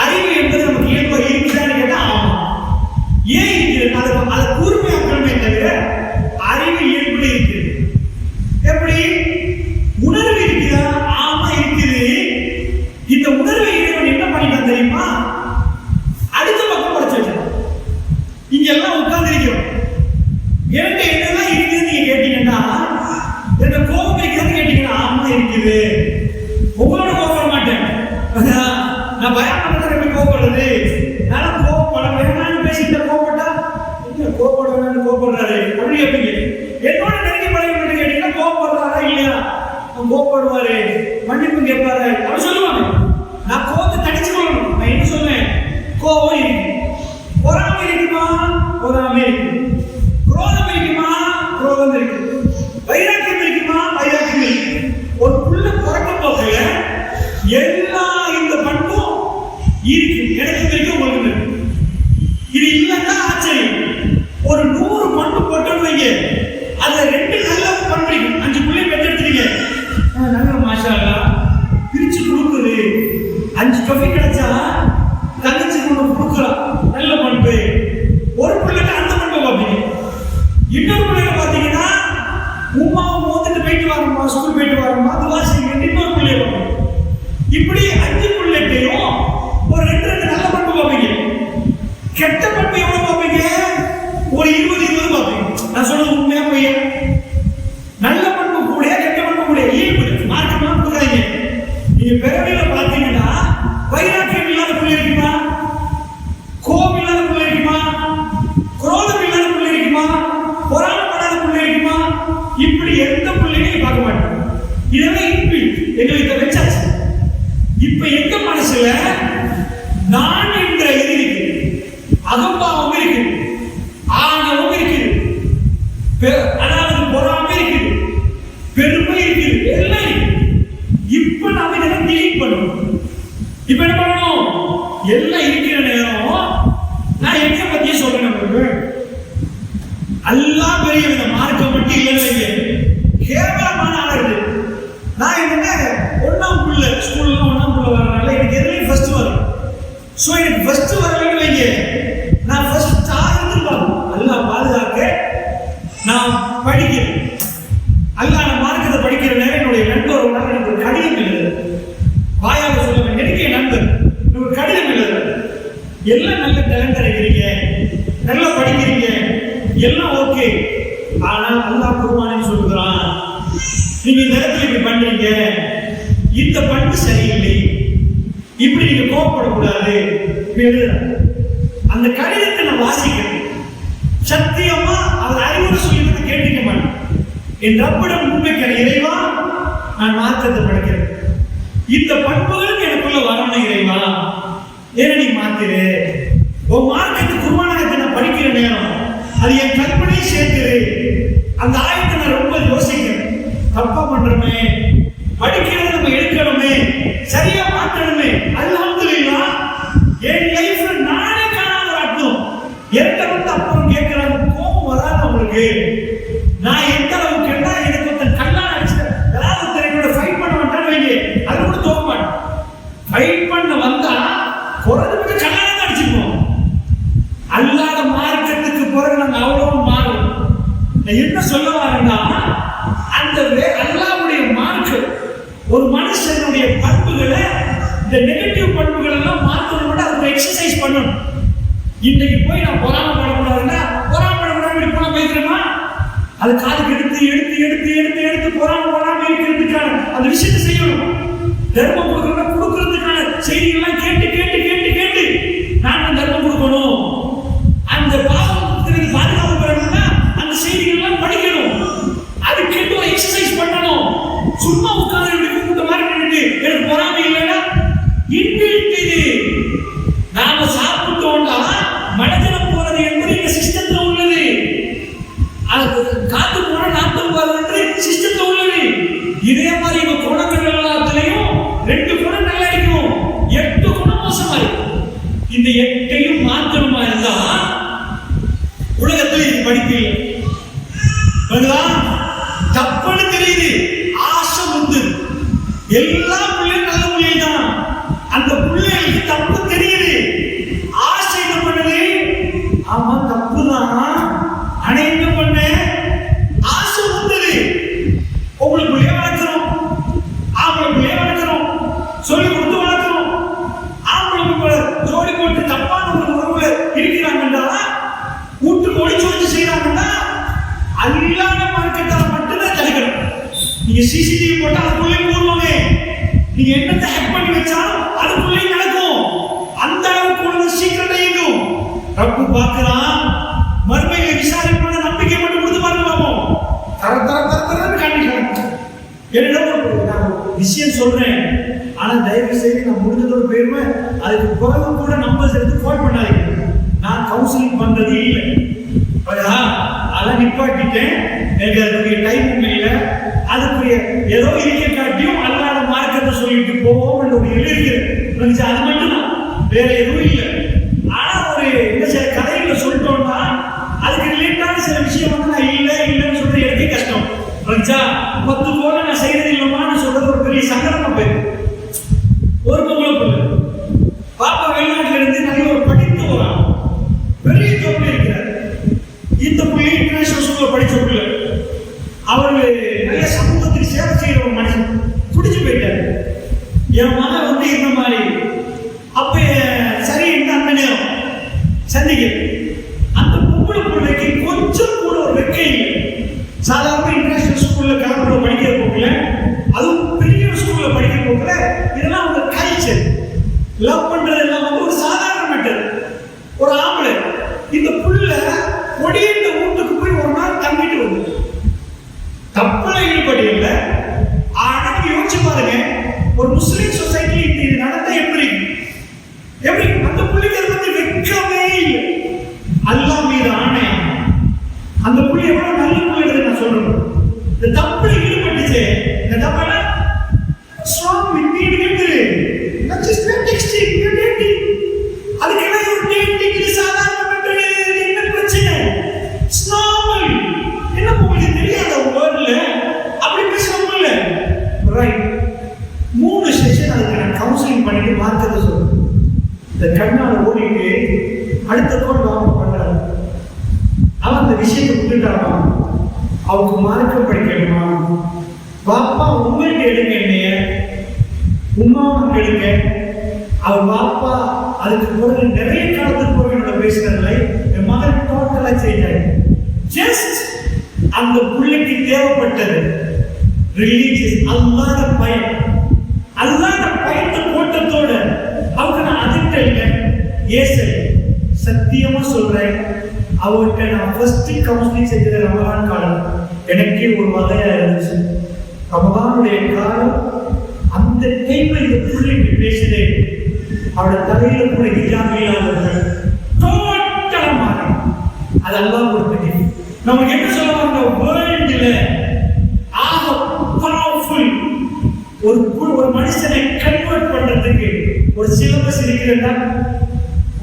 அறிவு என்பது நமக்கு இயல்பா இருக்குதான்னு கேட்டா ஆமா. ஏன் இருக்குது? அதை கூர்மையாக்கணுமே தவிர அறிவு இயல்புல இருக்குது. எப்படி? உணர்வு இருக்குதா? ஆமா இருக்குது. இந்த உணர்வை இறைவன் என்ன பண்ணிட்டான் தெரியுமா? அடுத்த பக்கம் படிச்சு இங்க எல்லாம் உட்கார்ந்து இருக்கிறோம். என்கிட்ட என்னெல்லாம் இருக்குதுன்னு நீங்க கேட்டீங்கன்னா, என்ன கோபம் இருக்குதுன்னு கேட்டீங்கன்னா ஆமா இருக்குது. உங்களோட கோபப்பட மாட்டேன், நான் பயம் பண்றது எப்படி கோபப்படுறது? நான் கோபப்பட வேணாம்னு பேசிட்டு கோபப்பட்டா கோபப்பட வேணாம்னு கோபப்படுறாரு அப்படி கேட்பீங்க. என்னோட நெருங்கி பழகி கேட்டீங்கன்னா கோபம் கோபப்படுவாரு, மன்னிப்பு கேட்பாரு, அவர் சொல்லுவாங்க நான் கோபத்தை தடிச்சுக்கணும். நான் என்ன சொல்லுவேன், கோபம் இருக்கு, பொறாமை இருக்குமா, பொறாமை இருக்கு, குரோதம் இருக்குமா, குரோதம் இருக்கு, வைராக்கியம் இருக்குமா, வைராக்கியம் இருக்கு. ஒரு புள்ள பிறக்க போகல எல்லா இந்த பண்பும் இருக்கு, எனக்கு இருக்கு, உங்களுக்கு இருக்கு. இது இல்லைன்னா ஆச்சரியம். ஒரு 100 பண்பு போட்டோன்னு வைங்க, அதுல 2 நல்ல பண்பு இருக்கு. 5 பிள்ளை பெற்றெடுத்துறீங்க, நல்ல மாஷா அல்லாஹ் பிரிச்சு கொடுக்குது. 5 கஃபி கிடைச்சா தங்கச்சி கொண்டு கொடுக்கலாம், நல்ல பண்பு. ஒரு பிள்ளைக்கு அந்த பண்பை பார்ப்பீங்க. இன்னொரு பிள்ளைங்க பார்த்தீங்கன்னா உமாவை மோந்துட்டு போயிட்டு வரமா, ஸ்கூல் போயிட்டு வரமா, துவா செய்யுங்க, இன்னொரு பிள்ளைய பார்ப்பீங்க. இப்படி 5 பிள்ளைட்டையும் ஒரு 2 நல்ல பண்பு பார்ப்பீங்க. கெட்ட பண்பு எவ்வளவு பார்ப்பீங்க, ஒரு 20 பார்ப்பீங்க. நான் சொல்றது உண்மையா பொய்யா? நல்ல பண்பு கூட கெட்ட பண்பு கூட ஈர்ப்பு மாற்றமா கொடுக்குறாங்க. நீங்க பிறவியில பார்த்தீங்கன்னா வைராக்கியம் இல்லாத பிள்ளை இருக்குமா, கோபம் இல்லாத பிள்ளை இருக்குமா, குரோதம் இல்லாத பிள்ளை இருக்குமா, பொறாமைப்படாத பிள்ளை இருக்குமா? இப்படி எந்த பிள்ளையும் பார்க்க மாட்டோம். இதெல்லாம் இன்பி எங்களுக்கு வச்சாச்சு. இப்ப எங்க மனசுல நான் என்ற இது இருக்கு, அகம்பாவம் இருக்கு, ஆணவம் இருக்குது, அதாவது பொறாமை இருக்குது, பெருமை இருக்குது, எல்லாம் இருக்கு. இப்ப நாம இதெல்லாம் டீல் பண்ணணும். இப்ப என்ன பண்ணணும், எல்லாம் இருக்கிற நேரம் நான் என்னைய பத்தியே சொல்றேன். எல்லாம் பெரிய வித மார்க்கம் மட்டும் இல்லைன்னு கேவலமான ஆளுது. நான் என்ன 1ஆம் பிள்ளை, ஸ்கூல்ல 1ஆம் பிள்ளை வரனால எனக்கு எதுவுமே ஃபர்ஸ்ட் வரும். ஸோ எனக்கு ஃபர்ஸ்ட் வரலன்னு வைங்க, நான் ஃபர்ஸ்ட் ஆகிருந்துருப்பாங்க. அல்லாஹ் பாதுகாக்க நான் படிக்கிறேன். அல்லாஹ் நான் மார்க்கத்தை படிக்கிற நேரம் என்னுடைய நண்பர் ஒரு நாள் எனக்கு ஒரு கடிதம் எழுது, வாயாக சொல்லுவேன், எனக்கு என் நண்பர் ஒரு கடிதம் எழுது, எல்லாம் நல்ல டேலண்ட் அடைக்கிறீங்க, நல்லா படிக்கிறீங்க, எல்லாம் ஓகே, ஆனால் அல்லாஹ் குர்ஆனில் சொல்லுகிறான் நீங்க இந்த இடத்துல இப்படி பண்றீங்க, இந்த பண்பு சரியில்லை, இப்படி நீங்க கோபப்படக்கூடாது. அந்த கடிதத்தை நான் வாசிக்கிறேன். சத்தியமா அவர் அறிவுரை சொல்லி கேட்டுக்க மாட்டேன். என் ரப்பிடம் முன்வைக்கிற இறைவா, நான் மாற்றத்தை படிக்கிறேன். இந்த பண்புகளும் எனக்குள்ள வரணும் இறைவா, ஏன்னா நீ மாத்திரு. உன் மார்க்கத்து குர்ஆனை நான் படிக்கிற நேரம் அது என் கற்பனையை சேர்த்துரு. அந்த ஆயத்தை நான் ரொம்ப யோசிக்கிறேன். தப்பா பண்றோமே, படிக்கிறது நம்ம எடுக்கணுமே, சரியா மாற்றணுமே. அல்ஹம்துலில்லாஹ் என் லைஃப்ல நானே காணாம ஆட்டணும். எந்த வந்து அப்புறம் கேட்கிறாங்க, கோபம் வராது அவங்களுக்கு. நான் எந்த அளவுக்கு கேட்டா எனக்கு ஒருத்தன் கல்லால் அடிச்சு ஏதாவது ஒருத்தர் என்னோட ஃபைட் பண்ண மாட்டான்னு வைங்க, அது கூட தோக்க மாட்டேன். ஃபைட் பண்ண வந்தா குறைஞ்சு கல்லால தான் அடிச்சுப்போம். அல்லாத மார்க்கத்துக்கு பிறகு நாங்கள் அவ்வளவு மாறும். நான் என்ன சொல்ல வரேன்னா, அந்த அல்லாஹ்வுடைய மார்க்கம் ஒரு மனுஷனுடைய பண்புகளை, இந்த நெகட்டிவ் பண்புகள் எல்லாம் மாற்றணும், அதுக்கு எக்ஸசைஸ் பண்ணணும். இன்னைக்கு போய் நான் பொறாமப்படக்கூடாதுன்னா, பொறாமப்படக்கூடாது போனா பேசுறேமா, அது காதுக்கு எடுத்து எடுத்து எடுத்து எடுத்து எடுத்து பொறாமப்படாம இருக்கிறதுக்கான அந்த விஷயத்தை செய்யணும். தர்மம் கொடுக்கறதுக்கான செய்திகள்லாம் கேட்டு கேட்டு கேட்டு கேட்டு நான் தர்மம் கொடுக்கணும். அந்த பாவத்திற்கு பாதுகாப்பு பெறணும்னா அந்த செய்திகள்லாம் படிக்கணும். அதுக்கு ஒரு எக்ஸசைஸ் பண்ணணும். சும்மா உட்கார்ந்து இப்படி கூப்பிட்ட மாதிரி நின்னுட்டு எனக்கு பொறாமை இல்லைன்னா இன்பில்ட். நாம சாப்பிட்டோம்னா மனிதனம் போறது என்பது இந்த சிஸ்டத்துல உள்ளது. அது காத்து போனா நாட்டம் போறது சிஸ்டத்துல உள்ளது. இதே மாதிரி இந்த குணங்கள் எல்லாத்துலயும் 2 குணம் நல்லா இருக்கும், 8 குணம் மோசமா இருக்கும். இந்த 8ஐயும் மாற்றணுமா இருந்தா உலகத்துல இது படிப்பு இல்லை. தப்புன்னு தெரியுது, ஆசை முந்து. எல்லா பிள்ளையும் நல்ல பிள்ளை தான், அந்த பிள்ளைகளுக்கு தப்பு தெரியுது, ஆசை என்ன பண்ணுது, ஆமா தப்பு தான், ஆனா என்ன பண்ண ஆசை முந்துது. உங்களுக்கு பிள்ளைய வளர்க்கணும், ஆம்பளை பிள்ளைய வளர்க்கணும், சொல்லி கொடுத்து வளர்க்கணும். ஆம்பளை ஜோடி போட்டு தப்பான ஒரு உறவுல இருக்கிறாங்கன்னா, வீட்டுக்கு ஒளிச்சு வச்சு செய்யறாங்கன்னா, அல்லாத மார்க்கத்தால் மட்டும்தான் தடுக்கணும். நீங்க சிசிடிவி போட்டா அதுக்குள்ளே போடுவாங்க, நீங்க என்னத்தை ஹேக் பண்ணி வச்சாலும் அதுக்குள்ளே நடக்கும். அந்த அளவுக்கு ஒரு சீக்கிரம் இயங்கும். ரப்பு பார்க்கிறான், மறுமையை விசாரிப்பான நம்பிக்கை மட்டும் கொடுத்து பாருங்க. தர தர தர தரன்னு காட்டிக்கிறாங்க. என்னிடம் நான் விஷயம் சொல்றேன், ஆனா தயவு செய்து நான் முடிஞ்சதோட போயிருவேன். அதுக்கு பிறகு கூட நம்பர்ஸ் எடுத்து ஃபோன் பண்ணாதீங்க. நான் கவுன்சிலிங் பண்றது இல்லை, அதெல்லாம் நிப்பாட்டிட்டேன். எனக்கு அதுக்குரிய டைம் இல்லை. அதுக்குரிய ஏதோ இருக்க காட்டியும் அல்லாத மார்க்கத்தை சொல்லிட்டு போவோம் என்று ஒரு எழுதிக்கிறேன். அது மட்டும் தான், வேற எதுவும் இல்லை. ஆனா ஒரு என்ன சில கதைகளை சொல்லிட்டோம்னா அதுக்கு ரிலேட்டான சில விஷயம் வந்து நான் இல்லைன்னு சொல்றது எனக்கே கஷ்டம். 10 போல நான் செய்யறது இல்லமான்னு சொல்றது ஒரு பெரிய சங்கடமா போயிருக்கு. ஒரு பொம்பளை பிள்ளை பாப்பா வெளிநாட்டுல இருந்து நிறைய ஒரு படித்து வரான், பெரிய ஜோப்ல இருக்கிறார். இந்த பிள்ளை இன்டர்நேஷனல் ஸ்கூல்ல படிச்ச பிள்ளை, அவரு நிறைய சமூகத்துக்கு சேவை செய்யற ஒரு மனுஷன். துடிச்சு போயிட்டாரு. என் மகன் வந்து இந்த மாதிரி அப்ப சரி இந்த அந்த நேரம் சந்திக்க அந்த பொம்பளை பிள்ளைக்கு கொஞ்சம் கூட ஒரு வெக்கை இல்லை. சாதாரண இன்டர்நேஷனல் ஸ்கூல்ல கலப்புல படிக்கிற போகல, அதுவும் பெரிய ஸ்கூல்ல படிக்கிற போகல, இதெல்லாம் அவங்க கல்ச்சர். லவ் பண்றது எல்லாம் வந்து ஒரு சாதாரண மேட்டர். ஒரு ஆம்பளை இந்த புள்ள கொடியேற்ற வீட்டுக்கு போய் ஒரு நாள் தங்கிட்டு வந்து தப்பல ஈடுபடி இல்லை. ஆனா யோசிச்சு பாருங்க, ஒரு முஸ்லிம் சொசைட்டி இது நடந்த எப்படி அந்த புள்ளிக்கு அதை பத்தி வெக்கமே இல்லை. அல்லாஹ் மீது ஆணை, அந்த புள்ளி எவ்வளவு நல்ல புள்ளி நான் சொல்றேன். இந்த தப்புல ஈடுபட்டுச்சு, இந்த தப்பான ஸ்ட்ராங் மீடியேட்டர் அதுக்கு என்ன ஒரு டேட்டிங் சாதாரண என்ன பிரச்சனை? ஸ்நார்மல் என்ன உங்களுக்கு தெரியாத வேர்ட்ல அப்படி பேசணும் இல்ல, ரைட்? 3 செஷன் அதுக்கு நான் கவுன்சிலிங் பண்ணிட்டு மார்க்கத்தை சொல்றேன். இந்த கண்ணால ஓடிட்டு அடுத்த கோல் வாங்க பண்றாங்க. அவன் அந்த விஷயத்தை விட்டுட்டாமா, அவங்க மார்க்கம் படிக்கணுமா? பாப்பா உங்களுக்கு எடுங்க, என்னைய உமாவுக்கு எடுங்க. அவன் பாப்பா அதுக்கு பிறகு நிறைய காலத்துக்கு பிறகு என்னோட பேசுறதுல என் மகன் டோட்டலா சேஞ்ச் ஆயிடுச்சு. ஜஸ்ட் அந்த பிள்ளைக்கு தேவைப்பட்டது ரிலீஜியஸ் அல்லாத பயம், அல்லாத பயத்தை போட்டத்தோட அவங்க நான் அதிர்ட்டேங்க. ஏசல் சத்தியமா சொல்றேன், அவர்கிட்ட நான் ஃபர்ஸ்ட் கவுன்சிலிங் செஞ்சது ரமலான் காலம். எனக்கே ஒரு வகையா இருந்துச்சு. ரமலானுடைய காலம் அந்த டைம்ல இந்த பிள்ளைக்கு பேசுதே, அவரோட தலையில கூட ஹிஜாப் இல்லாதவர்கள் டோட்டலா மாறும். அதெல்லாம் கொடுத்துட்டு நமக்கு என்ன சொல்லுவாங்க, வேர்ல்டுல ஆக பவர்ஃபுல் ஒரு மனுஷனை கன்வெர்ட் பண்றதுக்கு ஒரு சிலபஸ் இருக்கிறதா?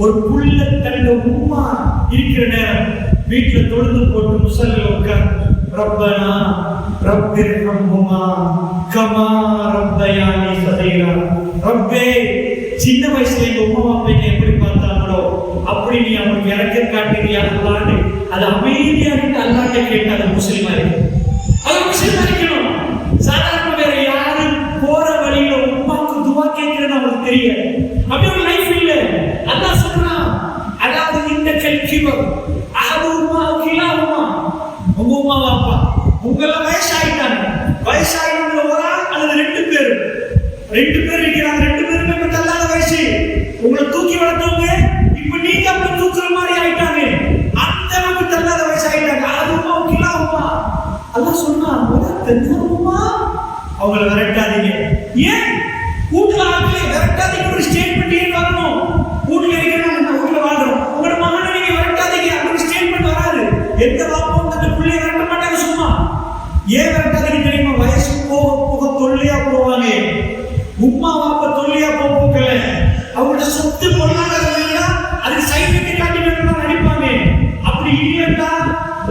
ஒரு புள்ள தன்னுடைய உம்மா இருக்கிற நேரம் வீட்டுல தொழுது போட்டு முசல்ல உட்கார்ந்து ரப்பனா ரப்பிர்ஹம்ஹுமா கமா ரப்பயானி சகீரா, ரப்பே சின்ன வயசுல எங்க உம்மா அப்பா எப்படி பார்த்தாங்களோ அப்படி நீ அவனுக்கு இறக்க காட்டுறியா அல்லான்னு அது அமைதியா இருந்து அல்லாட்ட கேட்டு அது முஸ்லிமா இருக்கு. அது முஸ்லிமா இருக்கணும். சாதாரண வேற யாரும் போற வழியில உம்மாக்கு துவா கேட்கிறேன்னு அவனுக்கு தெரியாது. அப்படி ஒரு லைஃப் இல்ல. அல்லாஹ் சொல்றான், அதாவது இந்த கல்கிவர் அஹதுமா கிலாஹுமா, உங்க உம்மா அப்பா உங்களெல்லாம் வயசாயிட்டாங்க, வயசாயினவங்க ஒரு ஆள் அல்லது 2 பேர் இருக்கிறாங்க. 2 பேருமே இப்ப தள்ளாத வயசு. உங்களை தூக்கி வளர்த்தவங்க இப்ப நீங்க அப்படி தூக்குற மாதிரி ஆயிட்டாங்க. அந்த அளவுக்கு தள்ளாத வயசு ஆயிட்டாங்க. அதுமா கிலாஹுமா அல்லாஹ் சொன்னா தெரிஞ்சுமா அவங்கள விரட்டாதீங்க. ஏன் வீட்டுல ஆட்களை விரட்டாதீங்க ஒரு ஸ்டேட்மெண்ட் ஏன் வரணும்? வீட்டுல இருக்கிறாங்க, வீட்டுல வாழ்றோம், உங்களோட மகனை நீங்க விரட்டாதீங்க அப்படின்னு ஸ்டேட்மெண்ட் வராது. எந்த வாப்பம் தன்னை பிள்ளைய விரட்ட மாட்டாங்க. சும்மா ஏன் விரட்டாதீங்க தெரியுமா? வயசு போக போக தொல்லையா போவாங்க. உம்மா வாப்பா தொல்லையா போகல, அவங்களோட சொத்து பொருளாதாரம் அதுக்கு சைடுக்கு காட்டி நடிப்பாங்க. அப்படி இல்லைன்னா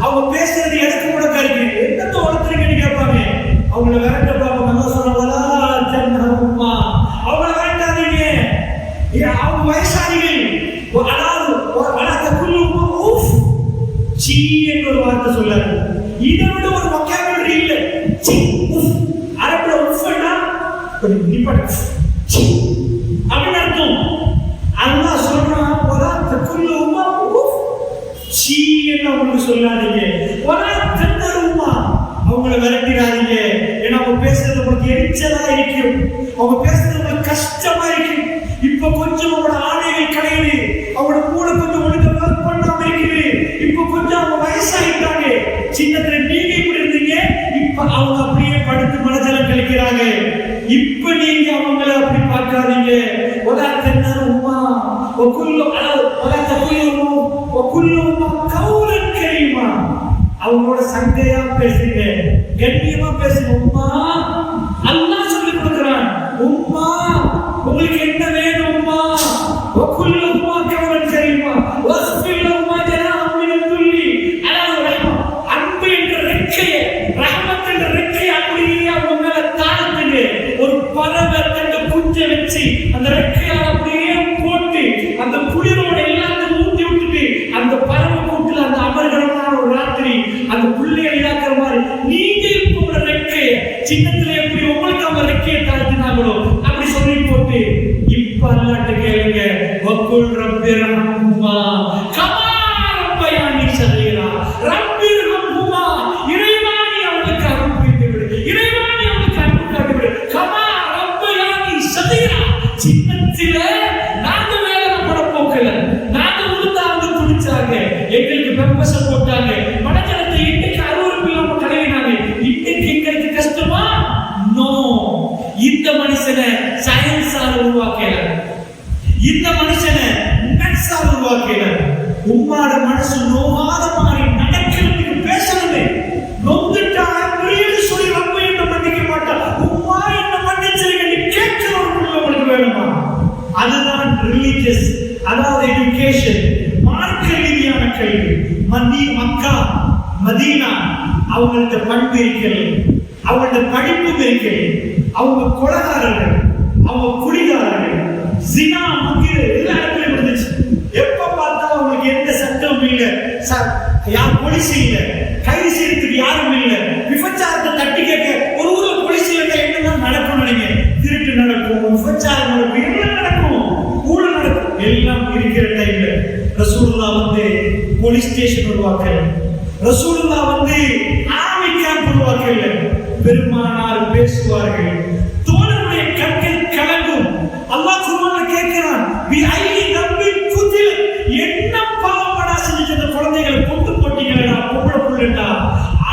அவங்க பேசுறது எனக்கு கூட கருது என்னத்த வளர்த்துருக்கேன்னு கேட்பாங்க. அவங்கள விரட்ட பார்ப்போம். நல்லா சொன்னாங்களா உம்மா அவங்கள விரட்டாதீங்க. அவங்க வயசாளிகள், அதாவது வளர்த்தக்குள்ள உம்மா ஊஃப் சீ என்று ஒரு வார்த்தை சொல்லாரு. இதை விட ஒரு வொக்காபுலரி இல்லை. சீ ஊஃப் அரபுல ஊஃப்னா கொஞ்சம் நிப்பாட்டு அப்படின்னு அர்த்தம். அல்லாஹ் சொல்றான், வளர்த்தக்குள்ள உம்மா ஊஃப் சீ என்று அவங்களுக்கு சொல்லாதீங்க. வளர்த்தக்குள்ள அவங்களை விரட்டிடாதீங்க. ஏன்னா அவங்க பேசுறது உங்களுக்கு எரிச்சலா இருக்கும், அவங்க பேசுறது உங்களுக்கு கஷ்டமா இருக்கும். இப்ப கொஞ்சம் அவங்களோட ஆடைகள் கடையுது, அவங்களோட கூட கொஞ்சம் ஒழுங்க ஒர்க் பண்ணாம இருக்குது. இப்ப கொஞ்சம் அவங்க வயசாயிட்டாங்க. சின்னத்துல நீங்க இப்படி இருந்தீங்க, இப்ப அவங்க அப்படியே படுத்து மனதில இப்ப நீங்க அவங்கள அப்படி பார்க்காதீங்க. உமா அவங்களோட சங்கையா பேசுங்க, கண்ணியமா பேசுங்க. உம்மா அல்லாஹ் சொல்லி கொடுக்கிறான், உம்மா உங்களுக்கு என்ன வேணும் உம்மா? وكلهما كونا كريما واغفر لهما جناح من الذل على الرحمة. அன்பு என்ற ரெக்கையை, ரஹ்மத் என்ற ரெக்கையை அப்படியே அவங்க மேல தாழ்த்துங்க. ஒரு பறவை தங்க குஞ்ச வச்சு அந்த ரெக்கையால் அப்படியே போட்டு அந்த குளிரோட எல்லாத்தையும் ஊட்டி விட்டுட்டு அந்த பறவை கூட்டுல அந்த அமர்கரமான ஒரு ராத்திரி அந்த புள்ளையை இழக்கிற மாதிரி நீங்க இப்ப ரெக்கைய சின்னத்துல எப்படி உங்களுக்கு அவங்க ரெக்கையை தாழ்த்தினாங்களோ அப்படி சொல்லி போட்டு இப்ப அல்லாட்ட கேளுங்க, வக்குல் ரப்பிர்ஹம்ஹுமா கமா ரப்பயானி ஸகீரா. ரப்பிர்ஹம்ஹுமா இறைவா நீ அவங்களுக்கு அருள் புரிந்து விடு, இறைவா நீ அவங்களுக்கு அன்பு காட்டி விடு. கமா ரப்பயானி ஸகீரா. சின்னத்தில நாங்க வேலை பட போக்கல, நாங்க உளுந்தாங்க துடிச்சாங்க, எங்களுக்கு பெம்பச போட்டாங்க, மனஜலத்தை இன்னைக்கு அருவருப்பு இல்லாம கழுவினாங்க. இன்னைக்கு எங்களுக்கு கஷ்டமா? நோ. இந்த மனுஷனை சயின்ஸால உருவாக்கல, இந்த மனுஷனை நட்ஸால உருவாக்கல. உம்மாட மனசு நோகாத மாதிரி நடக்கிறதுக்கு பேசணுமே. நொந்துட்டா அப்படின்னு சொல்லி ரொம்ப என்ன மன்னிக்க மாட்டா. உம்மா என்ன மன்னிச்சிருங்க நீ கேட்கிற ஒரு பிள்ளை உங்களுக்கு வேணுமா? அதுதான் ரிலீஜியஸ், அதாவது எஜுகேஷன், மார்க்க ரீதியான கல்வி. மக்கா மதீனா அவங்கள்ட்ட பண்பு இருக்கிறது, அவங்கள்ட்ட படிப்பு இருக்கிறது. அவங்க கொலைகாரர்கள், அவங்க குடிகாரர்கள், ஜினா மங்கிற எல்லா இடத்துலயும் இருந்துச்சு. எப்ப பார்த்தா அவங்களுக்கு எந்த சட்டமும் இல்லை, யார் போலீஸ் இல்லை, கைது செய்யறதுக்கு யாரும் இல்லை. விபச்சாரத்தை தட்டி கேட்க ஒரு ஊர்ல போலீஸ் இல்லை என்னதான் நடக்கும் நினைங்க? திருட்டு நடக்கும், விபச்சாரம் நடக்கும், எல்லாம் நடக்கும், ஊழல் நடக்கும். எல்லாம் இருக்கிற டைம்ல ரசூலுல்லாஹ் வந்து போலீஸ் ஸ்டேஷன் உருவாக்கல, ரசூலுல்லாஹ் வந்து ஆர்மி கேம்ப் உருவாக்கல. பெருமானார் பேசுவார்கள், தோழருடைய கண்கள் கலங்கும். அல்லாஹ் குர்ஆன்ல கேட்கிறான், பி ஐ ரப்பி குதில், என்ன பாவமடா செஞ்ச அந்த குழந்தைகளை கொண்டு போட்டீங்களா? பொம்பளை புள்ளடா,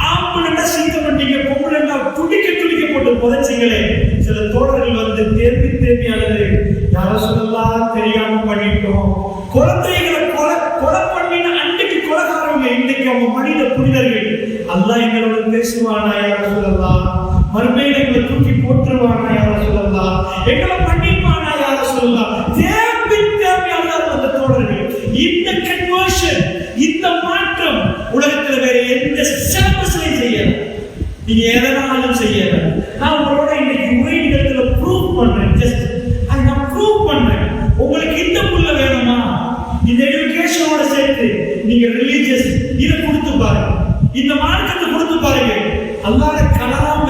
ஆம்பளடா சீக்க பண்ணீங்க, பொம்பளடா துடிக்க போட்டு புதைச்சீங்களே. சில தோழர்கள் வந்து தேம்பி அழுது, யார சொல்லலாம் தெரியாம பண்ணிட்டோம். குழந்தைகளை கொலை பண்ணின அன்னைக்கு கொலைகாரங்க, இன்னைக்கு அவங்க மனித புனிதர்கள். அல்லாஹ் எங்களோட பேசுவானா யார சொல்லலாம்? மறுமையில எங்களை தூக்கி போட்டுருவானா யார சொல்லலாம்? எங்களை மன்னிப்பானா யார சொல்லலாம்? தேம்பி அல்லாஹ் அந்த தோழர்கள். இந்த கன்வர்ஷன், இந்த மாற்றம் உலகத்துல வேற எந்த சிலபஸ்லையும் செய்யல, நீங்க எதனாலும் செய்யல. நான் உங்களோட இன்னைக்கு உரை நிகழ்த்துல ப்ரூவ் பண்றேன், ஜஸ்ட் நான் ப்ரூவ் பண்றேன். உங்களுக்கு இந்த புள்ள வேணுமா? இந்த எஜுகேஷனோட சேர்த்து நீங்க ரிலீஜியஸ் இதை கொடுத்து பாருங்க, இந்த மார்க்கத்தை கொடுத்து பாருங்க. அல்லாஹ் கலாம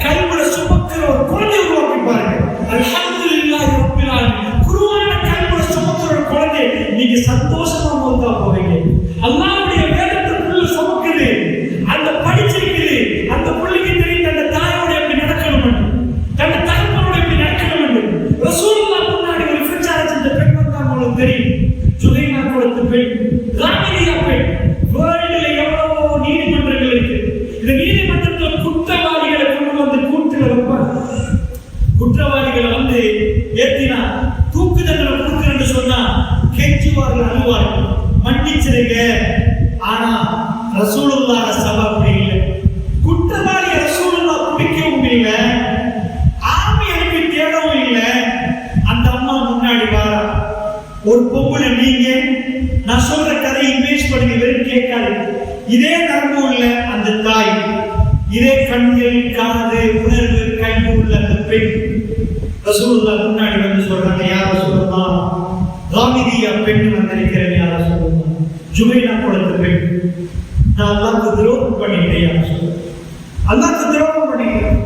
கைவிட சுமக்கிற ஒரு குழந்தை உருவாக்கி பாருங்க. அல்ஹம்துலில்லாஹி ரப்பில் ஆலமீன். குர்ஆனை கைவிட சுமக்கிற ஒரு குழந்தை நீங்க சந்தோஷமா மௌத்தா போவீங்க. அல்லாஹ்வுடைய வேதத்துக்குள்ள சுமக்குது, அந்த படிச்சிருக்குது, அந்த பிள்ளைக்கு தெரியும் அந்த தாயோட எப்படி நடக்கணும், தன் தகப்பனோட எப்படி நடக்கணும். ரசூலுல்லாஹ் முன்னாடி ஒரு விபச்சாரம் செஞ்ச பெண் வந்தா உங்களுக்கு தெரியும், ஜுஹைனா கொடுத்த பெண், ராமிலியா பெண். வேர்ல்டுல எவ்வளவோ நீதிமன்றங்கள் இருக்கு. இந்த நீதிமன்றத்தில் குற்றவாளிகளை கொண்டு வந்து கூட்டுல வைப்பாங்க. குற்றவாளிகளை வந்து ஏத்தினா தூக்கு தண்டனை கொடுக்குறேன்னு சொன்னா கெஞ்சுவார்கள், அழுவார்கள், மன்னிச்சிருங்க. ஆனா ரசூலுல்லாஹ் சபை அப்படி இல்லை. குற்றவாளி ரசூலுல்லாஹ் பிடிக்கவும் இல்லை, ஆர்மி அனுப்பி தேடவும் இல்லை. அந்த அம்மா முன்னாடி வாரா, ஒரு பொம்பளை, நீங்க நான் சொல்ற கதை இமேஜ் பண்ணுங்க, வெறும் கேட்காது. இதே நரம்பு உள்ள அந்த தாய், இதே கண்கள், காது, உணர்வு, கைது உள்ள அந்த பெண் ரசூலுல்லாஹ் முன்னாடி வந்து சொல்றாங்க, யார் ரசூலுல்லாஹ்? காமிதியா பெண் வந்திருக்கிறேன், யார் ரசூலுல்லாஹ்? ஜுஹைனா கொடுத்த பெண். நான் அல்லாஹ்க்கு துரோகம் பண்ணிட்டேன், யார் ரசூலுல்லாஹ்? அல்லாஹ்க்கு துரோகம் பண்ணிட்டேன்,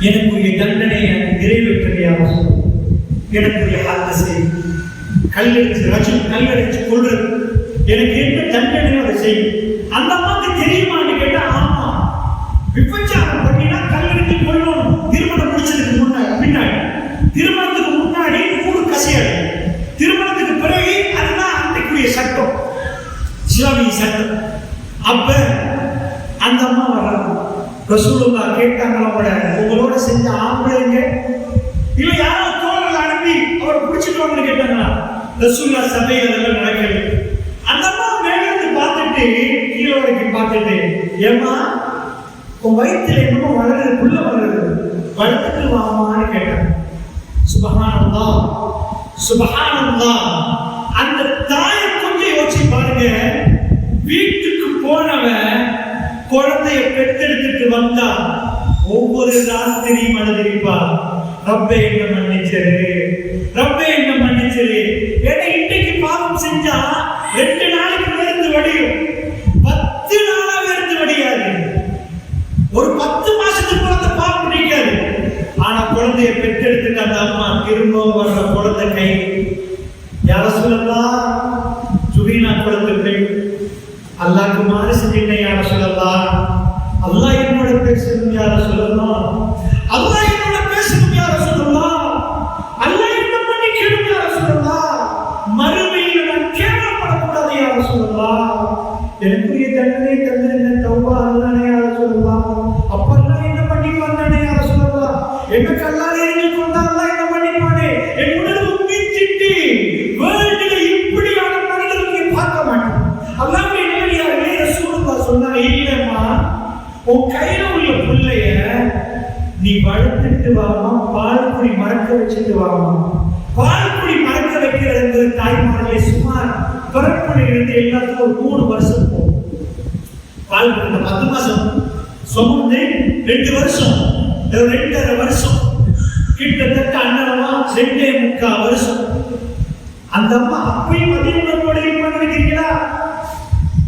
எனக்குரிய தண்டனையை நிறைவேற்ற யார் ரசூலுல்லாஹ்? எனக்குரிய ஹாதஸை கல்லடிச்சு கொள்றது, எனக்கு என்ன தண்டனையோ அதை செய்யும். அந்த அம்மாவுக்கு தெரியுமான்னு கேட்டா ஆமா, விபச்சாரம் பண்ணினா கல்லடிச்சு கொள்ளணும். திருமணம் முடிச்சதுக்கு பின்னாடி, திருமணத்துக்கு முன்னாடி மூணு கசையாடு, திருமணத்துக்கு பிறகு அதுதான் அன்றைக்குரிய சட்டம், இஸ்லாமிய சட்டம். அப்ப அந்த அம்மா வர்றாங்க, ரசூலுல்லாஹ் கேட்டாங்களா, உங்களோட உங்களோட செஞ்ச ஆம்பளைங்க இல்ல யாராவது தோழர்கள் அனுப்பி அவரை பிடிச்சிட்டு வாங்கன்னு கேட்டாங்களா? ரசூலுல்லாஹ் சபையில அதெல்லாம் நடக்கல. அந்த அம்மா மேல இருந்து பார்த்துட்டு கீழே வரைக்கும் பார்த்துட்டு, ஏம்மா உன் வயிற்றுல என்னமோ வளருது, புள்ள வளருது, வளர்த்துட்டு வாமான்னு கேட்டாங்க. சுபஹானல்லாஹ் சுபஹானல்லாஹ். அந்த தாயை கொஞ்சம் யோசிச்சு பாருங்க. வீட்டுக்கு போனவன் குழந்தைய பெற்றெடுத்துட்டு வந்தா ஒவ்வொரு ராத்திரியும் அழுதிருப்பா, ரப்பே என்ன மன்னிச்சிரு, ரப்பே என்ன மன்னிச்சிரு. ஏன்னா இன்னைக்கு பாவம் செஞ்சா 2 நாளைக்கு வேர்ந்து வடியும், 10 நாளா வேர்ந்து வடியாது. ஒரு 10 மாசத்துக்கு அந்த பாவம் பிடிக்காது. ஆனா குழந்தைய பெற்றெடுத்துட்டு அந்த அம்மா திரும்ப வர்ற குழந்தை கை, யார சொல்லலாம் சுவீனா குழந்தை பெண், அல்லாஹ்க்கு மாறு செஞ்சீங்க யார சொல்லலாம், அல்லாஹ் என்னோட பேசணும் யார சொல்லலாம், அல்லாஹ் என்னோட பேசணும் யார சொல்லலாம், அல்லாஹ் என்ன மன்னிக்கணும் யார சொல்லலாம், மறுமையில் நான் கேவலப்படக்கூடாது யார சொல்லலாம், எனக்குரிய தண்டனை தந்திருந்த தௌபா அல்லாஹ் யார சொல்லலாம், அப்பெல்லாம் என்ன மன்னிப்பானே யார சொல்லலாம், எனக்கு அல்லாஹ் இறங்கி கொண்டா அல்லாஹ் என்ன மன்னிப்பானே. என் உணர்வு மீச்சிட்டு வேர்ல்டுல இப்படியான மனிதர்களை பார்க்க மாட்டேன். அல்லாஹ்வுடைய நேரடியார்களே ரசூலுல்லாஹ் சொன்னாங்க, இல்லம்மா உன் கையில உள்ள புள்ளைய நீ வளர்த்துட்டு வாமா, பால்குடி மறக்க வச்சுட்டு வாமா. பால்குடி மறக்க வைக்கிறது என்பது தாய்மார்களே சுமார் பிறப்புல இருந்து எல்லாத்துக்கும் 3 வருஷம் போகும். பால்குடி 10 மாசம் சுமந்து 2 வருஷம் 2.5 வருஷம் கிட்டத்தட்ட அண்ணாவா 2.25 வருஷம். அந்த அம்மா அப்பயும் மதியுணர்வோட இருக்கிறீங்களா?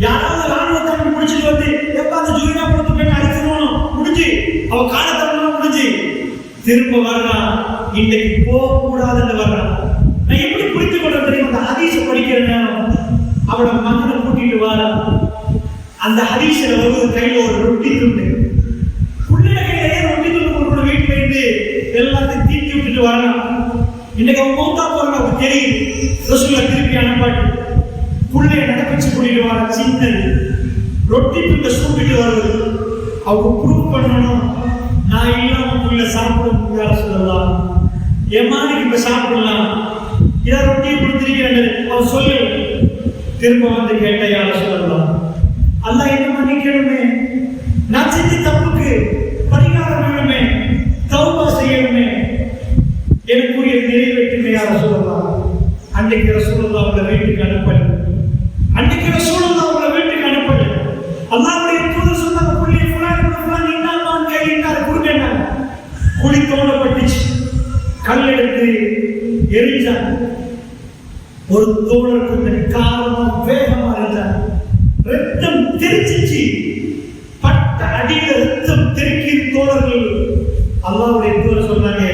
யாராவது ராணுவத்தை முடிச்சுட்டு வந்து எப்ப அந்த ஜூனியா பொறுத்து போய் அடிக்கணும் முடிஞ்சு அவ காலத்தெல்லாம் முடிஞ்சு திரும்ப வர்றான், இன்னைக்கு போக கூடாதுன்னு வர்றான். நான் எப்படி புரிந்து கொள்ள தெரியும்? அந்த ஹதீஸ படிக்கிற நேரம் அவளோட மகனை கூட்டிட்டு வரான். அந்த ஹதீஸ்ல வருவது கையில ஒரு ரொட்டி துண்டு, புள்ளைய கையில ரொட்டி துண்டு கொண்டு வீட்டுல இருந்து எல்லாத்தையும் தீட்டி விட்டுட்டு வரான். இன்னைக்கு அவன் மௌத்தா போறான், அவருக்கு தெரியும். ரசூலுல்லாஹ் திருப்பி அனுப்பாட்டு புள்ளைய நடப்பிச்சு கூட்டிட்டு வர, சின்னது ரொட்டி துண்டை சூப்பிட்டு வருவது. அவங்க ப்ரூவ் பண்ணணும், நான் இல்லாம புள்ள சாப்பிட யார சொல்லலாம், எம்மானுக்கு இப்ப சாப்பிடலாம், இதை ரொட்டியை கொடுத்துருக்கிறேன் அவன் சொல்லு. திரும்ப வந்து கேட்ட யார சொல்லலாம், அல்லாஹ் என்ன மன்னிக்கணுமே, நான் செஞ்ச தப்புக்கு பரிகாரம் வேணுமே, தௌபா செய்யணுமே, எனக்குரிய நிறைவேற்றுமே யார சொல்லலாம். அன்னைக்கு ரசூலுல்லாஹ் அவங்கள வீட்டுக்கு அனுப்பல, அன்னைக்கு ரசூலுல்லாஹ் அவங்கள வீட்டுக்கு அனுப்பல. அல்லாஹ்வுடைய தூதர் சொன்னாங்க, புள்ளிய ஃபுலான் இன்னாமான் கை இன்னார் கொடுக்கேன். குழி தோண்டப்பட்டுச்சு, கல் எடுத்து எரிஞ்சாங்க. ஒரு தோழர் கொஞ்சம் காரணமா வேகமா இருந்தார், ரத்தம் தெரிச்சிச்சு, பட்ட அடியில ரத்தம் தெறிக்கி தோழர்கள். அல்லாஹ்வுடைய தூதர் சொன்னாங்க,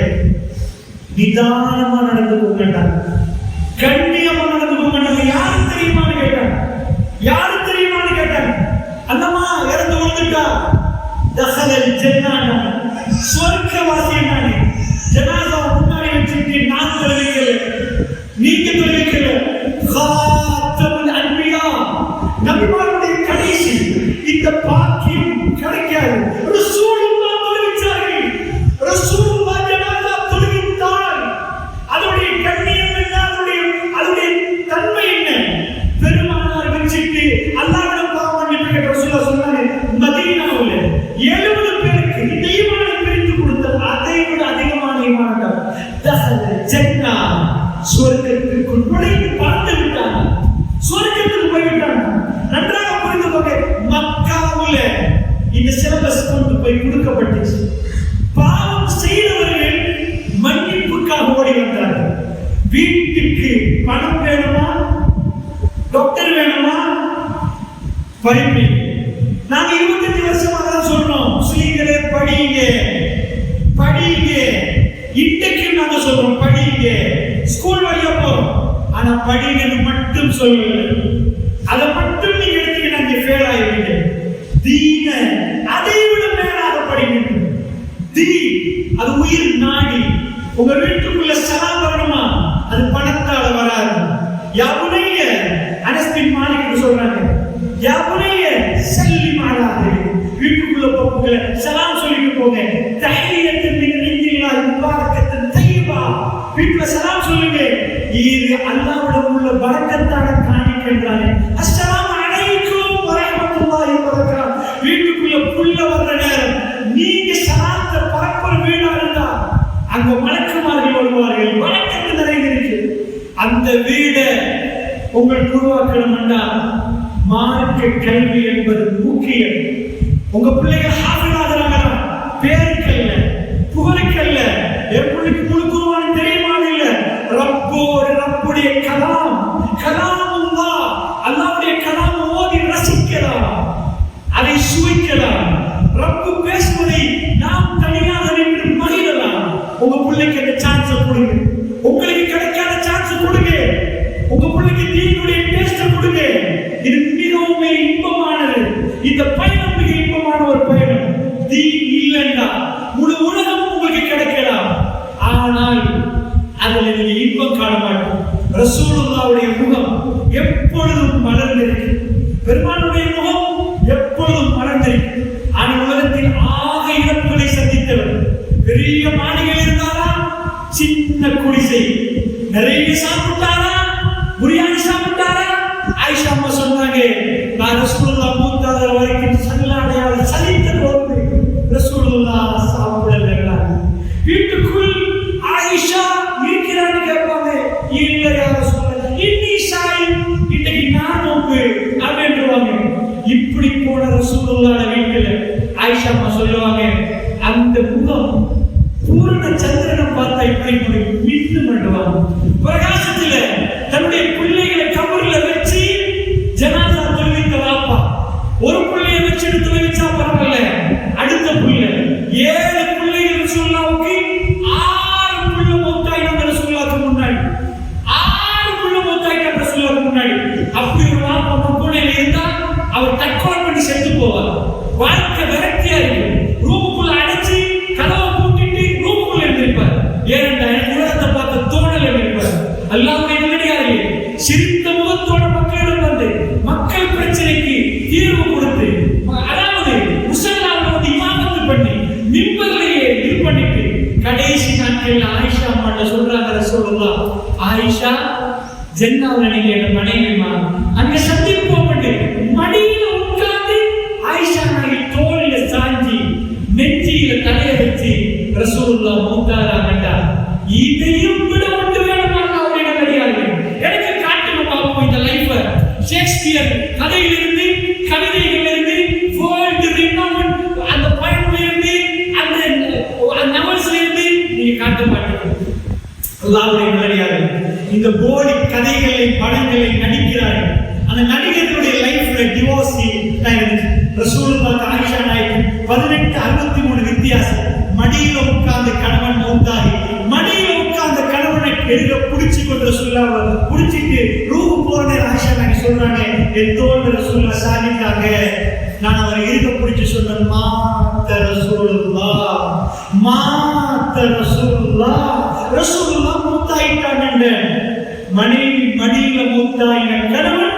நிதானமா நடந்து போங்கட்டாங்க, கண்ணியமா நடந்து போங்கட்டாங்க. யாரு தெரியுமான்னு கேட்டாங்க, யாரு தெரியுமான்னு கேட்டாங்க. அந்தம்மா இறந்து வந்துட்டா, தஹலல் ஜன்னான சொர்க்கவாசி என்னானே. ஜனாஸா முன்னாடி வச்சுட்டு நான் தொழுவிக்கல, நீங்க தொழுவிக்கல. காத்தமுல் அன்பியா, நபிமாருடைய கடைசி இந்த பாக்கியம் கிடைக்காது. ரசூலுல்லாஹ் தொழுவிச்சார்கள், ரசூலுல்லாஹ் ஜனாஸா தொழுவித்தால் அதோடைய கண்ணியம் என்ன, அதோடைய தன்மை என்ன? பெருமானார் வச்சுட்டு அல்லாஹ்விடம் பாவம் மன்னிப்பு கேட்ட ரசூலுல்லாஹ் சொன்னாங்க, மதீனாவுல 70 பேருக்கு இந்த ஈமானை பிரித்து கொடுத்தார், அதை விட அதிகமான ஈமான் தஹலல் ஜன்னா, சொர்க்கத்துக்குள் நுழைந்து பார்த்து விட்டாங்க, சொர்க்கத்துக்கு போய்விட்டாங்க. நன்றாக புரிந்து கொண்டு மக்காவுல இந்த சிலபஸ் கொண்டு போய் கொடுக்கப்பட்டுச்சு. பாவம் செய்தவர்கள் மன்னிப்புக்காக ஓடி வந்தார்கள். வீட்டுக்கு பணம் வேணுமா, டாக்டர் வேணுமா, படிப்பு. நாங்க 25 வருஷமா தான் சொல்றோம், முஸ்லீம்களே படிங்க படிங்க. இன்றைக்கு நாங்க சொல்றோம் படிங்க, ஸ்கூல் வழியா போறோம், ஆனா படிங்கன்னு மட்டும் சொல்லுங்க. அதை மட்டும் நீங்க எடுத்துக்கிட்டு அங்கே ஃபெயில் ஆயிருவீங்க. தீன அதை விட மேலாக படிங்க. தீ அது உயிர் நாடி. உங்க வீட்டுக்குள்ள சலாம் வரணுமா, அது பணத்தால வராது. யாவுனைய அனஸ் பின் மாலிக் சொல்றாங்க, யாவுனைய சல்லிம் அலா, வீட்டுக்குள்ள போகுங்க சலாம் சொல்லிட்டு போங்க, தஹியத்து வீட்டுல சலாம் சொல்லுங்க. இது அல்லாஹ்விடம் உள்ள பரக்கத்தான காணிக்கை என்றானே. அஸ்ஸலாமு அலைக்கும் வரஹ்மத்துல்லாஹி வபரகாத்துஹு. வீட்டுக்குள்ள புள்ள வர்ற நேரம் நீங்க சலாத்தை பரப்புற வீடா இருந்தா அங்க மலக்குமார்கள் வருவார்கள். வணக்கத்து நிறைந்திருக்கு. அந்த வீடை உங்களுக்கு உருவாக்கணும்னா மார்க்க கல்வி என்பது முக்கியம். உங்க பிள்ளைகள் ஹாஃபிஸாகிறாங்க, பேருக்கல்ல புகழுக்கல்ல. என் பிள்ளைக்கு முழுக்குருவானு தெரியுமா இல்ல, ரப்புடைய கலாம் கலாமுல்லாஹ், அல்லாஹ்வுடைய கலாம் ஓதி ரசிக்கலாம், அதை சுவைக்கலாம். ரப்பு பேசுவதை நாம் தனியாக நின்று மகிழலாம். உங்க பிள்ளைக்கு அந்த சான்ஸ் கொடுங்க. உங்களுக்கு கிடைக்காத சான்ஸ் கொடுங்க. உங்க பிள்ளைக்கு தீனுடைய டேஸ்ட் கொடுங்க. இது மிகவும் இன்பமானது. இந்த பயணம் மிக இன்பமான ஒரு பயணம். தீன் இல்லைன்னா முழு உலகம் உங்களுக்கு கிடைக்கலாம், ஆனால் அதில் நீங்க இன்பம் காண மாட்டோம். ரசூலுல்லாஹ்வுடைய முகம் எப்பொழுதும் மலர்ந்திருக்கு. பெருமானுடைய முகம் எப்பொழுதும் மலர்ந்திருக்கு. ஆனால் உலகத்தில் ஆக இறப்புகளை சந்தித்தவர். பெரிய மாளிகை இருந்தாரா, சின்ன குடிசை. நிறைய சாப்பிட்டாரா, பிரியாணி சாப்பிட்டாரா? ஆயிஷா அம்மா சொன்னாங்க, நான் ரசூலுல்லாஹ் மூத்தாத வரைக்கும் சல்லாடையால சலித்த போது ரசூலுல்லாஹ் சாப்பிடல. வீட்டுக்குள் ஆயிஷா இருக்கிறான்னு கேட்பாங்க. இல்ல யா ரசூலுல்லாஹ், இன்னி சாயிம், இன்னைக்கு நான் நோம்பு அப்படின்றாங்க. இப்படி போன ரசூலுல்லாஹ் வீட்டுல ஆயிஷா அம்மா சொல்லுவாங்க, அந்த முகம் பூர்ண சந்திரனை பார்த்தா இப்படி மின்னு பண்ணுவாங்க. பிரகாசத்துல தன்னுடைய பிள்ளைகளை கபர்ல வச்சு ஜனாசா தொழுவித்த வாப்பா. ஒரு பிள்ளையை வச்சு தொழுவிச்சா பரவாயில்ல, அடுத்த பிள்ளை 7 பிள்ளைகள் ரசூலுல்லாஹ்வுக்கு 6 பிள்ளை மௌத்தாயினாங்க ரசூலுல்லாஹ்வுக்கு முன்னாடி. 6 பிள்ளை மௌத்தாயினாங்க ரசூலுல்லாஹ்வுக்கு முன்னாடி. அப்படி ஒரு வாப்பா மக்கூனையில இருந்தா அவர் தற்கொலை பண்ணி செத்து போவார். வாழ்க்கை விரக்தியா இருக்கு. ரூமுக்குள்ள அடைச்சு கதவை பூட்டிட்டு ரூமுக்குள்ள இருந்திருப்பார். ஏனென்றா உலகத்தை பார்த்த தோணல் இருப்பார். அல்லாஹ்வுடைய நல்லடியார்களே, சிரித்த முகத்தோட மக்களிடம் வந்து மக்கள் பிரச்சனைக்கு தீர்வு கொடுத்து, அதாவது முஸல்லாவுல வந்து இமாமத்து பண்ணி மிம்பர்லயே இது பண்ணிட்டு கடைசி நாட்கள்ல ஆயிஷா அம்மாட்ட சொல்றாங்க ரசூலுல்லாஹ், ஆயிஷா ஜன்னாவுல நீங்க என்ன மனைவிமா, அங்க சந்திப்போம். மடியில உட்கார்ந்து ஆயிஷா நாயகி தோளில சாஞ்சி நெஞ்சியில தலைய வச்சு ரசூலுல்லாஹ் மூத்தாராங்கடா. இதையும் விட ஒன்று வேணுமா அவருடைய நல்லடியார்கள்? எனக்கு காட்டுங்க பாப்போம் இந்த லைஃப. ஷேக்ஸ்பியர் கதையிலிருந்து, கவிதைகளிலிருந்து, வேர்ல்ட் ரினவுண்ட் அந்த பயனிலிருந்து, அந்த நவல்ஸ்லிருந்து நீங்க காட்ட மாட்டீங்க. அல்லாஹ்வுடைய நல்லடியார்கள் இந்த போலி கதைகளை படங்களை நடிக்கிறார்கள். அந்த நடிகர்களுடைய லைஃப்ல டிவோர்ஸ் ரசூலுல்லாஹ் ஆயிஷா நாயகி 1863 வித்தியாசம். மடியில உட்கார்ந்து கணவன் மௌத்தாகி மடியில உட்கார்ந்து கணவனை எருக பிடிச்சு கொண்டு ரசூலுல்லாஹ் பிடிச்சிட்டு ரூஹ் போன ஆயிஷா நாயகி சொல்றாங்க, என் தோல்ல ரசூலுல்லாஹ் சாகிட்டாங்க. நான் அவரை எருக பிடிச்சு சொன்னேன், மாத்த ரசூலுல்லாஹ், மாத்த ரசூலுல்லாஹ், ரசூலுல்லாஹ் மௌத்தாயிட்டாங்க. மனைவி மடியில மௌத்தாயின கணவன்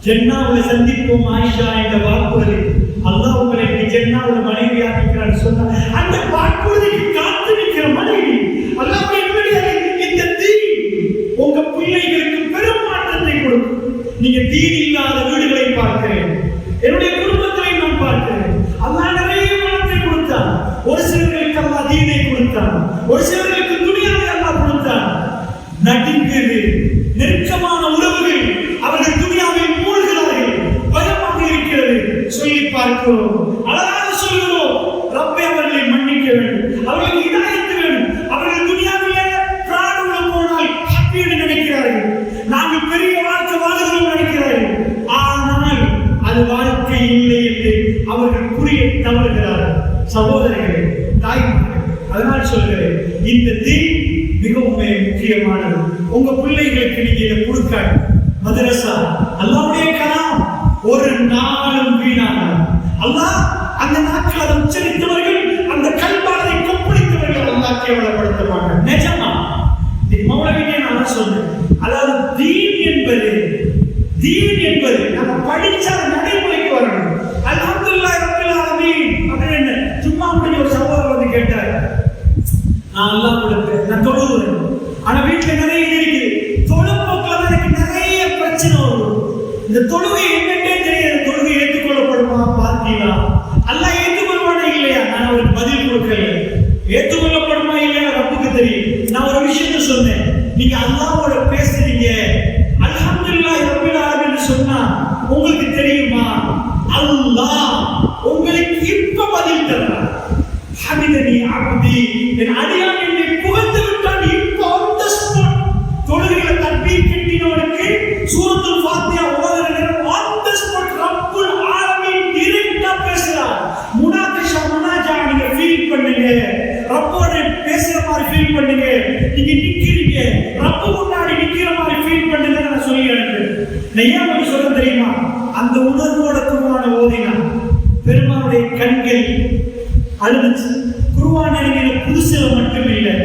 ஜன்னாவுல சந்திப்போம் ஆயிஷா என்ற வாக்குறுதி. அல்லாஹ் உங்களை ஜன்னாவுல மனைவியாக்குகிறான்னு சொன்னா அந்த வாக்குறுதிக்கு காத்து நிற்கிற மனைவி அல்லாஹ்வுடைய இந்த தீன் உங்க பிள்ளைகளுக்கு பெரும் மாற்றத்தை கொடுக்கும். நீங்க தீன் இல்லாத வீடுகளை பார்க்கிறேன், என்னுடைய குடும்பத்தை நான் பார்க்கிறேன். அல்லாஹ் நிறைய பணத்தை கொடுத்தான். ஒரு சிலர்களுக்கு அல்லாஹ் தீனை கொடுத்தான், ஒரு சிலர்களுக்கு துனியாவை அல்லாஹ் கொடுத்தான். நடுங்குது நெருக்கமான உறவுகள், அவர்கள் துனியாவில் மூழ்கிறார்கள், பயமாக இருக்கிறது. சொல்லி பார்க்கிறோம், அழகாக சொல்கிறோம், ரப்பே அவர்களை மன்னிக்க வேண்டும், அவர்களுக்கு ஹிதாயத் வேண்டும். அவர்கள் துனியாவிலே பிராணுல போனால் ஹாப்பியாக நினைக்கிறார்கள், நாங்கள் பெரிய வாழ்க்கை வாழ்கிறோம் நினைக்கிறார்கள். ஆனால் அது வாழ்க்கை இல்லை என்று அவர்கள் புரிய தவறுகிறார்கள். சகோதரர்களே, தாய்மார்களே, அதனால் சொல்கிறேன், இந்த தீன் மிகவும் முக்கியமானது. உங்க பிள்ளைகளுக்கு நீங்க இதை கொடுக்காது. மதரசா அல்லாஹ்வுடைய கலாம் ஒரு நாளும் வீணாகாது. அல்லாஹ் அந்த நாட்கள் அதை உச்சரித்தவர்கள், அந்த கல்வாளரை கொப்பளித்தவர்கள் அல்லாஹ் கேவலப்படுத்த மாட்டார். நிஜமா மௌலவியே நான் சொல்றேன். அதாவது தீன் என்பது நம்ம படிச்சா நடைமுறைக்கு வரணும். அல்ஹம்துலில்லாஹ் ரப்பில் ஆலமீன் அப்படின்னு சும்மா முடிஞ்ச ஒரு சகோதரர் வந்து கேட்டார், நான் அல்லாஹ் கொடுப்பேன், நான் தொழுகிறேன். இந்த தொழுகை என்னன்னே தெரியாது. தொழுகை ஏற்றுக்கொள்ளப்படுமா பார்த்தீங்களா? அல்லாஹ் ஏற்றுக்கொள்வானே இல்லையா? நான் அவருக்கு பதில் கொடுக்கல. ஏற்றுக்கொள்ளப்படுமா இல்லையா ரப்புக்கு தெரியும். நான் ஒரு விஷயத்த சொன்னேன். நீங்க அல்லாஹ்வோட பேசுறீங்க, அல்ஹம்துலில்லாஹி ரப்பில் ஆலமீன் சொன்னா உங்களுக்கு தெரியுமா அல்லாஹ் உங்களுக்கு இப்ப பதில் தர்றார். ஹமிதனி அப்தி, என் அடியான் என்னை புகழ்ந்து விட்டான். இப்போ அந்த ஸ்பாட் தொழுகையில தக்பீர் கட்டினவனுக்கு சூரத்துல் ஃபாத்திஹா ஓதுற நேரம் அந்த ஸ்பாட் ரப்புல் ஆலமீன் டைரக்டா பேசுறார். முனாஜா நீங்க ஃபீல் பண்ணுங்க, ரப்போட பேசுற மாதிரி ஃபீல் பண்ணுங்க. நீங்க நிக்கிறீங்க, ரப்பு முன்னாடி நிக்கிற மாதிரி ஃபீல் பண்ணுங்க. நான் சொல்லி அனுப்புறேன். நான் சொல்ல தெரியுமா? அந்த உணர்வோட குர்ஆனை ஓதினா பெருமானுடைய கண்கள் அழுதுச்சு. குர்ஆன் எழுதின புதுசுல மட்டும் இல்லை,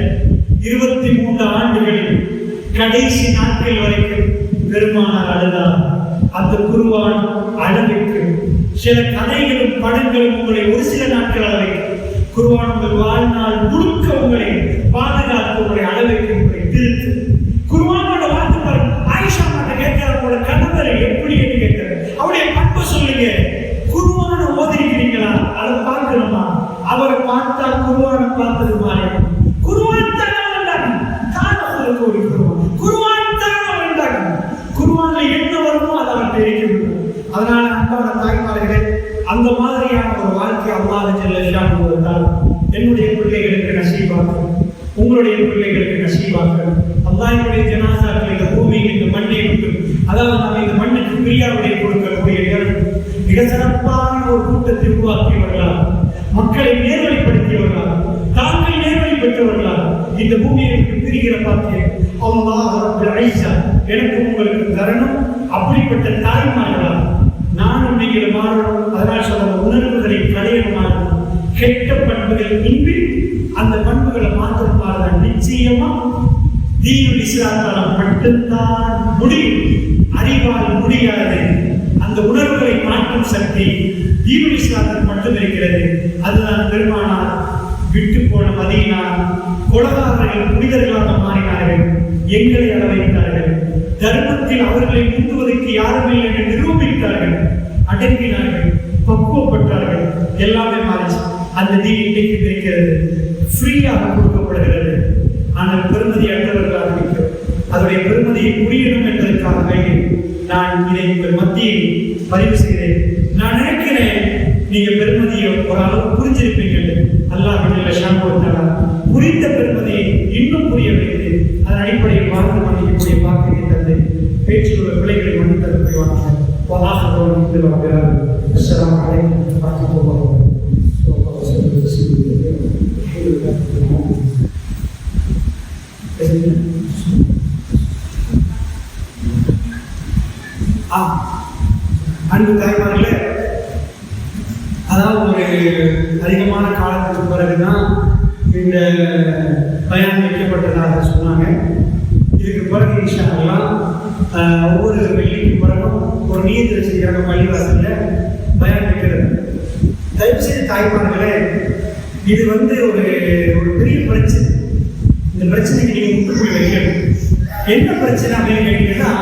23 ஆண்டுகளில் கடைசி நாட்கள் வரைக்கும் பெருமானார் அழுதார். அந்த குர்ஆன் அழகுக்கு சில கதைகளும் படங்களும் உங்களை ஒரு சில நாட்கள் அழவைக்கும். குர்ஆன் உங்கள் வாழ்நாள் முழுக்க உங்களை பாதுகாத்து உங்களை அழவைக்கு உங்களை திருத்து. குர்ஆனோட வார்த்தை பாருங்க. ஆயிஷா மாட்ட கேட்கிற உங்களோட கணவரை எப்படி என்று கேட்கிறார். அவருடைய பண்பை சொல்லுங்க. குர்ஆனை ஓதிருக்கிறீங்களா? அதை பார்க்கணுமா? அவரை பார்த்தா குர்ஆனை பார்த்தது மாதிரி. குர்ஆன் தான் உண்டாகும். காரணங்களுக்கு ஒரு குர்ஆன் தான் உண்டாகும். குர்ஆன்ல என்ன வருமோ அதை அவர் தெரிவிக்கணும். அதனால அன்பான தாய்மார்களே, அந்த மாதிரியான ஒரு வாழ்க்கை அல்லாஹ் ஜல்ல ஷானஹு வ தஆலா என்னுடைய பிள்ளைகளுக்கு நசீபாக்கும், உங்களுடைய பிள்ளைகளுக்கு நசீபாக்கும். அல்லாஹ்வுடைய ஜனாசாக்களை இந்த பூமியில் இந்த மண்ணை விட்டு, அதாவது நாம் இந்த மண்ணுக்கு பிரியாவிடை கொடுக்கக்கூடிய நேரம் மிக சிறப்பான ஒரு கூட்டத்தை உருவாக்கியவர்களா, மக்களை நேர்வழிப்படுத்தியவர்களா, தாங்கள் நேர்வழி பெற்றவர்களா இந்த பூமியை விட்டு பிரிகிற பாக்கியம் அல்லாஹ் ரப்புல் இஸ்ஸா எனக்கு உங்களுக்கு தரணும். அப்படிப்பட்ட தாய்மார்களா நானும் நீங்கள் மாறணும். அதனால் சொல்ல உணர்வுகளை களையணும். கெட்ட பண்புகள் இன்றி அந்த பண்புகளை மாற்றம் மாறதான் நிச்சயமா தீனுல் இஸ்லாத்தால மட்டும்தான் முடியும். அறிவால் முடியாது. அந்த உணர்வுகளை மாற்றும் சக்தி தீனுல் இஸ்லாத்துக்கு மட்டும் இருக்கிறது. அதுதான் பெருமானார் விட்டு போன மதீனா. கொலகாரர்கள் புனிதர்களாக மாறினார்கள், எங்களை அளவைத்தார்கள். தர்மத்தில் அவர்களை முந்துவதற்கு யாரும் இல்லை என்று நிரூபித்தார்கள், அடங்கினார்கள், பக்குவப்பட்டார்கள். எல்லாமே மாறிச்சு. அந்த தீன் இன்றைக்கு இருக்கிறது, ஃப்ரீயாக கொடுக்கப்படுகிறது. ஆனால் பெருமதியற்றவர்களாக இருக்கிறோம். அதனுடைய பெருமதியை புரியணும் என்பதற்காக நான் இதை உங்கள் மத்தியில் பதிவு செய்தேன். நான் நினைக்கிறேன் நீங்க பெருமதியை ஒரு அளவு புரிஞ்சிருப்பீர்கள். அல்லாஹ் ஷானஹு வ தஆலா புரிந்த பெருமதியை இன்னும் புரிய வைத்து அதன் அடிப்படையில் வாழ்ந்து மன்னிக்கக்கூடிய பாக்கியத்தை தந்து பேச்சில் உள்ள பிள்ளைகளை மன்னித்தது புரிவாங்க. அஸ்ஸலாமு அலைக்கும் வரஹ்மத்துல்லாஹி அன்பு தாய்மார்களே, அதாவது ஒரு அதிகமான காலத்துக்கு பிறகுதான் இந்த பயான் வைக்கப்பட்டதாக சொன்னாங்க. இதுக்கு பிறகு இன்ஷா அல்லாஹ் ஒவ்வொரு வெள்ளிக்கு பிறகும் ஒரு நீயத்து செய்கிறாங்க பள்ளிவாசல்ல பயான் வைக்கிறது. தயவு செய்து தாய்மார்களே, இது ஒரு பெரிய பிரச்சனை. இந்த பிரச்சனைக்கு நீங்க முற்றுப்புள்ளி வைக்கணும். என்ன பிரச்சனை அப்படின்னு கேட்டீங்கன்னா,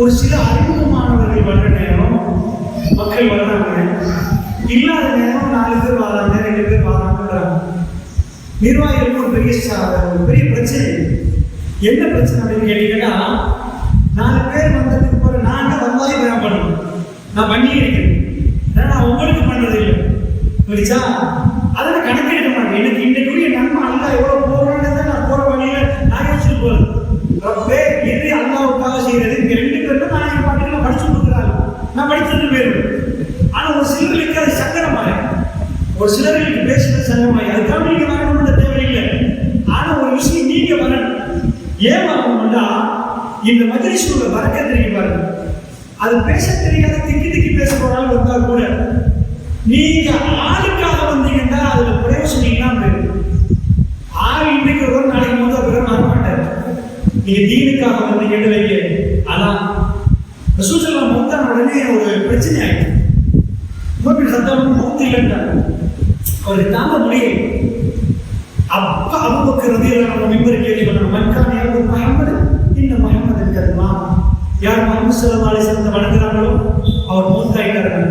ஒரு சில அறிமுகமானவர்கள் வர்ற நேரம் மக்கள் வர்றாங்க, இல்லாத நேரம் 4 பேர் வராங்க, 2 பேர் வராங்க. நிர்வாகிகளுக்கு ஒரு பெரிய பிரச்சனை. என்ன பிரச்சனை அப்படின்னு கேட்டீங்கன்னா, 4 பேர் வந்ததுக்கு பிறகு நான் வந்தாலும் நான் பண்ணணும், நான் பண்ணி இருக்கிறேன், நான் உங்களுக்கு பண்றது இல்லை புரிச்சா. அதை கணக்கெடுக்க மாட்டேன். எனக்கு இன்றைக்குரிய நன்மை அல்லா எவ்வளவு போறான்னு நான் போற வழியில நான் யோசிச்சுட்டு போறேன். ரப்பே இது அல்லாவுக்காக செய்யறது. இங்க 2 பேரும் நான் என் பாட்டில படிச்சு கொடுக்குறாங்க, நான் படிச்சுட்டு போயிருவேன். ஆனா ஒரு சிலர்களுக்கு அது சங்கடமாய், ஒரு சிலர்களுக்கு பேசுறது சங்கடமாய். அதுக்காக நீங்க வரணும்ன்ற தேவையில்லை. ஆனா ஒரு விஷயம் நீங்க வரணும். ஏன் வரணும்னா, இந்த மஜ்லிஸ்ல வரக்க தெரியும் பாருங்க. அது பேச தெரியாத திக்கி பேச போனாலும் வந்தா கூட நீங்க ஆளுக்காக வந்தீங்கன்னா அதுல பிரயோசனீங்கன்னா போயிடும். ஆள் இன்றைக்கு ஒரு நாளைக்கு முதல் பிறகு வரமாட்டாரு. நீங்க தீனுக்காக வந்தீங்கன்னு வைங்க. அதான் ரசூல் ஸல்லல்லாஹு அலைஹி வஸல்லம் உடனே ஒரு பிரச்சனை ஆயிடுச்சு. சத்தம் மௌத்து இல்லைன்றாங்க. அவருக்கு தாங்க முடியல. அப்ப அபூபக்கர் ரலியல்லாஹு அன்ஹு மிம்பர் கேள்வி பண்ணாங்க, மக்கான யாரு முஹம்மது இன்ன முஹம்மதன் கர்மா. யார் முஹம்மது ஸல்லல்லாஹு அலைஹி வஸல்லம் வணங்குறாங்களோ அவர் மௌத்தாயிட்டார்கள்.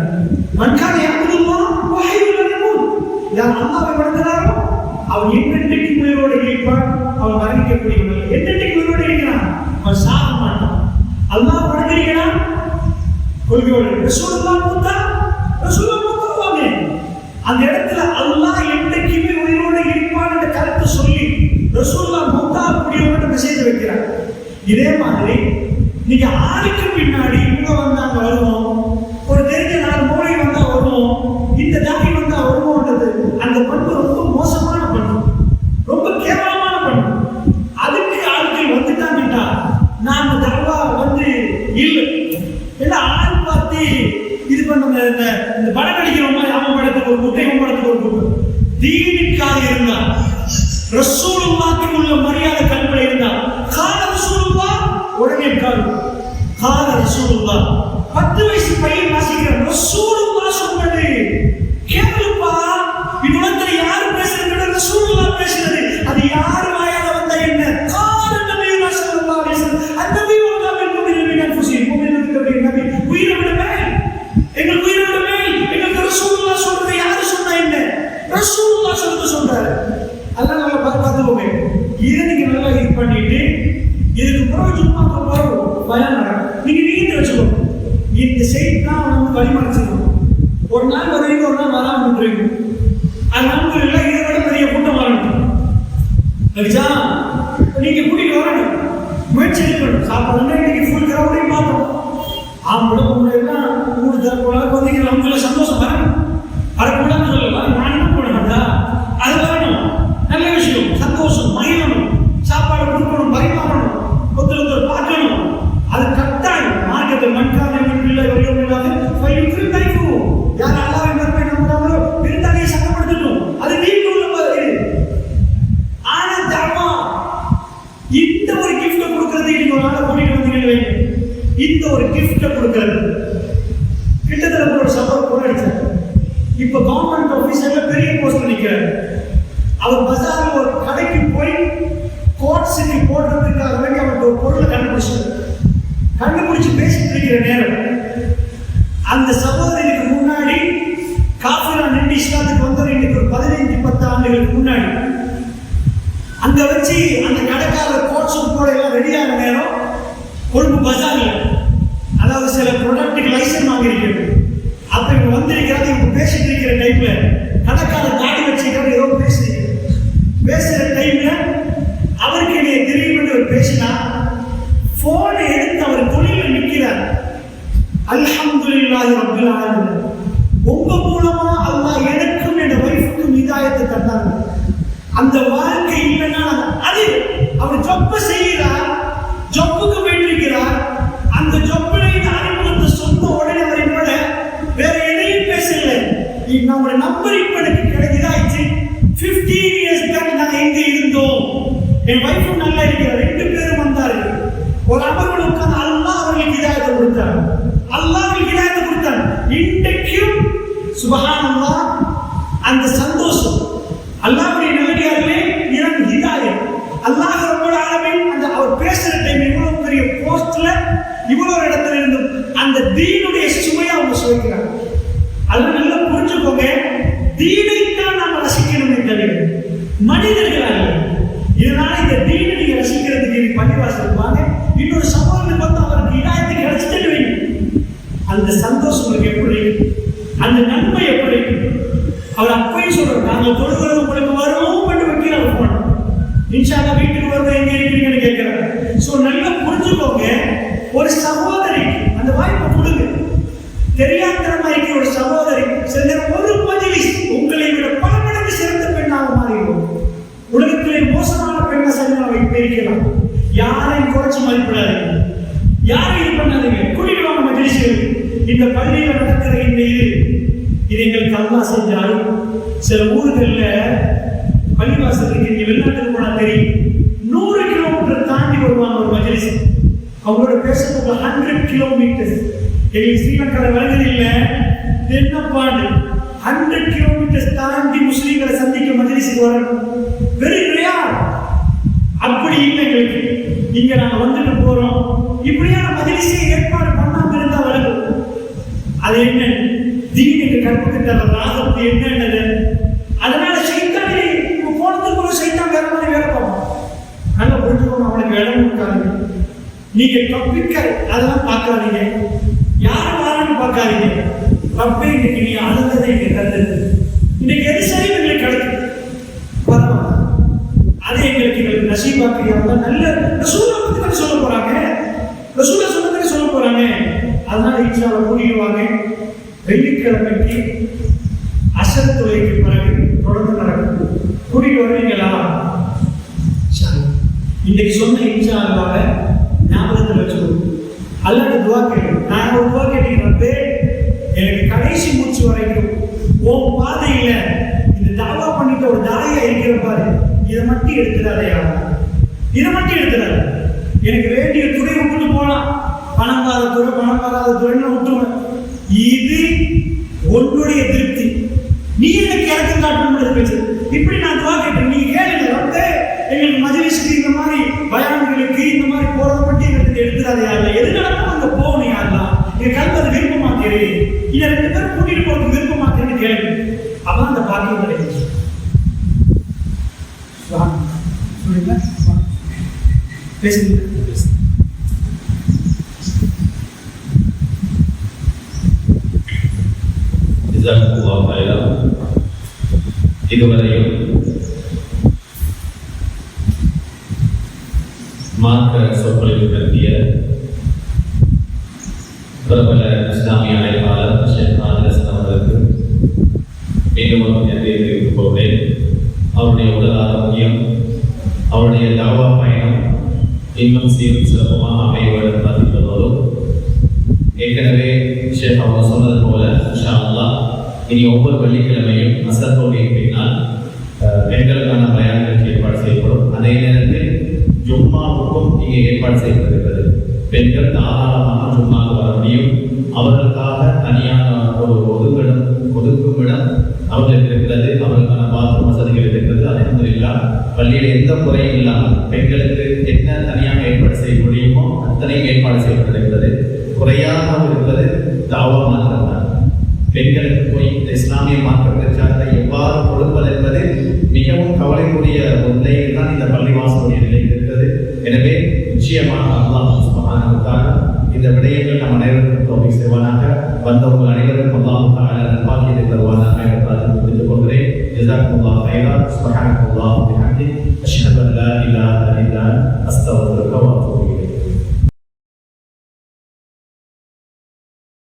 மன்கான யாபுதுல்லாஹ் வஹய்யுல் யமூத், யார் அல்லாஹ்வை வணங்குறாரோ அவன் என்னென்னைக்கு உயிரோடு இருப்பான், அவன் மரணிக்கக்கூடியவன். என்னென்னைக்கு உயிரோடு இருக்கிறான், அவன் சாக மாட்டான். அல்லாஹ் வணங்குறீங்களா கொள்கையோடு, ரசூலுல்லாஹ் மூத்தா, ரசூலுல்லாஹ் மூத்தாவாங்க. அந்த இடத்துல அல்லாஹ் என்னைக்குமே உயிரோடு இருப்பான் என்ற கருத்தை சொல்லி ரசூலுல்லாஹ் மூத்தாக்கூடியவன் மெசேஜ் வைக்கிறார். இதே மாதிரி நீங்க ஆளுக்கு பின்னாடி இவங்க வந்தாங்க வருவோம், ஒரு தெரிஞ்ச 4 மூளை வந்தா வருவோம், இந்த ஜாதி வந்தா வருவோம்ன்றது அந்த பண்பு ரொம்ப மோசமான பண்பு, ரொம்ப கேவலமான பண்பு. அதுக்கு ஆட்கள் வந்துட்டாங்கட்டா நாம தவா வந்து இல்லை ஏன்னா ஆள் பார்த்து இது பண்ண இந்த படம் அடிக்கிற மாதிரி அவன் படத்துக்கு ஒரு கூட்டம் இவன் படத்துக்கு ஒரு கூட்டம். தீனுக்காக இருந்தா ரசூலுல்லாஹ்க்கு உள்ள மரியாதை கல்வில இருந்தா கால ரசூலுல்லாஹ் உடனே கால ரசூலுல்லாஹ் 10 வயசு பையன் வாசிக்கிற ரசூலுல்லாஹ் சொன்னது கேளுப்பா. இவ்வுலகத்துல யாரு பேசுறது, ரசூலுல்லாஹ் பேசுறது. அது யாரு வாயால வந்தா என்ன, கால நபி ஸல்லல்லாஹு அலைஹி வஸல்லம் அன்னபி வல்லாஹ் முஃமினீன ஃபுஸி முஃமினீன நபி உயிரை விடவே எங்கள் உயிரை விடவே எங்களுக்கு ரசூலுல்லாஹ் சொல்றது யாரு சொன்னா என்ன, ரசூலுல்லாஹ் சொல்றது சொல்றாரு. அல்லாஹ் நல்லா பார்த்துக்கோங்க. இதை நீங்க நல்லா இது பண்ணிட்டு இதுக்கு பிறகு சும்மா பயம் நீங்க நீங்க வச்சுக்கோங்க. இந்த செய்தி தான் வந்து வழிமறைச்சிருக்கணும். ஒரு நாள் வருவீங்க, ஒரு நாள் வராமல் விட்டுருவீங்க. அதனால இதை விட பெரிய கூட்டம் வரணும். சரிச்சா, நீங்க கூட்டிட்டு வரணும், முயற்சி எடுக்கணும். சாப்பாடு இன்னைக்கு ஃபுல் கிரௌடையும் பார்த்தோம். ஆம்பளை பொம்பளை எல்லாம் கூடு தரக்கூடாது வந்தீங்க, அவங்கள சந்தோஷம் வரணும். வரக்கூடாதுன்னு சொல்லலாம், நான் என்ன போடமாட்டா, அது வரணும். நல்ல விஷயம், சந்தோஷம், மகிழணும், சாப்பாடு கொடுக்கணும், பரிமாறணும், ஒருத்தர் பார்க்கணும். அது கட்டாயம் மார்க்கத்தில் மண்கான இல்லை வழியில்லாத பயிற்று லைஃபு. யார் அல்லாஹ்வை மறுமை நம்புறாங்களோ விருந்தாளியை சட்டப்படுத்தணும். அது நீங்க உள்ள மாதிரி. ஆனா தர்மா இந்த ஒரு கிஃப்ட் கொடுக்கறது, நீங்க ஒரு ஆளை கூட்டிட்டு வந்தீங்கன்னு வைங்க, இந்த ஒரு கிஃப்ட் கொடுக்கறது கிட்டத்தட்ட ஒரு சம்பளம் கூட அடிச்சார். இப்ப கவர்மெண்ட் ஆபீசர்ல பெரிய போஸ்ட்ல நிக்கிறார். அவர் பஜார்ல ஒரு கடைக்கு போய் கோட்ஸுக்கு போடுறதுக்காக வேண்டி அவருக்கு ஒரு பொருளை கண்டுபிடிச்சு பேசிட்டு இருக்கிற நேரம் அந்த சகோதரிக்கு முன்னாடி காஃபிரா நின்று இஸ்லாத்துக்கு வந்தவர் இன்னைக்கு ஒரு 15-10 ஆண்டுகளுக்கு முன்னாடி அங்க வச்சு அந்த கடைக்காரர் கோட் சூட் போட எல்லாம் ரெடியான நேரம் கொழும்பு பஜார்ல, அதாவது சில ப்ராடக்ட்டுக்கு லைசன்ஸ் வாங்கியிருக்கிறது. அப்ப இவங்க வந்திருக்கிறாங்க, இவங்க பேசிட்டு இருக்கிற டைம்ல கடைக்காரர் தாடி வச்சுக்கிறார், ஏதோ பேசுற டைம்ல அவருக்கு என்னைய தெரியும் ஒரு பேசினா போனை எடுத்து அவர் தொழில நிற்கிறார். அல்ஹம்துலில்லாஹி ரப்பில் ஆலமீன், உங்க மூலமா அல்லாஹ் எனக்கும் என் வைஃபுக்கும் ஹிதாயத்தை தந்தாங்க. அந்த வாழ்க்கை இல்லைன்னா அது அவர் ஜொப்ப செய்கிறார், ஜொப்புக்கு போயிட்டிருக்கிறார். அந்த ஜொப்பில அறிமுகத்தை சொன்ன உடனே அவர் என்னோட வேற எதையும் பேசல. நம்மளோட நம்பர் இப்ப எனக்கு கிடைக்குதாச்சு. 15 years பேக் நாங்க எங்க இருந்தோம், என் வைஃபும் நல்லா இருக்கிறார், 2 பேரும் வந்தாரு. ஒரு அமர்வில் உட்கார்ந்து அல்லாஹ் அவர்களுக்கு ஹிதாயத்தை கொடுத்தார். அல்லாஹ் அவர்களுக்கு ஹிதாயத்தை கொடுத்தார். இன்றைக்கும் சுப்ஹானல்லாஹ் அந்த சந்தோஷம் அல்லாஹ்வுடைய நல்லடியார்களே, இதன் ஹிதாயத் அல்லாஹ் ரப்பல் ஆலமீன். அந்த அவர் பேசுற டைம் இவ்வளவு பெரிய போஸ்ட்ல இவ்வளவு இடத்துல இருந்து அந்த தீனுடைய சுவையை அவங்க சுவைக்கிறாங்க. அது நல்லா புரிஞ்சுக்கோங்க. தீனைத்தான் நாம் ரசிக்கணுமே தவிர மனிதர்களாக. இதனால இந்த தீனை நீங்க ரசிக்கிறதுக்கு பள்ளிவாசல் வாங்க, இன்னொரு சகோதரனுக்கு வந்து அவருக்கு ஹிதாயத்தை கிடைச்சிட்டு வைங்க. அந்த சந்தோஷம் உங்களுக்கு எப்படி, அந்த நன்மை எப்படி. அவர் அப்பயும் சொல்றாரு, நாங்கள் தொழுகிறது உங்களுக்கு வரும் பண்ணி வைக்கிறாங்க போனோம். இன்ஷா அல்லாஹ் வீட்டுக்கு வருவது எங்க இருக்கிறீங்கன்னு கேட்கிறாங்க. ஸோ நல்லா புரிஞ்சுக்கோங்க. ஒரு சகோதரி அந்த வாய்ப்பை கொடுங்க. தெரியாதனமா இருக்கிற ஒரு சகோதரி சில நேரம் ஒரு மஜ்லிஸ் உங்களை விட பல மடங்கு சிறந்த பெண்ணாக மாறிடும். உலகத்திலே மோசமான பெண்ணை சங்கமாக வைத்திருக்கலாம். யாரையும் குறைச்சி மதிப்பிடாதீங்க, யாரையும் இது பண்ணாதீங்க. கூட்டிட்டு வாங்க மஜ்லிஸ்களுக்கு. இந்த பள்ளியில நடக்கிற இந்த இது எங்களுக்கு அல்லாஹ் செஞ்சாலும் சில ஊர்கள்ல பள்ளிவாசல் இருக்கு. இங்க வெளிநாட்டுக்கு போனா தெரியும், 100 கிலோமீட்டர் தாண்டி வருவாங்க ஒரு மஜ்லிஸ். அவங்களோட பேசுறதுக்கு 100 கிலோமீட்டர்ஸ். எங்களுக்கு ஸ்ரீலங்காவில் வருகிறது இல்லை, தென்னப்பாண்டு 100 கிலோமீட்டர்ஸ் தாண்டி முஸ்லீம்களை சந்திக்க மஜ்லிஸுக்கு வரணும். Very rare. அப்படி இல்லை எங்களுக்கு. இங்க நாங்க வந்துட்டு போறோம், இப்படியான மஜ்லிஸை ஏற்பாடு பண்ணாம இருந்தா வழங்கும். அது என்ன தீனுக்கு கற்புக்கு தர ராகத்து என்னன்னு. அதனால சைத்தானே போனதுக்கு ஒரு சைத்தான் வேற மாதிரி வேலை பார்ப்போம். நல்லா புரிஞ்சுக்கணும், அவனுக்கு இடம் கொடுக்காதீங்க. நீங்க தப்பிக்க அதெல்லாம் பார்க்காதீங்க, யார் வாரன்னு பார்க்காதீங்க. ரப்பே இன்னைக்கு நீ அழுந்ததை இங்க கண்டது, இன்னைக்கு எது சரி எங்களுக்கு கிடைக்கும் பரவாயில்ல, அதே எங்களுக்கு நசீபாக்கிறியா. நல்ல ரசூலை பத்தி தானே சொல்ல போறாங்க, ரசூலை சொன்னதை சொல்ல போறாங்க. அதனால இன்ஷால்லா கூட்டிடுவாங்க. வெள்ளிக்கிழமைக்கு அசர் தொலைக்கு பிறகு தொடர்ந்து நடக்கும். கூட்டிட்டு வருவீங்களா? இன்னைக்கு சொன்ன இன்ஷால்லாவை ஞாபகத்தில் வச்சுக்கணும். அல்லாஹ்ட்ட துவா கேட்கணும். நான் ஒரு துவா கேட்டீங்க, எனக்கு கடைசி மூச்சு வரைக்கும் உன் பாதையில இந்த தாவா பண்ணிட்டு ஒரு தாயா இருக்கிற பாரு, இதை மட்டும் எடுத்துடாதையா, இதை மட்டும் எடுத்துடாது. எனக்கு வேண்டிய துறை விட்டுட்டு போலாம், பணம் வராத துறைன்னு விட்டுருவேன். இது உன்னுடைய திருப்தி, நீ எனக்கு இறக்கம் காட்டணும் பேச்சு. இப்படி நான் துவா கேட்டேன். நீ கேளுங்க, வந்து எங்களுக்கு மஜ்லிஸ்க்கு இந்த மாதிரி பயான்களுக்கு இந்த மாதிரி போறதை மட்டும் எங்களுக்கு எடுத்துடாதையா, இல்லை எது நடக்கும் அங்கே போகணும். யாரெல்லாம் என் கல்வி அது விருப்பமா தெரியுது, இதை 2 பேரும் கூட்டிட்டு போறதுக்கு விருப்பமா தெரியுது கேளுங்க. அப்பதான் அந்த பாக்கியம் கிடைக்கும். பேசுங்க. இதுவரையும் மார்க்க சொற்பொழிவு நடத்திய பிரபல இஸ்லாமிய அழைப்பாளர் ஷேக் ஆதிரசன் அவர்களுக்கு மீண்டும் நன்றியை தெரிவித்துக் கொள்கிறேன். அவருடைய உடல் ஆரோக்கியம், அவருடைய தாவா பயணம் இன்னும் சீரும் சிறப்புமாக அமைவதை பார்த்துள்ளதோடு, ஏற்கனவே ஷேக் அவர் சொன்னது போல இன்ஷா அல்லாஹ் இனி ஒவ்வொரு வெள்ளிக்கிழமையும் அசர் தொழுகைக்கு பின்னால் பெண்களுக்கான பயான்களுக்கு ஏற்பாடு செய்யப்படும். அதே நேரத்தில் ஜும்மாவுக்கும் இங்கே ஏற்பாடு செய்யப்பட்டிருக்கிறது. பெண்கள் தாராளமாக ஜும்மாவுக்கு வர முடியும். அவர்களுக்காக தனியான ஒரு ஒதுக்கும் இடம் அவர்களுக்கு இருக்கிறது. அவர்களுக்கான பாத்ரூம் வசதிகள் இருக்கிறது. அல்ஹம்துலில்லாஹ் பள்ளியில் எந்த குறையும் இல்லாமல் பெண்களுக்கு என்ன தனியாக ஏற்பாடு செய்ய முடியுமோ அத்தனையும் ஏற்பாடு செய்யப்பட்டிருக்கிறது. குறையாக இருப்பது தாவா மாத்திரம் தான். பெண்களுக்கு போய் இந்த இஸ்லாமிய மார்க்க பிரச்சாரத்தை எவ்வாறு கொடுப்பது என்பது மிகவும் கவலைக்குரிய ஒரு நிலையில் தான் இந்த பள்ளிவாசலுடைய நிலை இருக்கிறது. எனவே நிச்சயமாக அல்லாஹ் சுப்ஹானஹு வ தஆலா இந்த விடயங்கள் நம் அனைவருக்கும் தௌஃபீக் செய்வானாக. வந்தவர்கள் அனைவருக்கும் அல்லாஹ் தஆலா நல்வாக்கியத்தை தருவானாக என்று பிரார்த்தனை புரிந்து கொள்கிறேன். ஜஸாக்குமுல்லாஹ் கைரா. சுப்ஹானல்லாஹி வ பிஹம்திஹி அஷ்ஹது அன் லா இலாஹா இல்லா அன்த அஸ்தக்ஃபிருக்க